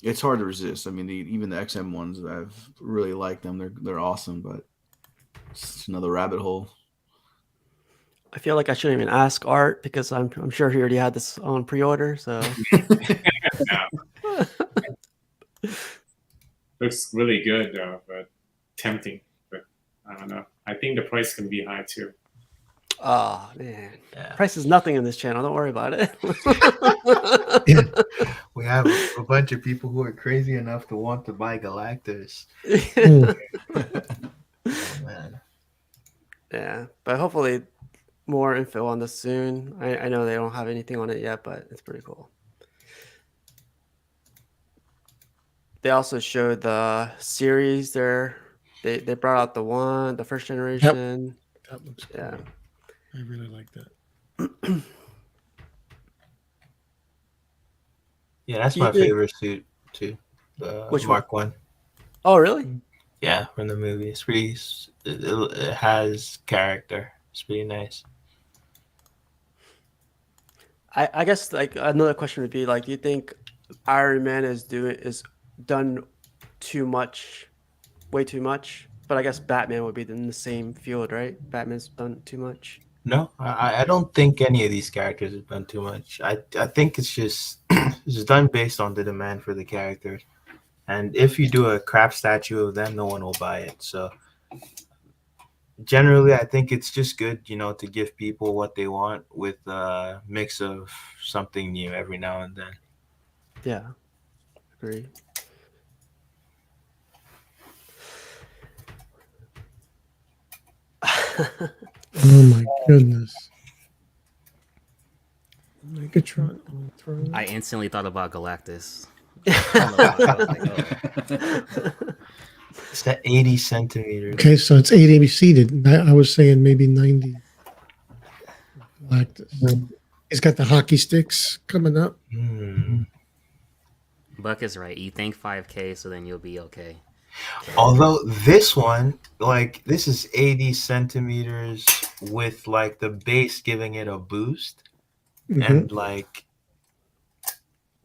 It's hard to resist. I mean, even the XM ones, I've really liked them. They're awesome, but it's another rabbit hole. I feel like I shouldn't even ask Art because I'm sure he already had this on pre-order. So Looks really good though, but tempting. But I don't know. I think the price can be high too. Oh man, price is nothing in this channel. Don't worry about it. We have a bunch of people who are crazy enough to want to buy Galactus. Oh, man. Yeah, but hopefully more info on this soon. I know they don't have anything on it yet, but it's pretty cool. They also showed the series there. They brought out the first generation. That looks cool. Yeah. I really like that. Yeah, that's my favorite suit too. Which Mark one? Oh, really? Yeah, from the movie. It's pretty. It has character. It's pretty nice. I guess like another question would be like, do you think Iron Man is done too much, way too much? But I guess Batman would be in the same field, right? Batman's done too much. No, I don't think any of these characters have done too much. I think it's just it's done based on the demand for the characters. And if you do a crap statue of them, no one will buy it. So generally, I think it's just good, to give people what they want with a mix of something new every now and then. Yeah, agree. Oh my goodness. Megatron on throne. I instantly thought about Galactus. It's that 80 centimeters. Okay, so it's 80 seated. I was saying maybe 90. Galactus. He's got the hockey sticks coming up. Buck is right. You think 5K, so then you'll be okay. Although this one, this is 80 centimeters with the base giving it a boost. And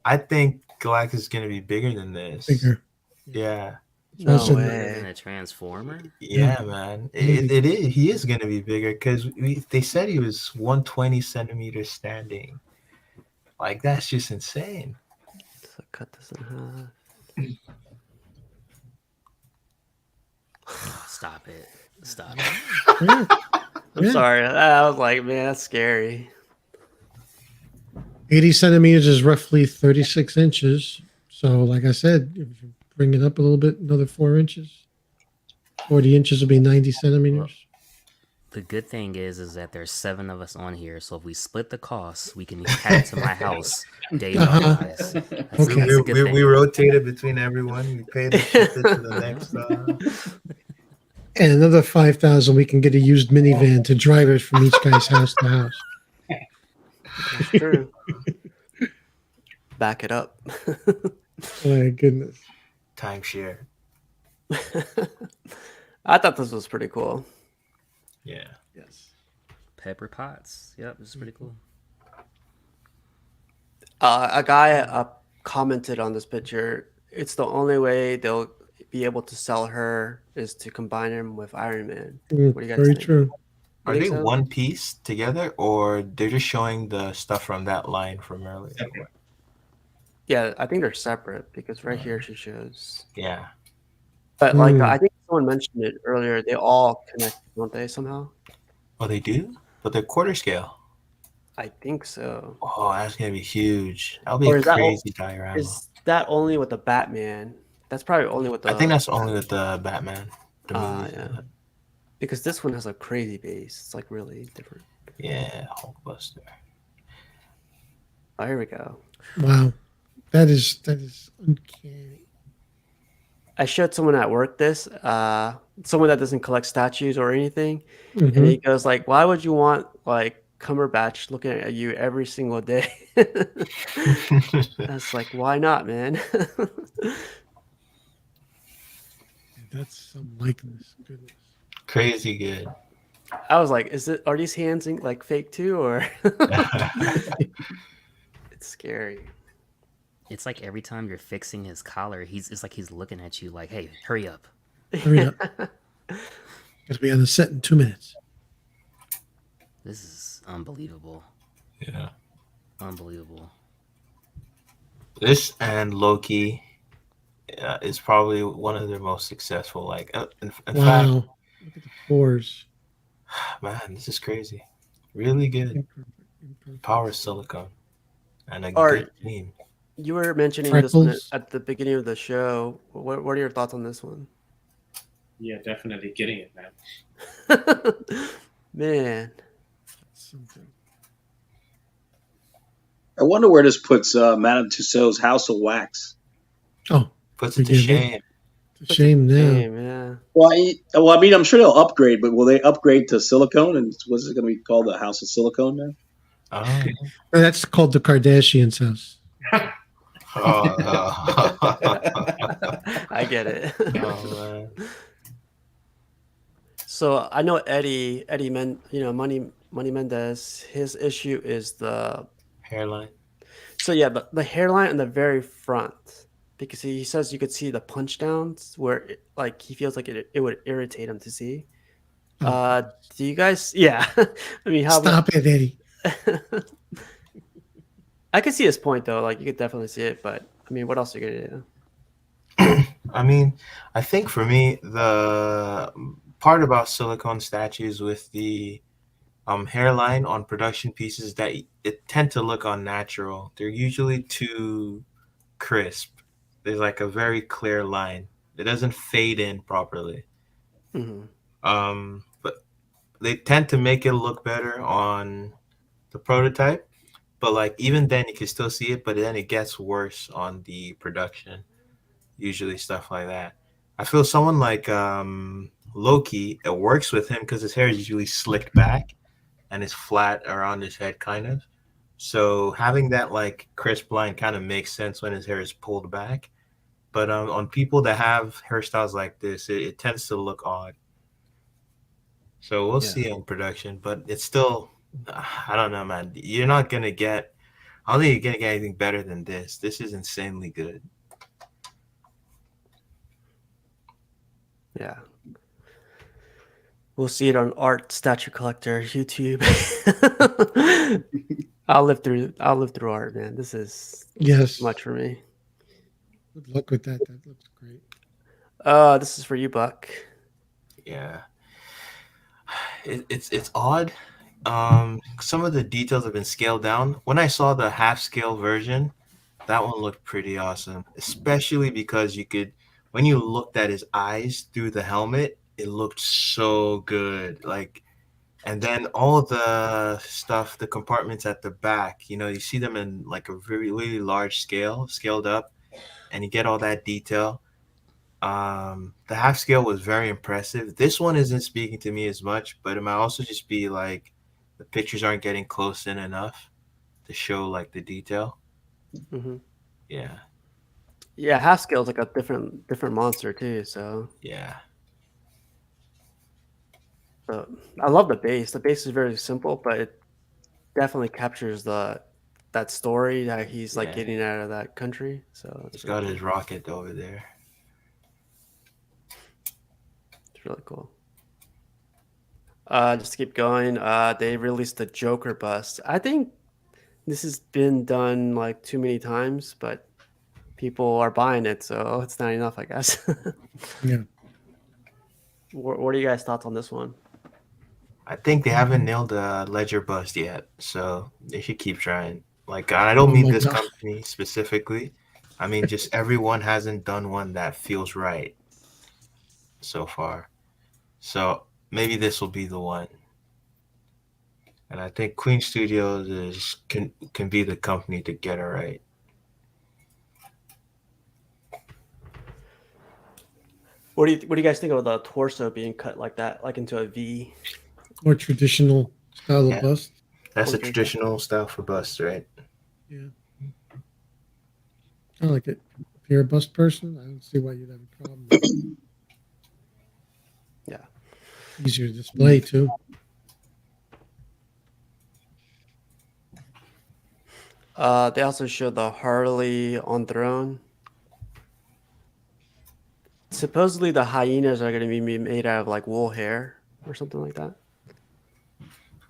I think Galactus is going to be bigger than this. Bigger. Yeah. No Bigger way. than a Transformer? Yeah, man. It is. He is going to be bigger because they said he was 120 centimeters standing. That's just insane. So cut this in half. Stop it. I'm Yeah. sorry. I was like, man, that's scary. 80 centimeters is roughly 36 inches. So, like I said, if you bring it up a little bit, another 4 inches, 40 inches would be 90 centimeters. The good thing is that there's 7 of us on here, so if we split the costs, we can head to my house daily, guys. That's, Okay. that's a good thing. We rotated between everyone. We paid and shipped it to the next. And another 5,000, we can get a used minivan to drive it from each guy's house to house. That's true. Back it up. My goodness. Timeshare. I thought this was pretty cool. Yeah. Yes. Pepper pots. Yep, this is pretty cool. A guy commented on this picture. It's the only way they'll be able to sell her is to combine him with Iron Man. What do you guys Very think? true. Are think they so? one piece together, or they're just showing the stuff from that line from earlier? Yeah, I think they're separate because right here she shows. Yeah. But like I think someone mentioned it earlier. They all connect, don't they? Somehow. Oh, they do, but they're quarter scale. I think so. Oh, that's gonna be huge. That'll be Or a is that crazy diorama. Is that only with the Batman? That's probably only with the. I think that's only with the Batman. The movie. Yeah. Because this one has a crazy base. It's like really different. Yeah, Hulkbuster. Oh, here we go. Wow. That is uncanny. I showed someone at work this, someone that doesn't collect statues or anything, and Mhm. he goes like, "Why would you want like Cumberbatch looking at you every single day?" That's like, why not, man? That's some likeness. Goodness. Crazy good. I was like, are these hands like fake too, or it's scary. It's like every time you're fixing his collar, it's like he's looking at you like, "Hey, hurry up." Hurry up. Gotta be on the set in 2 minutes. This is unbelievable. Yeah. Unbelievable. This and Loki is probably one of their most successful. Like, in fact, Wow. Look at the fours. man, this is crazy. Really good. Imperfect. Power silicone and a Art. good team. You were mentioning this one Freckles. at the beginning of the show. What are your thoughts on this one? Yeah, definitely getting it, man. Man, Something. I wonder where this puts Madame Tussauds House of Wax. Oh, Puts it to Forgive me. shame. it's a shame now. damn, yeah. Well, I mean, I'm sure they'll upgrade, but will they upgrade to silicone? And what's it going to be called? The House of Silicone now? Oh, And that's called the Kardashians' house. I get it. man. So I know Eddie Money Mendez. His issue is the Hairline. so yeah, the hairline in the very front because he says you could see the punch downs where like he feels like it would irritate him to see. Oh, Do you guys? Yeah, I mean, how stop it, Eddie. I could see his point though. Like you could definitely see it, but I mean, what else are you gonna do? I mean, I think for me, the part about silicone statues with the hairline on production pieces that it tend to look unnatural. They're usually too crisp. There's like a very clear line. It doesn't fade in properly. Mm-hmm. But they tend to make it look better on the prototype. But like even then, you can still see it. But then it gets worse on the production. Usually stuff like that. I feel someone like Loki, it works with him because his hair is usually slicked back and is flat around his head, kind of. So having that like crisp line kind of makes sense when his hair is pulled back. But on people that have hairstyles like this, it tends to look odd. So we'll see on production, but it's still, I don't know, man. You're not gonna get. I don't think you're gonna get anything better than this. This is insanely good. Yeah. We'll see it on Art Statue Collector YouTube. I'll live through art, man. This is Yes. too much for me. Good luck with that. That looks great. This is for you, Buck. Yeah. it's odd. Some of the details have been scaled down. When I saw the half scale version, that one looked pretty awesome, especially because you could, when you looked at his eyes through the helmet, it looked so good. Like, and then all the stuff, the compartments at the back, you see them in like a very really large scale, scaled up, and you get all that detail. The half scale was very impressive. This one isn't speaking to me as much, but it might also just be like the pictures aren't getting close in enough to show like the detail. Mm-hmm. Yeah, Yeah, half scale is like a different monster too. So, yeah, but I love the base. The base is very simple, but it definitely captures that story that he's like yeah. getting out of that country. So He's it's really got cool. his rocket over there. It's really cool. Just to keep going. They released the Joker bust. I think this has been done like too many times, but people are buying it, so it's not enough, I guess. Yeah. What are you guys' thoughts on this one? I think they haven't nailed the ledger bust yet, so they should keep trying. Like, I don't Oh mean my this God. company specifically. I mean, just everyone hasn't done one that feels right so far. So maybe this will be the one. And I think Queen Studios can be the company to get it right. What do you guys think of the torso being cut like that, like into a V? More traditional style of Yeah, bust. that's a More traditional. traditional style for bust, right? Yeah. I like it. If you're a bust person, I don't see why you'd have a problem with it. Yeah. Easier to display too. They also showed the Harley on throne. Supposedly the hyenas are going to be made out of like wool hair or something like that.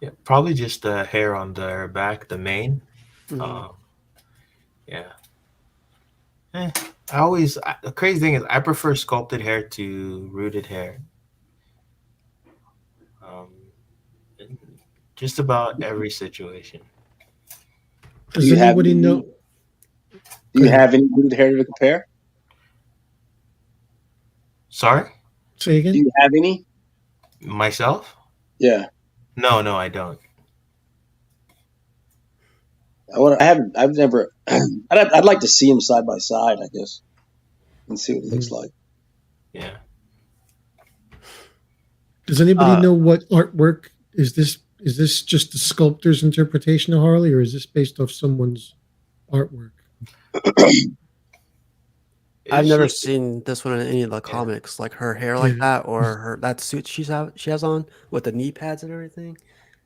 Yeah, probably just the hair on their back, the mane. Mhm. Yeah. The crazy thing is I prefer sculpted hair to rooted hair. Um, in just about every situation. Does Do you have anybody any, know? do Go you ahead. have any rooted hair to compare? Sorry? Say Do again. you have any? Myself? Yeah. No, I don't. I haven't. I've never. I'd like to see them side by side, I guess, and see what it looks like. Yeah. Does anybody know what artwork is this? Is this just the sculptor's interpretation of Harley, or is this based off someone's artwork? I've never Usually- seen this one in any of the comics, like her hair like Yeah. that, or her that suit she has on with the knee pads and everything.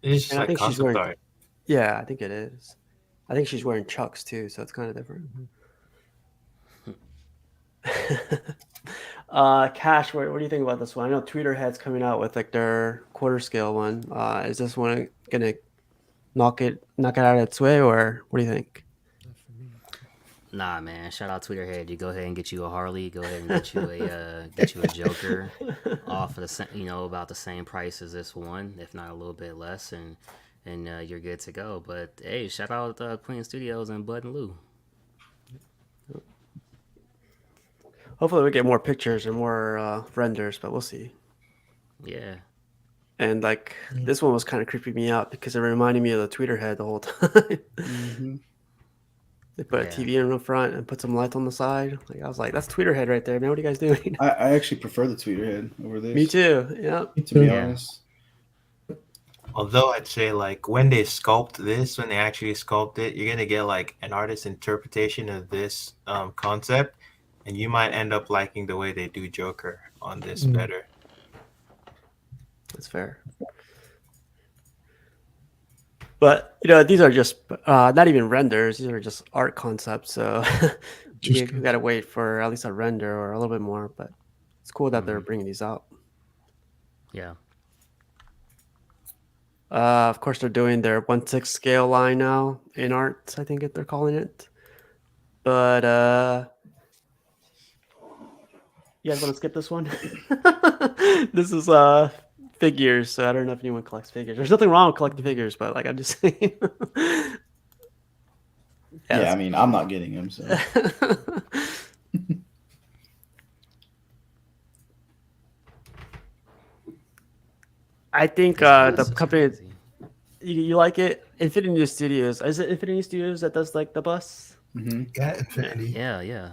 It's just And I like think she's concept wearing. art. Yeah, I think it is. I think she's wearing Chucks too, so it's kind of different. Cash, what do you think about this one? I know Tweeterhead's coming out with like their quarter scale one. Is this one gonna knock it out of its way, or what do you think? Nah, man. Shout out Tweeterhead. You go ahead and get you a Harley. Go ahead and get you a Joker off of about the same price as this one, if not a little bit less, and you're good to go. But hey, shout out Queen Studios and Bud and Lou. Hopefully, we get more pictures and more renders, but we'll see. Yeah. And like this one was kind of creeping me out because it reminded me of the Tweeterhead the whole time. Mm-hmm. They put a TV in the front and put some lights on the side. Like I was like, that's Tweeterhead right there, man. What are you guys doing? I actually prefer the Tweeterhead over this. Me too. Yeah. To be honest. Although I'd say like when they sculpt this, when they actually sculpt it, you're gonna get like an artist's interpretation of this concept, and you might end up liking the way they do Joker on this better. That's fair. But these are just not even renders; these are just art concepts. So you gotta wait for at least a render or a little bit more. But it's cool that they're bringing these out. Yeah. Of course, they're doing their 1/6 scale line now in art. I think they're calling it. But you guys want to skip this one? This is figures, so I don't know if anyone collects figures. There's nothing wrong with collecting figures, but like I'm just saying. Yeah, I mean, I'm not getting him, so. I think This the is company crazy. you like it. Infinity Studios. Is it Infinity Studios that does like the bus? Yeah, Infinity. Yeah. Yeah.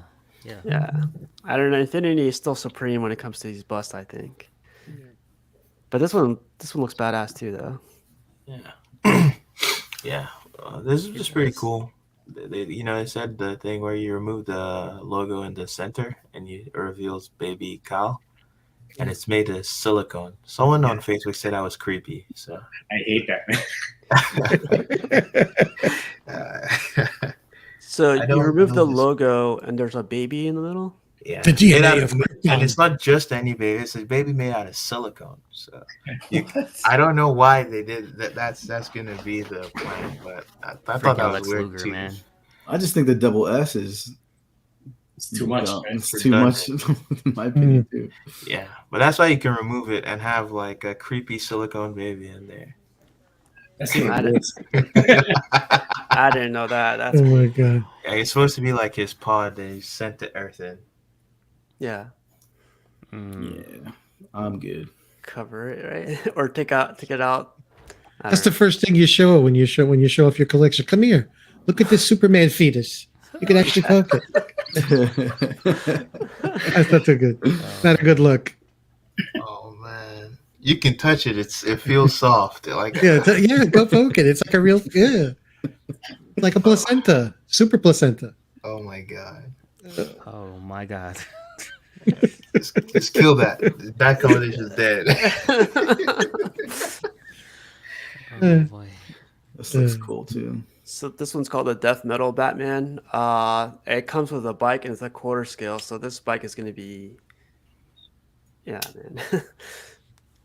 I don't know. Infinity is still supreme when it comes to these busts, I think. But this one looks badass too, though. Yeah. Yeah. This is just pretty cool. They said the thing where you remove the logo in the center and it reveals baby Kyle, and it's made of silicone. Someone on Facebook said I was creepy. So I hate uh, So I you don't remove the know this. logo, and there's a baby in the middle. Yeah, The made out DNA of and Krypton. it's not just any baby. It's a baby made out of silicone. So What? I don't know why they did that. That's gonna be the plan, but I thought that Freaking was Lex weird Luger, too. man. I just think the double S is It's too much, dumb. right? It's too much, in my opinion, too. Yeah, but that's why you can remove it and have like a creepy silicone baby in there. That's even I worse. I didn't know that. That's Oh my weird. god. Yeah, it's supposed to be like his pod that he sent to Earth in. Yeah. Yeah, I'm good. Cover it, right? Or take it out. I That's don't the first thing you show when you show off your collection. Come here. Look at this Superman fetus. You can actually poke it. That's not too good. Not a good look. Oh man, you can touch it. It feels soft. Like Yeah, go poke it. It's like a real like a placenta. Super placenta. oh my god, Oh my god. just kill that. That conversation is dead. Oh boy. This looks cool, too. So this one's called the Death Metal Batman. It comes with a bike and it's a quarter scale. So this bike is going to be, yeah, man.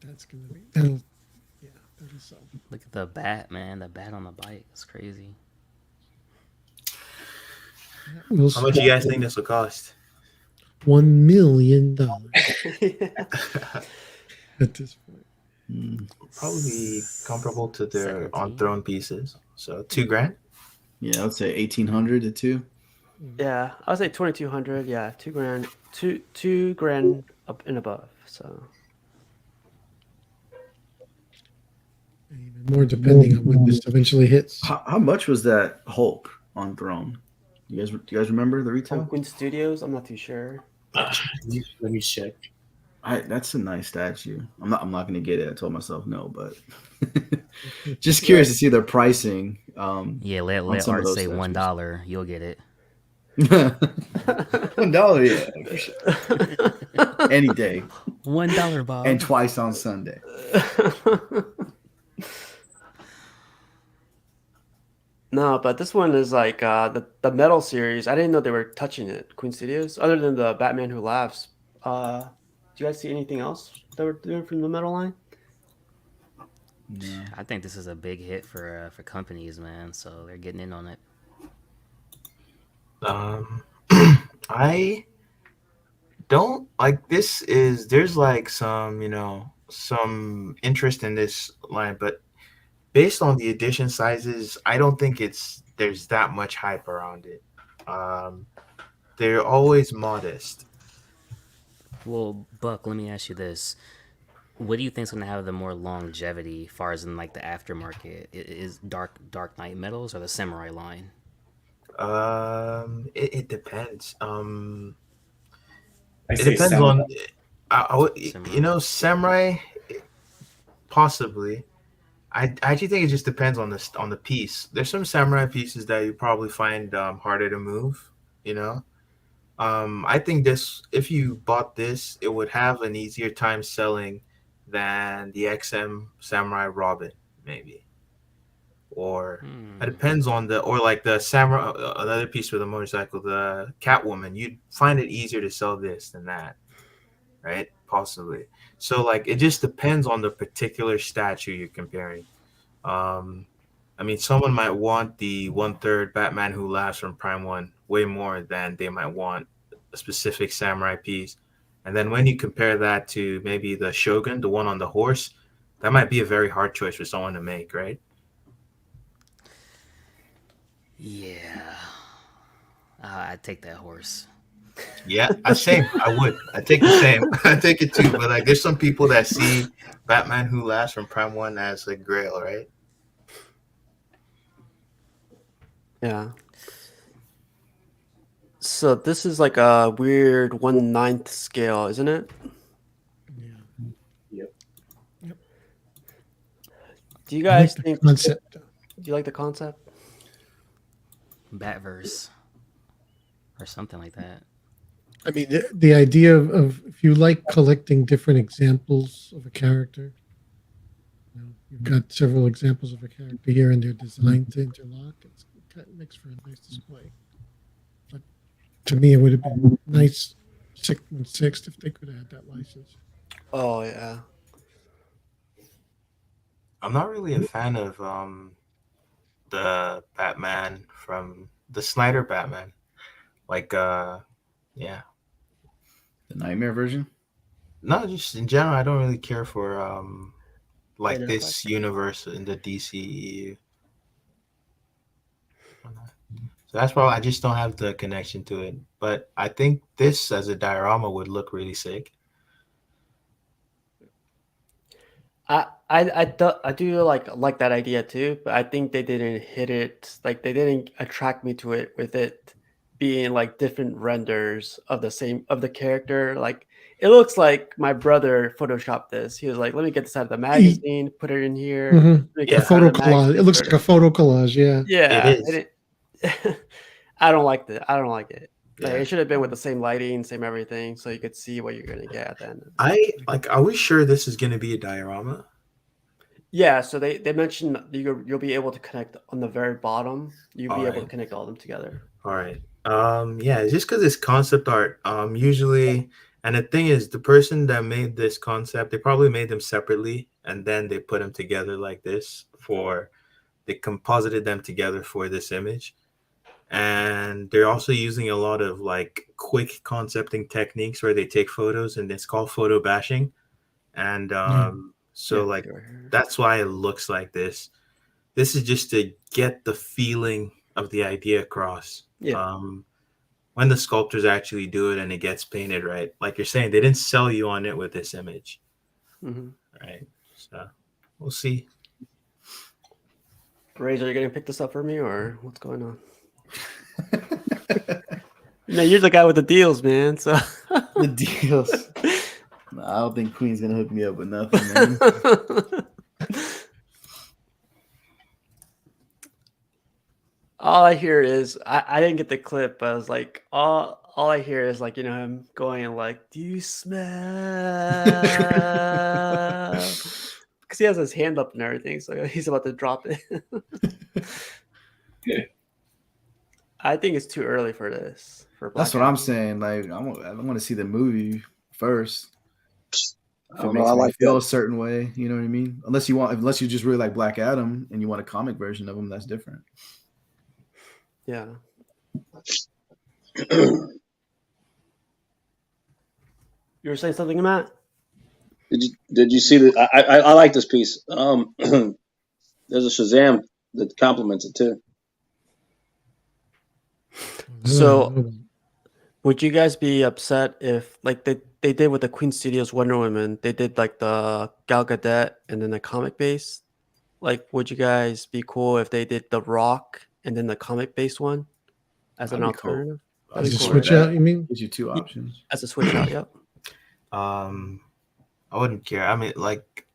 That's gonna be. That'll something. Look at the bat, man. The bat on the bike. It's crazy. We'll How much do you guys think this will cost? $1 million at this point. Probably comparable to their 17. on throne pieces. So $2,000. Yeah, I would say 1,800 to 2. Yeah, I would say 2,200. Yeah, $2,000, $2,000 up and above. So Even more depending on when this eventually hits. How much was that Hulk on Throne? Do you guys remember the retail? Queen Studios, I'm not too sure. Let me check. That's a nice statue. I'm not going to get it. I told myself no, but just curious to see their pricing. Yeah, let some of Art those say statues. $1. You'll get it. $1, yeah, for sure. Any day, $1, Bob. and twice on Sunday. No, but this one is like the metal series. I didn't know they were touching it, Queen Studios, other than the Batman Who Laughs. Do you guys see anything else that we're doing from the metal line? Yeah. I think this is a big hit for companies, man. So they're getting in on it. I don't like this. There's like some interest in this line, but based on the edition sizes, I don't think there's that much hype around it. They're always modest. Well, Buck, let me ask you this: what do you think is going to have the more longevity, far as in like the aftermarket? Is Dark Knight Metals or the Samurai line? It depends. I It say depends Samurai. on Samurai, possibly. I actually think it just depends on the piece. There's some Samurai pieces that you probably find harder to move. I think if you bought this, it would have an easier time selling than the XM Samurai Robin, maybe. Or it depends on or like the Samurai, another piece with a motorcycle, the Catwoman. You'd find it easier to sell this than that, right? Possibly. So like it just depends on the particular statue you're comparing. I mean, someone might want the 1/3 Batman Who Laughs from Prime 1 way more than they might want a specific samurai piece. And then when you compare that to maybe the Shogun, the one on the horse, That might be a very hard choice for someone to make, right? Yeah. I'd take that horse. Yeah, I same. I would. I take the same. I take it too. But like, there's some people that see Batman Who Laughs from Prime One as a grail, right? Yeah. So this is like a weird 1/9 scale, isn't it? Yep. Do you I like guys the think? concept. Do you like the concept? Batverse. Or something like that. I mean, the idea of if you like collecting different examples of a character, you've got several examples of a character here, and they're designed to interlock. It kind of makes for a nice display. But to me, it would have been nice 616 if they could have had that license. Oh yeah. I'm not really a fan of the Batman from the Snyder Batman. Like, yeah. The Nightmare version. No, just in general, I don't really care for like Ben this Affleck. universe in the DCEU. So that's why I just don't have the connection to it. But I think this as a diorama would look really sick. I do like that idea too, but I think they didn't hit it. Like they didn't attract me to it with it being like different renders of the character. Like it looks like my brother photoshopped this. He was like, "Let me get this out of the magazine, put it in here. Mm-hmm. Let me get A this out photo of the collage. It looks magazine." like a photo collage. Yeah. It Yeah, is. I don't like that. I don't like it. Like Yeah. it should have been with the same lighting, same everything, so you could see what you're gonna get at the end. Are we sure this is gonna be a diorama? Yeah, so they mentioned that you'll be able to connect on the very bottom. You'll be All able to right. connect all of them together. All right. Yeah, it's just because it's concept art. Usually, and the thing is, the person that made this concept, they probably made them separately, and then they put them together like this they composited them together for this image. And they're also using a lot of like quick concepting techniques where they take photos, and it's called photo bashing. And so Yeah, like see right here. that's why it looks like this. This is just to get the feeling of the idea across. Yeah. When the sculptors actually do it and it gets painted right, like you're saying, they didn't sell you on it with this image, Mm-hmm. right? So we'll see. Razor, you gonna pick this up for me, or what's going on? No, you're the guy with the deals, man. So The deals. No, I don't think Queen's gonna hook me up with nothing, man. all I hear is I didn't get the clip, but I was like, all I hear is like, him going like, "Do you smell?" Because he has his hand up and everything, so he's about to drop it. I think it's too early for this. That's what I'm saying. Like, I want to see the movie first. If I it don't know. makes I me like feel that. a certain way, you know what I mean? Unless you just really like Black Adam and you want a comic version of him, that's different. Yeah. You were saying something, Matt? Did you see the? I like this piece. There's a Shazam that complements it too. So, would you guys be upset if, like they did with the Queen Studios Wonder Woman, they did like the Gal Gadot and then the comic base? Like, would you guys be cool if they did The Rock and then the comic based one as an That'd be cool. alternative? That'd As be a cool with switch out, that. you mean? Gives you two options. As a switch out, yep. I wouldn't care. I mean, like,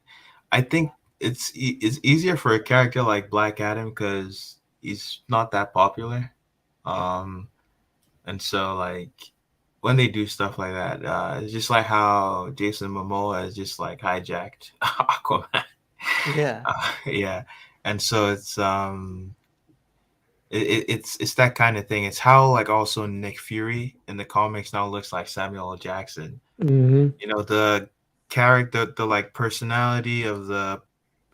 I think it's easier for a character like Black Adam because he's not that popular. And so like when they do stuff like that, it's just like how Jason Momoa is just like hijacked Aquaman. Yeah. Yeah, and so it's that kind of thing. It's how like also Nick Fury in the comics now looks like Samuel L. Jackson. Mm-hmm. The character, the like personality of the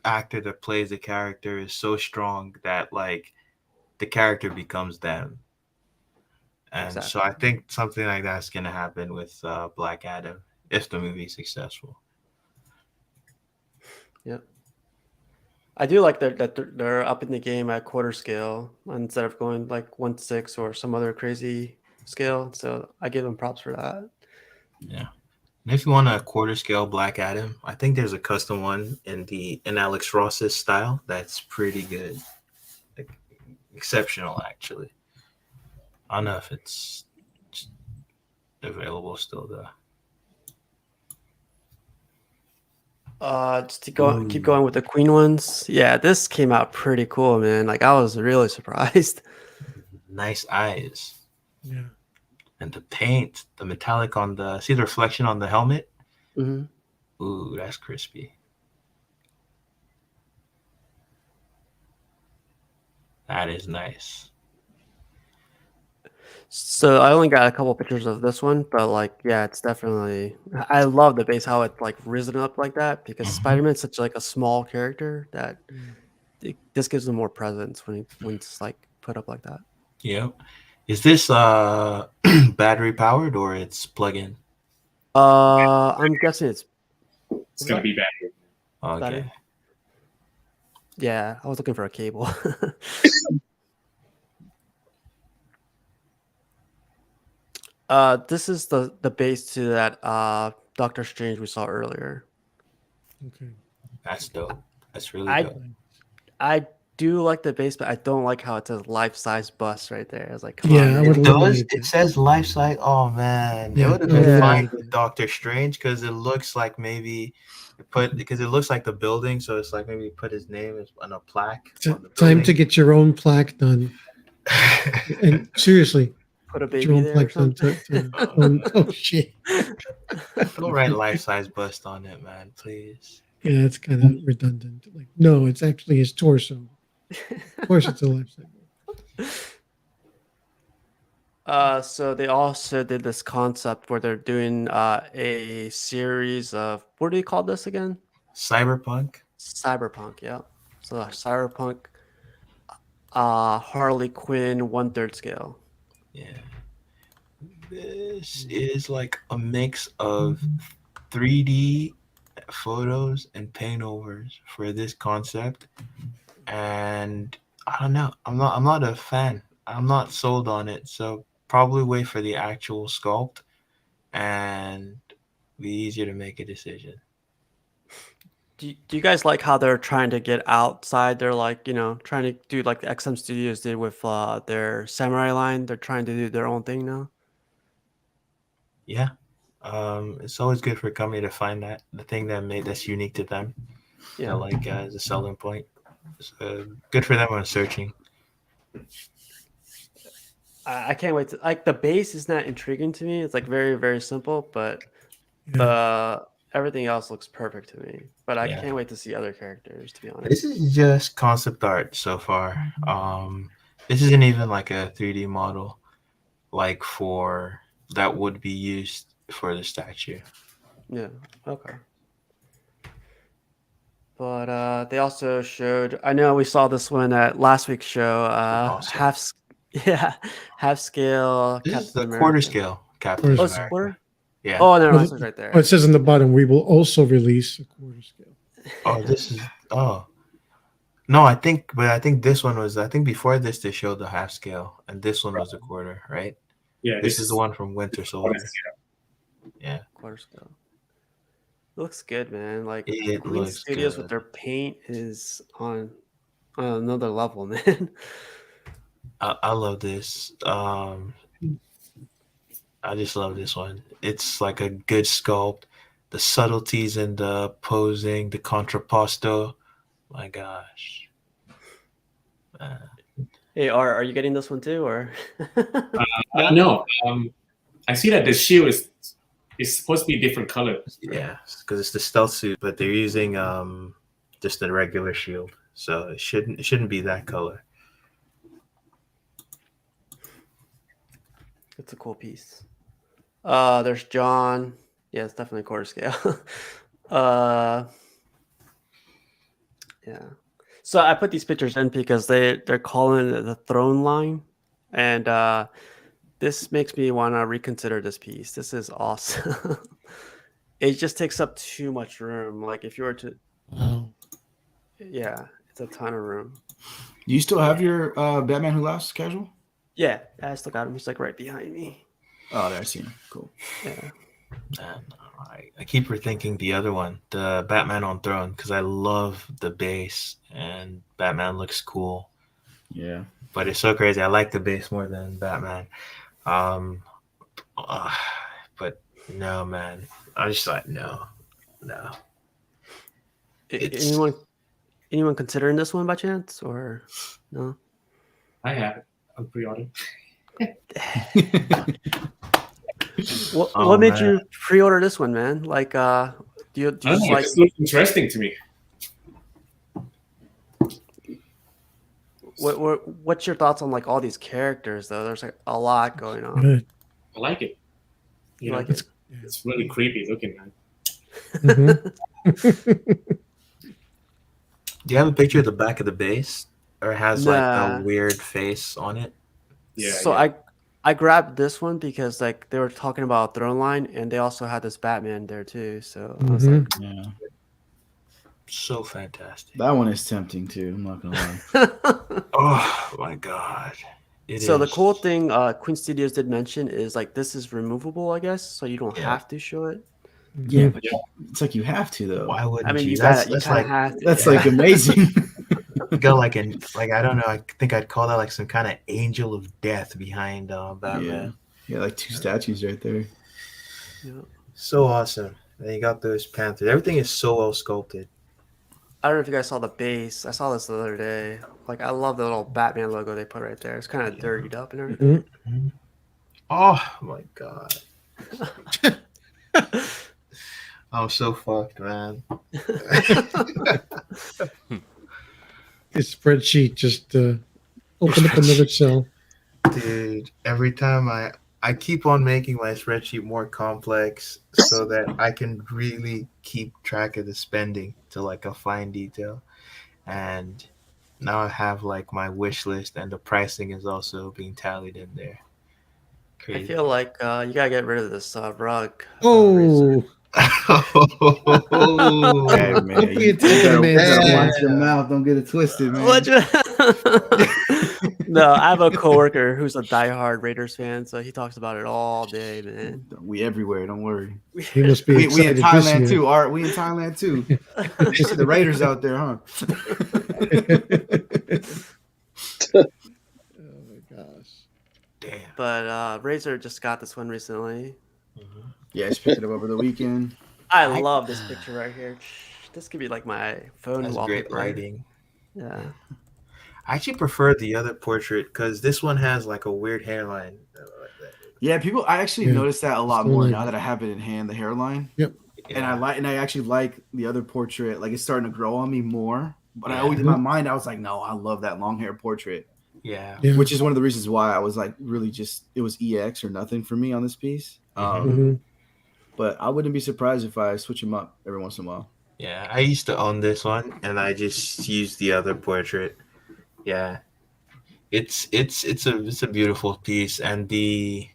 actor that plays the character is so strong that like the character becomes them. And Exactly. so I think something like that's gonna happen with Black Adam if the movie's successful. Yep. I do like that they're up in the game at quarter scale instead of going like 1/6 or some other crazy scale. So I give them props for that. Yeah. And if you want a quarter scale Black Adam, I think there's a custom one in Alex Ross's style that's pretty good. Like, exceptional, actually. I don't know if it's available still though. Just to keep going with the Queen ones. Yeah, this came out pretty cool, man. Like I was really surprised. Nice eyes. Yeah. And the paint, the metallic on see the reflection on the helmet? Mm-hmm. Ooh, that's crispy. That is nice. So I only got a couple pictures of this one, but like, yeah, it's definitely. I love the base how it's like risen up like that because Spider-Man's such like a small character that this gives him more presence when it's like put up like that. Yep. Is this battery powered or it's plug-in? I'm guessing it's gonna be battery. Okay. Battery? Yeah, I was looking for a cable. This is the base to that Doctor Strange we saw earlier. Okay. That's dope. That's really I dope. I do like the base, but I don't like how it says life-size bust right there. I was like, come Yeah, on, I man. would It does. eliminate It that. says life size. Oh man, Yeah, it would have I would been fine eliminate with that. Doctor Strange because it looks like maybe because it looks like the building, so it's like maybe put his name on a plaque on the Time to building. get your own plaque done. And seriously, Put a get your baby own there or plaque done something. oh shit. Don't write life size bust on it, man, please. Yeah, that's kind of redundant. Like, no, it's actually his torso. Of course, it's a life-size. So they also did this concept where they're doing a series of what do you call this again? Cyberpunk. Cyberpunk, yeah. So Cyberpunk, Harley Quinn 1/3 scale. Yeah. This is like a mix of 3D photos and paint overs for this concept, and I don't know. I'm not a fan. I'm not sold on it. So probably wait for the actual sculpt and be easier to make a decision. Do you guys like how they're trying to get outside? They're like, trying to do like the XM Studios did with their Samurai line. They're trying to do their own thing now. Yeah. It's always good for a company to find the thing that's unique to them. Yeah. Like as a selling point. So good for them when searching. I can't wait to like the base is not intriguing to me. It's like very, very simple, but everything else looks perfect to me. But I can't wait to see other characters, to be honest. This is just concept art so far. This isn't even like a 3D model like for that would be used for the statue. Yeah. Okay. But they also showed. I know we saw this one at last week's show. Awesome. Half scale. This Captain is the America. quarter scale Captain Oh, it's America. quarter? Yeah. Oh, no, it's right there. Oh, it says in the bottom, we will also release a quarter scale. Oh, this is no, I think this one was. I think before this they showed the half scale, and this one was a quarter, right? Yeah, this is the one from Winter Soldier. Yeah, quarter scale. It looks good, man. Like it Queen looks Studios good. with their paint is on another level, man. I love this. I just love this one. It's like a good sculpt. The subtleties in the posing, the contrapposto. My gosh. Hey, are you getting this one too, or? No? No. I see that the shield is supposed to be different color. Yeah, because it's the stealth suit, but they're using just a regular shield, so it shouldn't be that color. It's a cool piece. There's John. Yeah, it's definitely quarter scale. Yeah. So I put these pictures in because they're calling it the throne line, and this makes me want to reconsider this piece. This is awesome. It just takes up too much room. Like if you were to, Yeah, it's a ton of room. Do you still have your Batman Who Laughs casual? Yeah, I still got him. He's like right behind me. Oh, there I see him. Cool. Yeah. And I keep rethinking the other one, the Batman on Throne, because I love the base and Batman looks cool. Yeah. But it's so crazy. I like the base more than Batman. But no, man. I just like no. It's Anyone considering this one by chance or no? I have it. I'm pre-ordering. What made you pre-order this one, man? Like, do you just like? It looks interesting to me. What's your thoughts on like all these characters though? There's like a lot going on. Good. I like it. You know, like it? It's really creepy looking, man. Mhm. Do you have a picture of the back of the base, or it has like Nah. a weird face on it? Yeah. So I grabbed this one because like they were talking about Throne Line and they also had this Batman there too. So I was like, Yeah. So fantastic. That one is tempting too. I'm not gonna lie. Oh my god. So the cool thing Queen Studios did mention is like this is removable, I guess, so you don't have to show it. Yeah, but it's like you have to though. Why wouldn't I mean, you? you That's kind of like have to. That's like amazing. you got like I don't know. I think I'd call that like some kind of angel of death behind Batman. Yeah, like two statues right there. Yeah. So awesome. And you got those panthers. Everything is so well sculpted. I don't know if you guys saw the base. I saw this the other day. Like, I love the little Batman logo they put right there. It's kind of dirtied up and everything. Oh my god. I'm so fucked, man. His spreadsheet just open up another cell. Dude, every time I keep on making my spreadsheet more complex so that I can really keep track of the spending to like a fine detail. And now I have like my wish list and the pricing is also being tallied in there. Crazy. I feel like you gotta get rid of this rug. Oh, Hey man, Don't be intimidated, man. watch your mouth. Don't get it twisted, man. No, I have a coworker who's a diehard Raiders fan, so he talks about it all day, man. We everywhere. Don't worry. He must be We in excited this Thailand year. too. Art. We in Thailand too. You see the Raiders out there, huh? Oh my gosh. Damn. But Razor just got this one recently. Yeah, I just picked it up over the weekend. I love this picture right here. This could be like my phone That's wallpaper. great lighting. Yeah. I actually prefer the other portrait because this one has like a weird hairline. Yeah, people. I actually noticed that a lot Still more like- now that I have it in hand, the hairline. Yep. And I actually like the other portrait. Like it's starting to grow on me more. But I Yeah. always in my mind I was like, no, I love that long hair portrait. Yeah. Yeah. Which is one of the reasons why I was like really just it was EX or nothing for me on this piece. Mhm. But I wouldn't be surprised if I switch them up every once in a while. Yeah, I used to own this one, and I just used the other portrait. Yeah, it's a beautiful piece, and the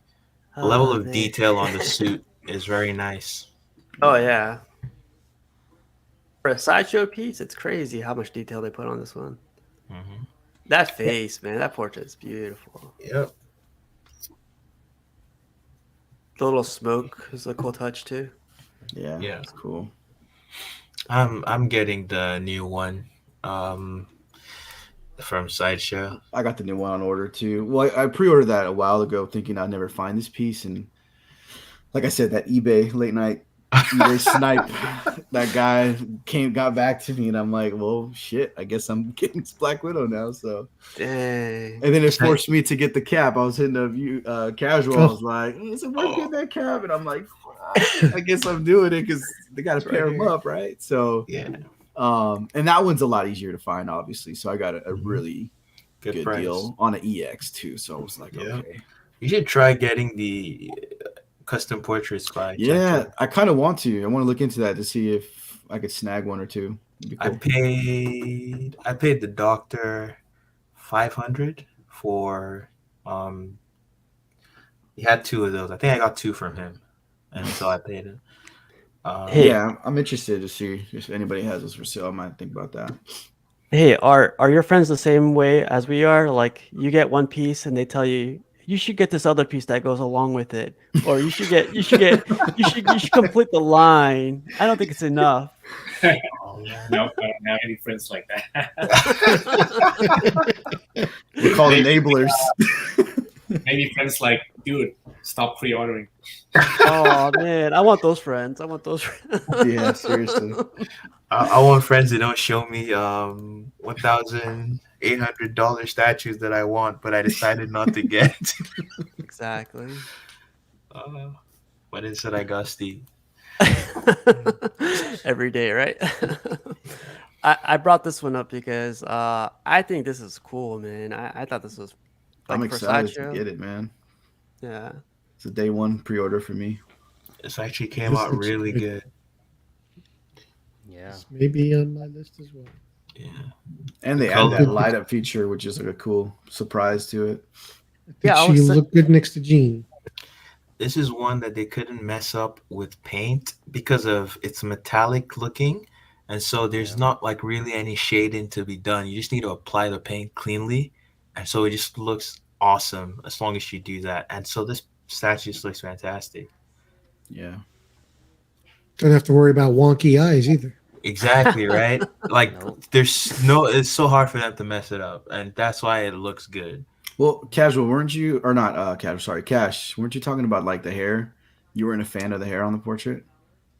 level of man. detail on the suit is very nice. Oh yeah. For a sideshow piece, it's crazy how much detail they put on this one. Mm-hmm. That face, man, that portrait is beautiful. Yep. The little smoke is a cool touch too. Yeah, Yeah. it's cool. I'm getting the new one, from Sideshow. I got the new one on order too. Well, I pre-ordered that a while ago, thinking I'd never find this piece, and like I said, that eBay late night eBay snipe, that guy got back to me, and I'm like, well, shit, I guess I'm getting this Black Widow now. So, Dang. and then it forced me to get the cap. I was hitting a casual. I was like, is it worth getting that cap? And I'm like, I guess I'm doing it because they got to pair them up, right? So, Yeah. And that one's a lot easier to find, obviously. So I got a really good price. deal on an EX too. So I was like, Yeah. okay. You should try getting the custom portraits by Yeah, Checker. I kind of want to. I want to look into that to see if I could snag one or two. It'd be I cool. paid the doctor $500 for he had two of those. I think I got two from him, and so I paid him. Yeah, I'm interested to see if anybody has those for sale. I might think about that. Hey, are your friends the same way as we are? Like you get one piece and they tell you you should get this other piece that goes along with it, or you should complete the line. I don't think it's enough. Oh man. Nope, I don't have any friends like that. We're called Maybe, enablers. maybe friends like, dude, stop pre-ordering. Oh man, I want those friends. I want those friends. Yeah, seriously. I want friends that don't show me $1,800 statues that I want, but I decided not to get. Exactly. But instead I got Steve. Every day, right? I brought this one up because I think this is cool, man. I thought this was I'm like for excited to Sideshow. get it, man. Yeah. It's a day one pre-order for me. This actually came This out looks really great. good. Yeah. This may be on my list as well. Yeah. And they The added that color. light up feature, which is like a cool surprise to it. I think Yeah, I she was sa- look good next to Jean. This is one that they couldn't mess up with paint because of its metallic looking. And so there's Yeah. not like really any shading to be done. You just need to apply the paint cleanly. And so it just looks awesome as long as you do that. And so this statue just looks fantastic. Yeah. Don't have to worry about wonky eyes either. Exactly, right? Like Nope. it's so hard for them to mess it up. And that's why it looks good. Well, Casual, weren't you, or not Casual, sorry, Cash, weren't you talking about like the hair? You weren't a fan of the hair on the portrait?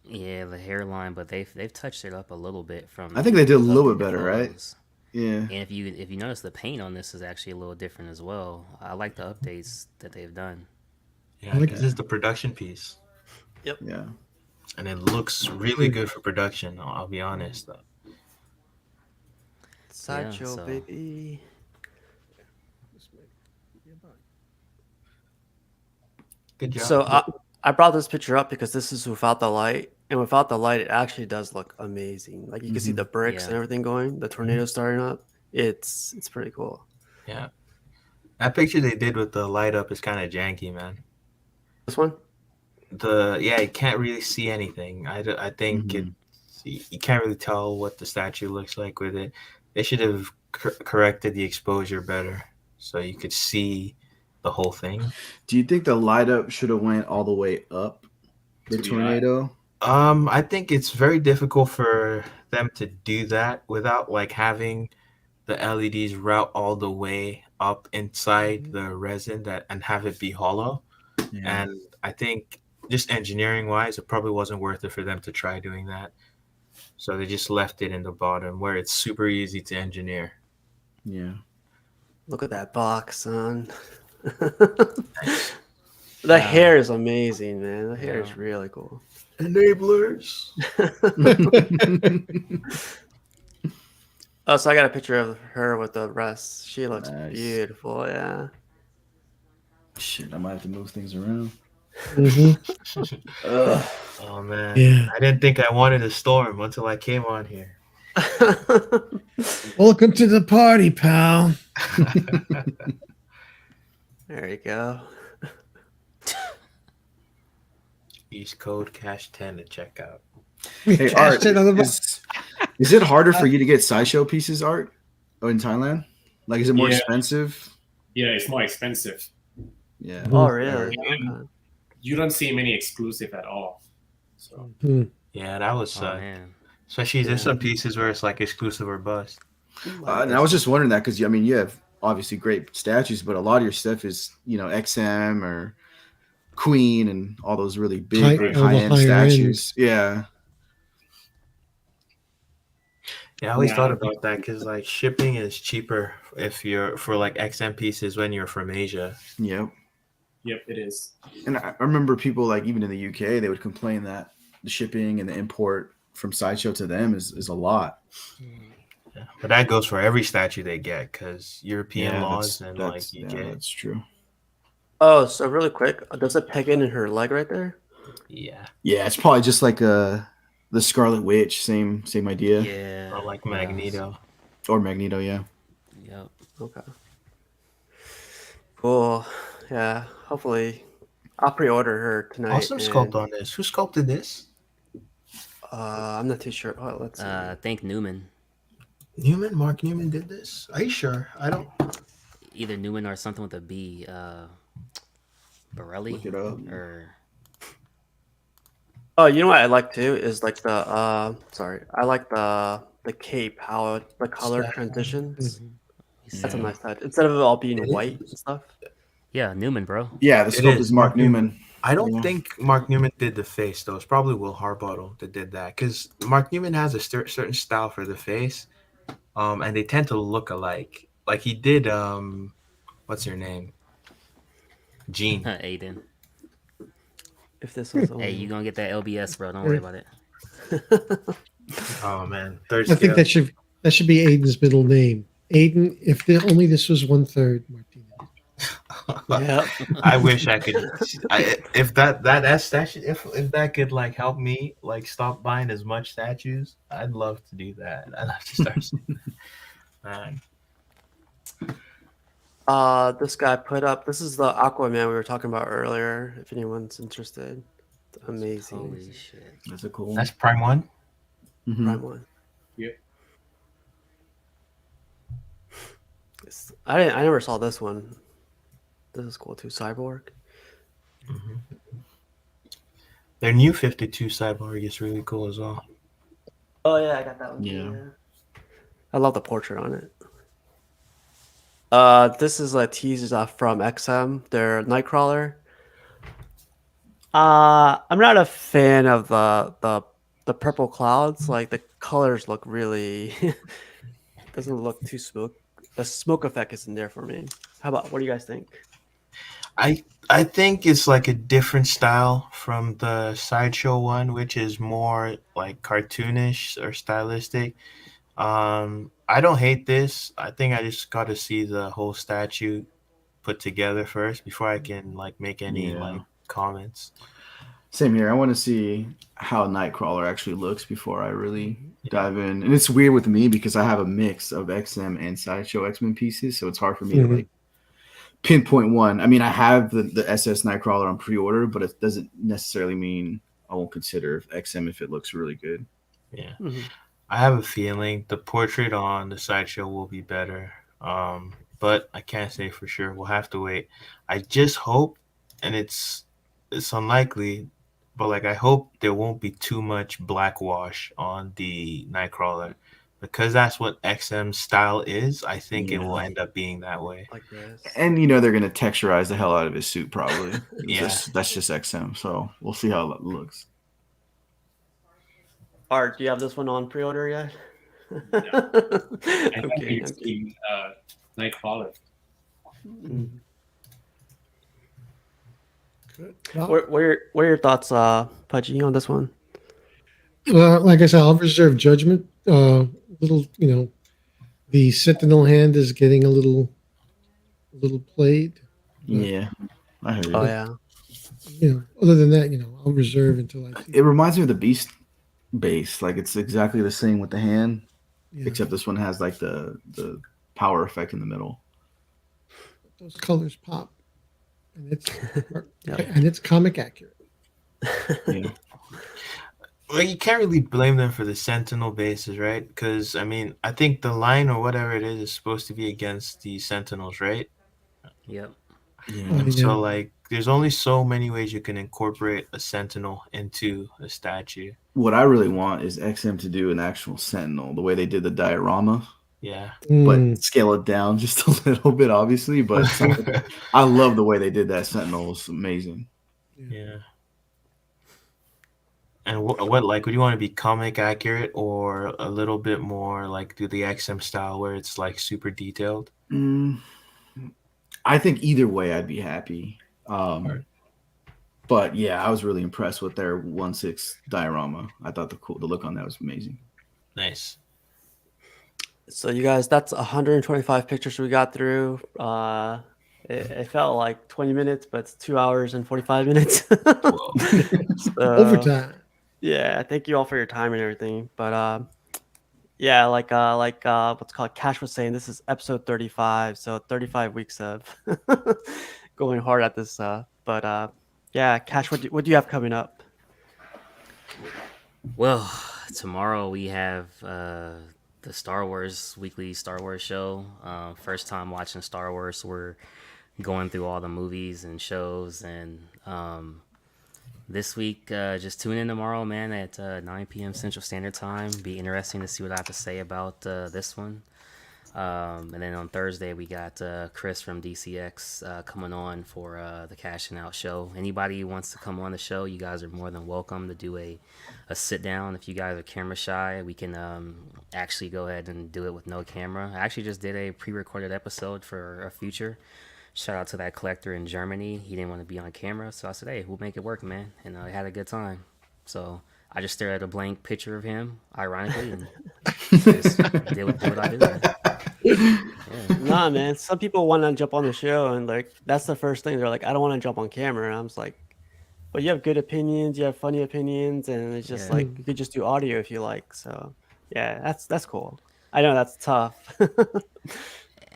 Yeah, the hairline, but they've touched it up a little bit from I think they did a the little bit updated better, right? photos. Yeah. And if you notice, the paint on this is actually a little different as well. I like the updates that they've done. Yeah, like this is the production piece. Yeah. And it looks really good for production, I'll be honest. Sideshow, so- baby. Good job. So I brought this picture up because this is without the light, and without the light, it actually does look amazing. Like you can see the bricks and Yeah. everything going, the tornado starting up. It's pretty cool. Yeah. That picture they did with the light up is kind of janky, man. This one, You can't really see anything. I think you can't really tell what the statue looks like with it. They should have corrected the exposure better so you could see the whole thing. Do you think the light up should have went all the way up the To the eye. tornado? I think it's very difficult for them to do that without like having the LEDs route all the way up inside the resin and have it be hollow. Yeah. And I think just engineering wise, it probably wasn't worth it for them to try doing that. So they just left it in the bottom where it's super easy to engineer. Yeah. look at that box, son. The hair is amazing, man. The hair is really cool. Enablers. Oh, so I got a picture of her with the rest. She looks Nice. beautiful. Yeah. Shit, I might have to move things around. Mhm. Oh man. Yeah. I didn't think I wanted a storm until I came on here. Welcome to the party, pal. There you go. Use code cash10 to check out. Hey, Cashed Art, it on the is it harder for you to get Sideshow pieces, Art, in Thailand? Like, is it more Yeah. expensive? Yeah, it's more expensive. Yeah. Oh, really? And Okay. you don't see many exclusive at all. So Yeah, that was Oh suck. man. Especially there's some pieces where it's like exclusive or bust. And I was just wondering that because, I mean, you have obviously great statues, but a lot of your stuff is, XM or Queen and all those really big, High- great all the high-end higher statues. Yeah. Yeah, I always Yeah. thought about that because like shipping is cheaper if you're for like XM pieces when you're from Asia. Yep. yep, it is. And I remember people, like, even in the UK, they would complain that the shipping and the import from Sideshow to them is a lot. Yeah. But that goes for every statue they get because European Yeah, laws and like you yeah, get that's true. Oh, so really quick, does it peg in her leg right there? yeah, Yeah, it's probably just like the Scarlet Witch, same idea. Yeah. or like yeah. Magneto. Or Magneto, yeah. Yep. Okay. Cool. Yeah. Hopefully, I'll pre-order her tonight. Awesome sculpt on this. Who sculpted this? I'm not too sure. Oh, let's see. I think Newman. Mark Newman did this. Are you sure? I don't. Either Newman or something with a B. Borelli Look it up. or Oh, you know what I like too is like the sorry, I like the cape, how the color transitions. That's a see. nice touch. Instead of it all being white and stuff. Yeah, Newman, bro. Yeah, the It sculpt is is Mark Newman. I don't Yeah. think Mark Newman did the face though. It's probably Will Harbottle that did that because Mark Newman has a certain style for the face, and they tend to look alike. Like he did, what's her name, Jean. Aiden. If this was Hey, you only gonna get that LBS, bro? Don't worry about it. Oh man, third I think scale. that should be Aiden's middle name. Aiden, if only this was 1/3 Martinez. yeah. I wish I could. If that statue, if that could like help me like stop buying as much statues, I'd love to do that. I'd love to start. Man. This guy put up. This is the Aquaman we were talking about earlier. If anyone's interested, amazing. Holy shit. That's a cool one. That's Prime One. Mhm. Prime one. Yep. I never saw this one. This is cool too. Cyborg. Their new 52 Cyborg is really cool as well. Oh yeah, I got that one. Yeah. Too, yeah. I love the portrait on it. This is a teases from XM, their Nightcrawler. I'm not a fan of the purple clouds. Like the colors look really doesn't look too smoke. The smoke effect isn't there for me. How about what do you guys think? I think it's like a different style from the Sideshow one, which is more like cartoonish or stylistic. I don't hate this. I think I just got to see the whole statue put together first before I can like make any Yeah. like comments. Same here. I want to see how Nightcrawler actually looks before I really dive in. And it's weird with me because I have a mix of XM and Sideshow X-Men pieces, so it's hard for me to like pinpoint one. I mean, I have the SS Nightcrawler on pre-order, but it doesn't necessarily mean I won't consider XM if it looks really good. Yeah. Mhm. I have a feeling the portrait on the Sideshow will be better. But I can't say for sure. We'll have to wait. I just hope, and it's unlikely, but like I hope there won't be too much blackwash on the Nightcrawler, because that's what XM style is. I think it will Yeah. end up being that way. Like this. And you know they're gonna texturize the hell out of his suit probably. Yeah. That's just XM. So we'll see how it looks. Art, do you have this one on pre-order yet? I haven't okay. seen Nightcrawler. Good. Well, What are your thoughts, Pudgy, on this one? like I said, I'll reserve judgment. Little, the Sentinel hand is getting a little played. Yeah. I heard Oh it. yeah. Other than that, I'll reserve until I see. It reminds me of the Beast base. Like it's exactly the same with the hand, Yeah. except this one has like the power effect in the middle. Those colors pop, and it's Yep. and it's comic accurate. Yeah. Well, you can't really blame them for the Sentinel bases, right? Because I mean, I think the line or whatever it is supposed to be against the Sentinels, right? Yep. Yeah. Yeah. So like, there's only so many ways you can incorporate a Sentinel into a statue. What I really want is XM to do an actual Sentinel, the way they did the diorama, Yeah. but scale it down just a little bit, obviously. But I love the way they did that Sentinel. It's amazing. Yeah. And what like, would you want to be comic accurate or a little bit more like do the XM style where it's like super detailed? I think either way, I'd be happy. But yeah, I was really impressed with their 1/6 diorama. I thought the look on that was amazing. Nice. So you guys, that's 125 pictures we got through. It felt like 20 minutes, but it's 2 hours and 45 minutes. So, Overtime. yeah, thank you all for your time and everything. But yeah, like what's called Cash was saying, this is episode 35, so 35 weeks of going hard at this. But yeah, Cash, what do you have coming up? Well, tomorrow we have the the Star Wars weekly Star Wars show. First time watching Star Wars. We're going through all the movies and shows, and this week, just tune in tomorrow, man, at 9 p.m. Central Standard Time. Be interesting to see what I have to say about this one. And then on Thursday, we got Chris from DCX coming on for the Cash and Out show. Anybody who wants to come on the show, you guys are more than welcome to do a sit down. If you guys are camera shy, we can actually go ahead and do it with no camera. I actually just did a pre-recorded episode for a future. Shout out to that collector in Germany. He didn't want to be on camera, so I said, hey, we'll make it work, man. And I had a good time. So I just stared at a blank picture of him, ironically, and just did what I did, man. Yeah. Nah, man. Some people want to jump on the show, and like that's the first thing. They're like, I don't want to jump on camera. And I was like, but you have good opinions, you have funny opinions, and it's just like you could just do audio if you like. So yeah, that's cool. I know that's tough.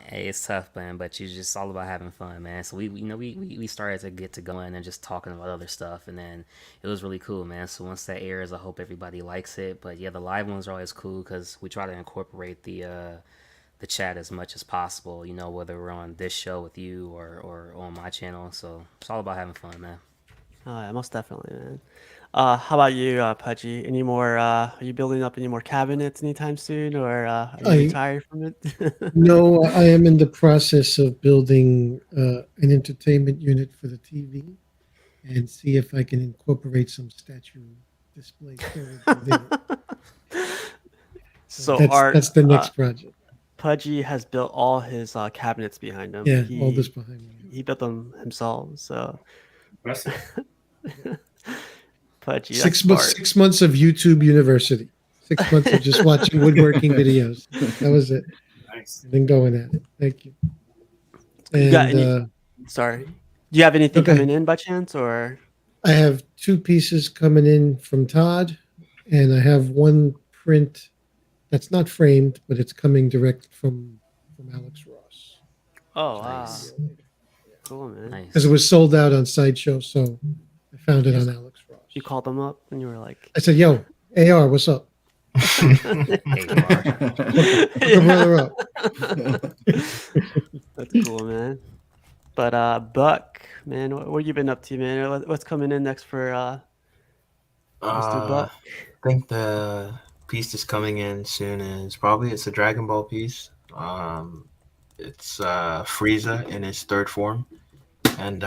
Hey, it's tough, man, but it's just all about having fun, man. So we started to get to going and just talking about other stuff, and then it was really cool, man. So once that airs, I hope everybody likes it. But yeah, the live ones are always cool because we try to incorporate the chat as much as possible. You know, whether we're on this show with you or on my channel. So it's all about having fun, man. Oh yeah, most definitely, man. How about you, Pudgy? Any more? Are you building up any more cabinets anytime soon, or are you retired from it? No, I am in the process of building an entertainment unit for the TV, and see if I can incorporate some statue display storage within it. So that's the next project. Pudgy has built all his cabinets behind him. Yeah, all this behind me. He built them himself. So Pudgy, 6 months of YouTube University. 6 months of just watching woodworking videos. That was it. Nice. Been going at it. Thank you. And, you got any, sorry. Do you have anything coming in by chance, or? I have 2 pieces coming in from Todd, and I have one print that's not framed, but it's coming direct from Alex Ross. Oh, nice. Wow. Cool, man. Because it was sold out on Sideshow, so I found it on Alex Ross. You called them up and you were like, I said, yo, AR, what's up? Hook a brother up. That's cool, man. But Buck, man, what you been up to, man? What's coming in next for Mr. Buck? I think the piece that's coming in soon is it's a Dragon Ball piece. It's Frieza in his third form. And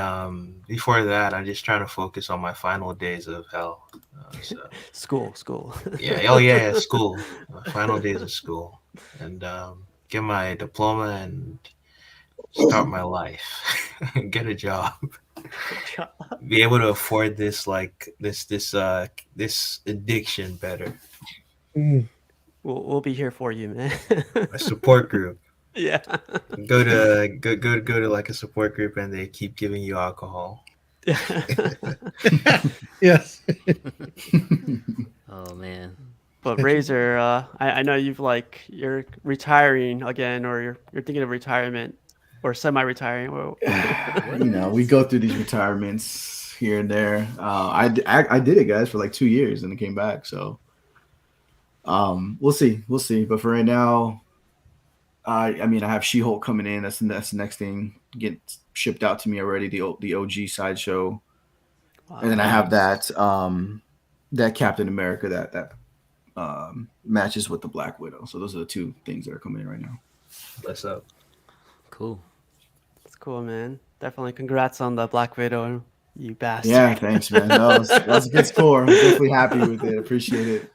before that, I'm just trying to focus on my final days of hell. School. Yeah, school. My final days of school. And get my diploma and start my life. Get a job. Be able to afford this this addiction better. We'll be here for you, man. A support group. Yeah. Go to like a support group and they keep giving you alcohol. Yes. Oh man. But Razor, I know you're retiring again, or you're thinking of retirement or semi-retiring. We go through these retirements here and there. I did it, guys, for like 2 years and it came back. So we'll see. But for right now, I have She-Hulk coming in. That's the next thing get shipped out to me already. The OG Sideshow, and then I have that Captain America that matches with the Black Widow. So those are the 2 things that are coming in right now. Bless up. Cool. That's cool, man. Definitely congrats on the Black Widow, you bastard. Yeah, thanks, man. That was a good score. I'm definitely happy with it. Appreciate it.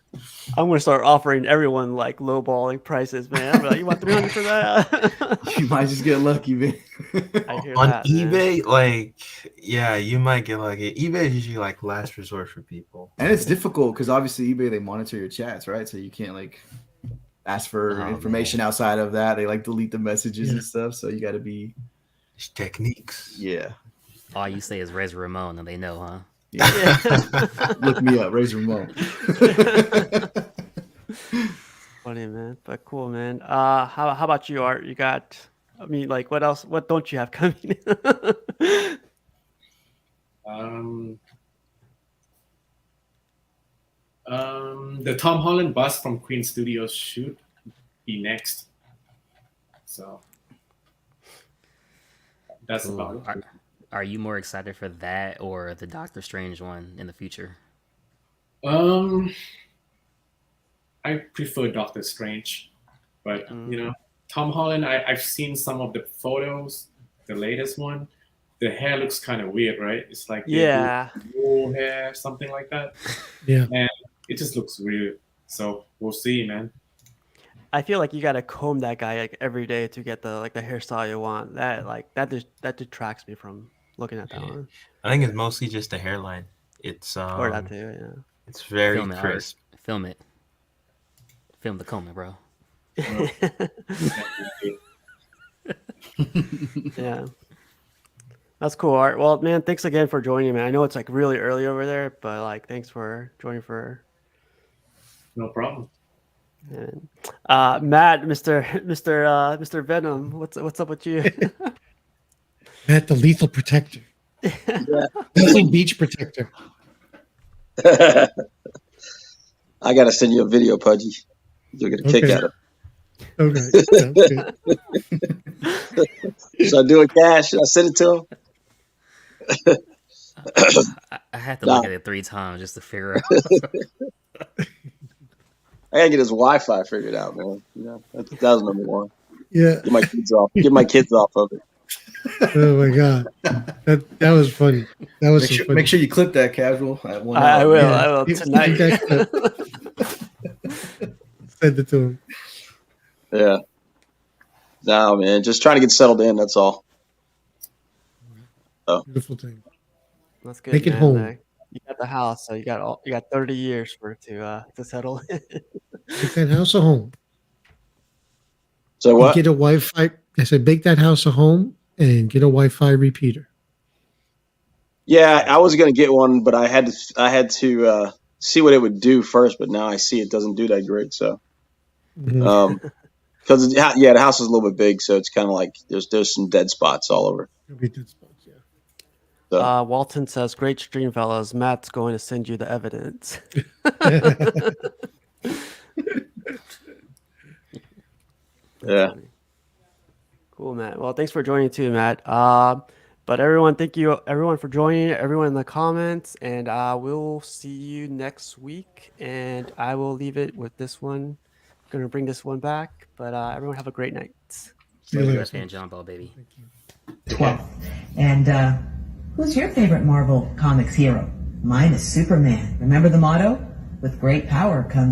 I'm gonna start offering everyone like lowballing prices, man. I'm like, you want $300 for that? You might just get lucky, man. I hear on that, eBay, man. You might get lucky. eBay is usually like last resort for people, and it's difficult because obviously eBay, they monitor your chats, right? So you can't ask for information outside of that. They delete the messages and stuff. So you got to be techniques. Yeah. All you say is Razor Ramon, and they know, huh? Yeah. Look me up, Razor Ramon. Funny, man, but cool, man. How about you, Art? You got? What else? What don't you have coming? The Tom Holland bust from Queen Studios shoot be next. So that's Cool. about it. Are you more excited for that or the Doctor Strange one in the future? I prefer Doctor Strange, but Tom Holland. I've seen some of the photos, the latest one. The hair looks kind of weird, right? It's like wool hair, something like that. Yeah, and it just looks weird. So we'll see, man. I feel like you gotta comb that guy like every day to get the hairstyle you want. That detracts me from looking at that one. I think it's mostly just the hairline. It's Or that too, yeah. It's very Film it, crisp. Art. Film it. Film the combing, bro. Yeah. That's cool, Art. Well, man, thanks again for joining, man. I know it's like really early over there, but like thanks for joining for No problem. And Matt, Mr. Venom, what's up with you? Matt, the lethal protector. Lethal beach protector. I gotta send you a video, Pudgy. You'll get a kick out of it. Okay. Should I do it, Cash? Should I send it to him? I had to look at it 3 times just to figure out. I gotta get his Wi-Fi figured out, man. That was number one. Yeah. Get my kids off. Get my kids off of it. Oh my god, that was funny. That was funny. Make sure you clip that, Casual. I will. Yeah. I will tonight. Send it to him. Yeah. No, man, just trying to get settled in. That's all. Beautiful thing. That's good. Make it home. You got the house, so you got 30 years for it to settle. Make that house a home. So what? Get a Wi-Fi. I said, make that house a home and get a Wi-Fi repeater. Yeah, I was gonna get one, but I had to see what it would do first. But now I see it doesn't do that great. So, because the house is a little bit big, so it's kind of like there's some dead spots all over. There'll be dead spots, yeah. So. Walton says, "Great stream, fellas. Matt's going to send you the evidence." Yeah. Cool, Matt. Well, thanks for joining too, Matt. But everyone, thank you everyone for joining, everyone in the comments, and we'll see you next week. And I will leave it with this one. I'm gonna bring this one back, but everyone have a great night. Fan John Ball, baby. 12th. And who's your favorite Marvel Comics hero? Mine is Superman. Remember the motto? With great power comes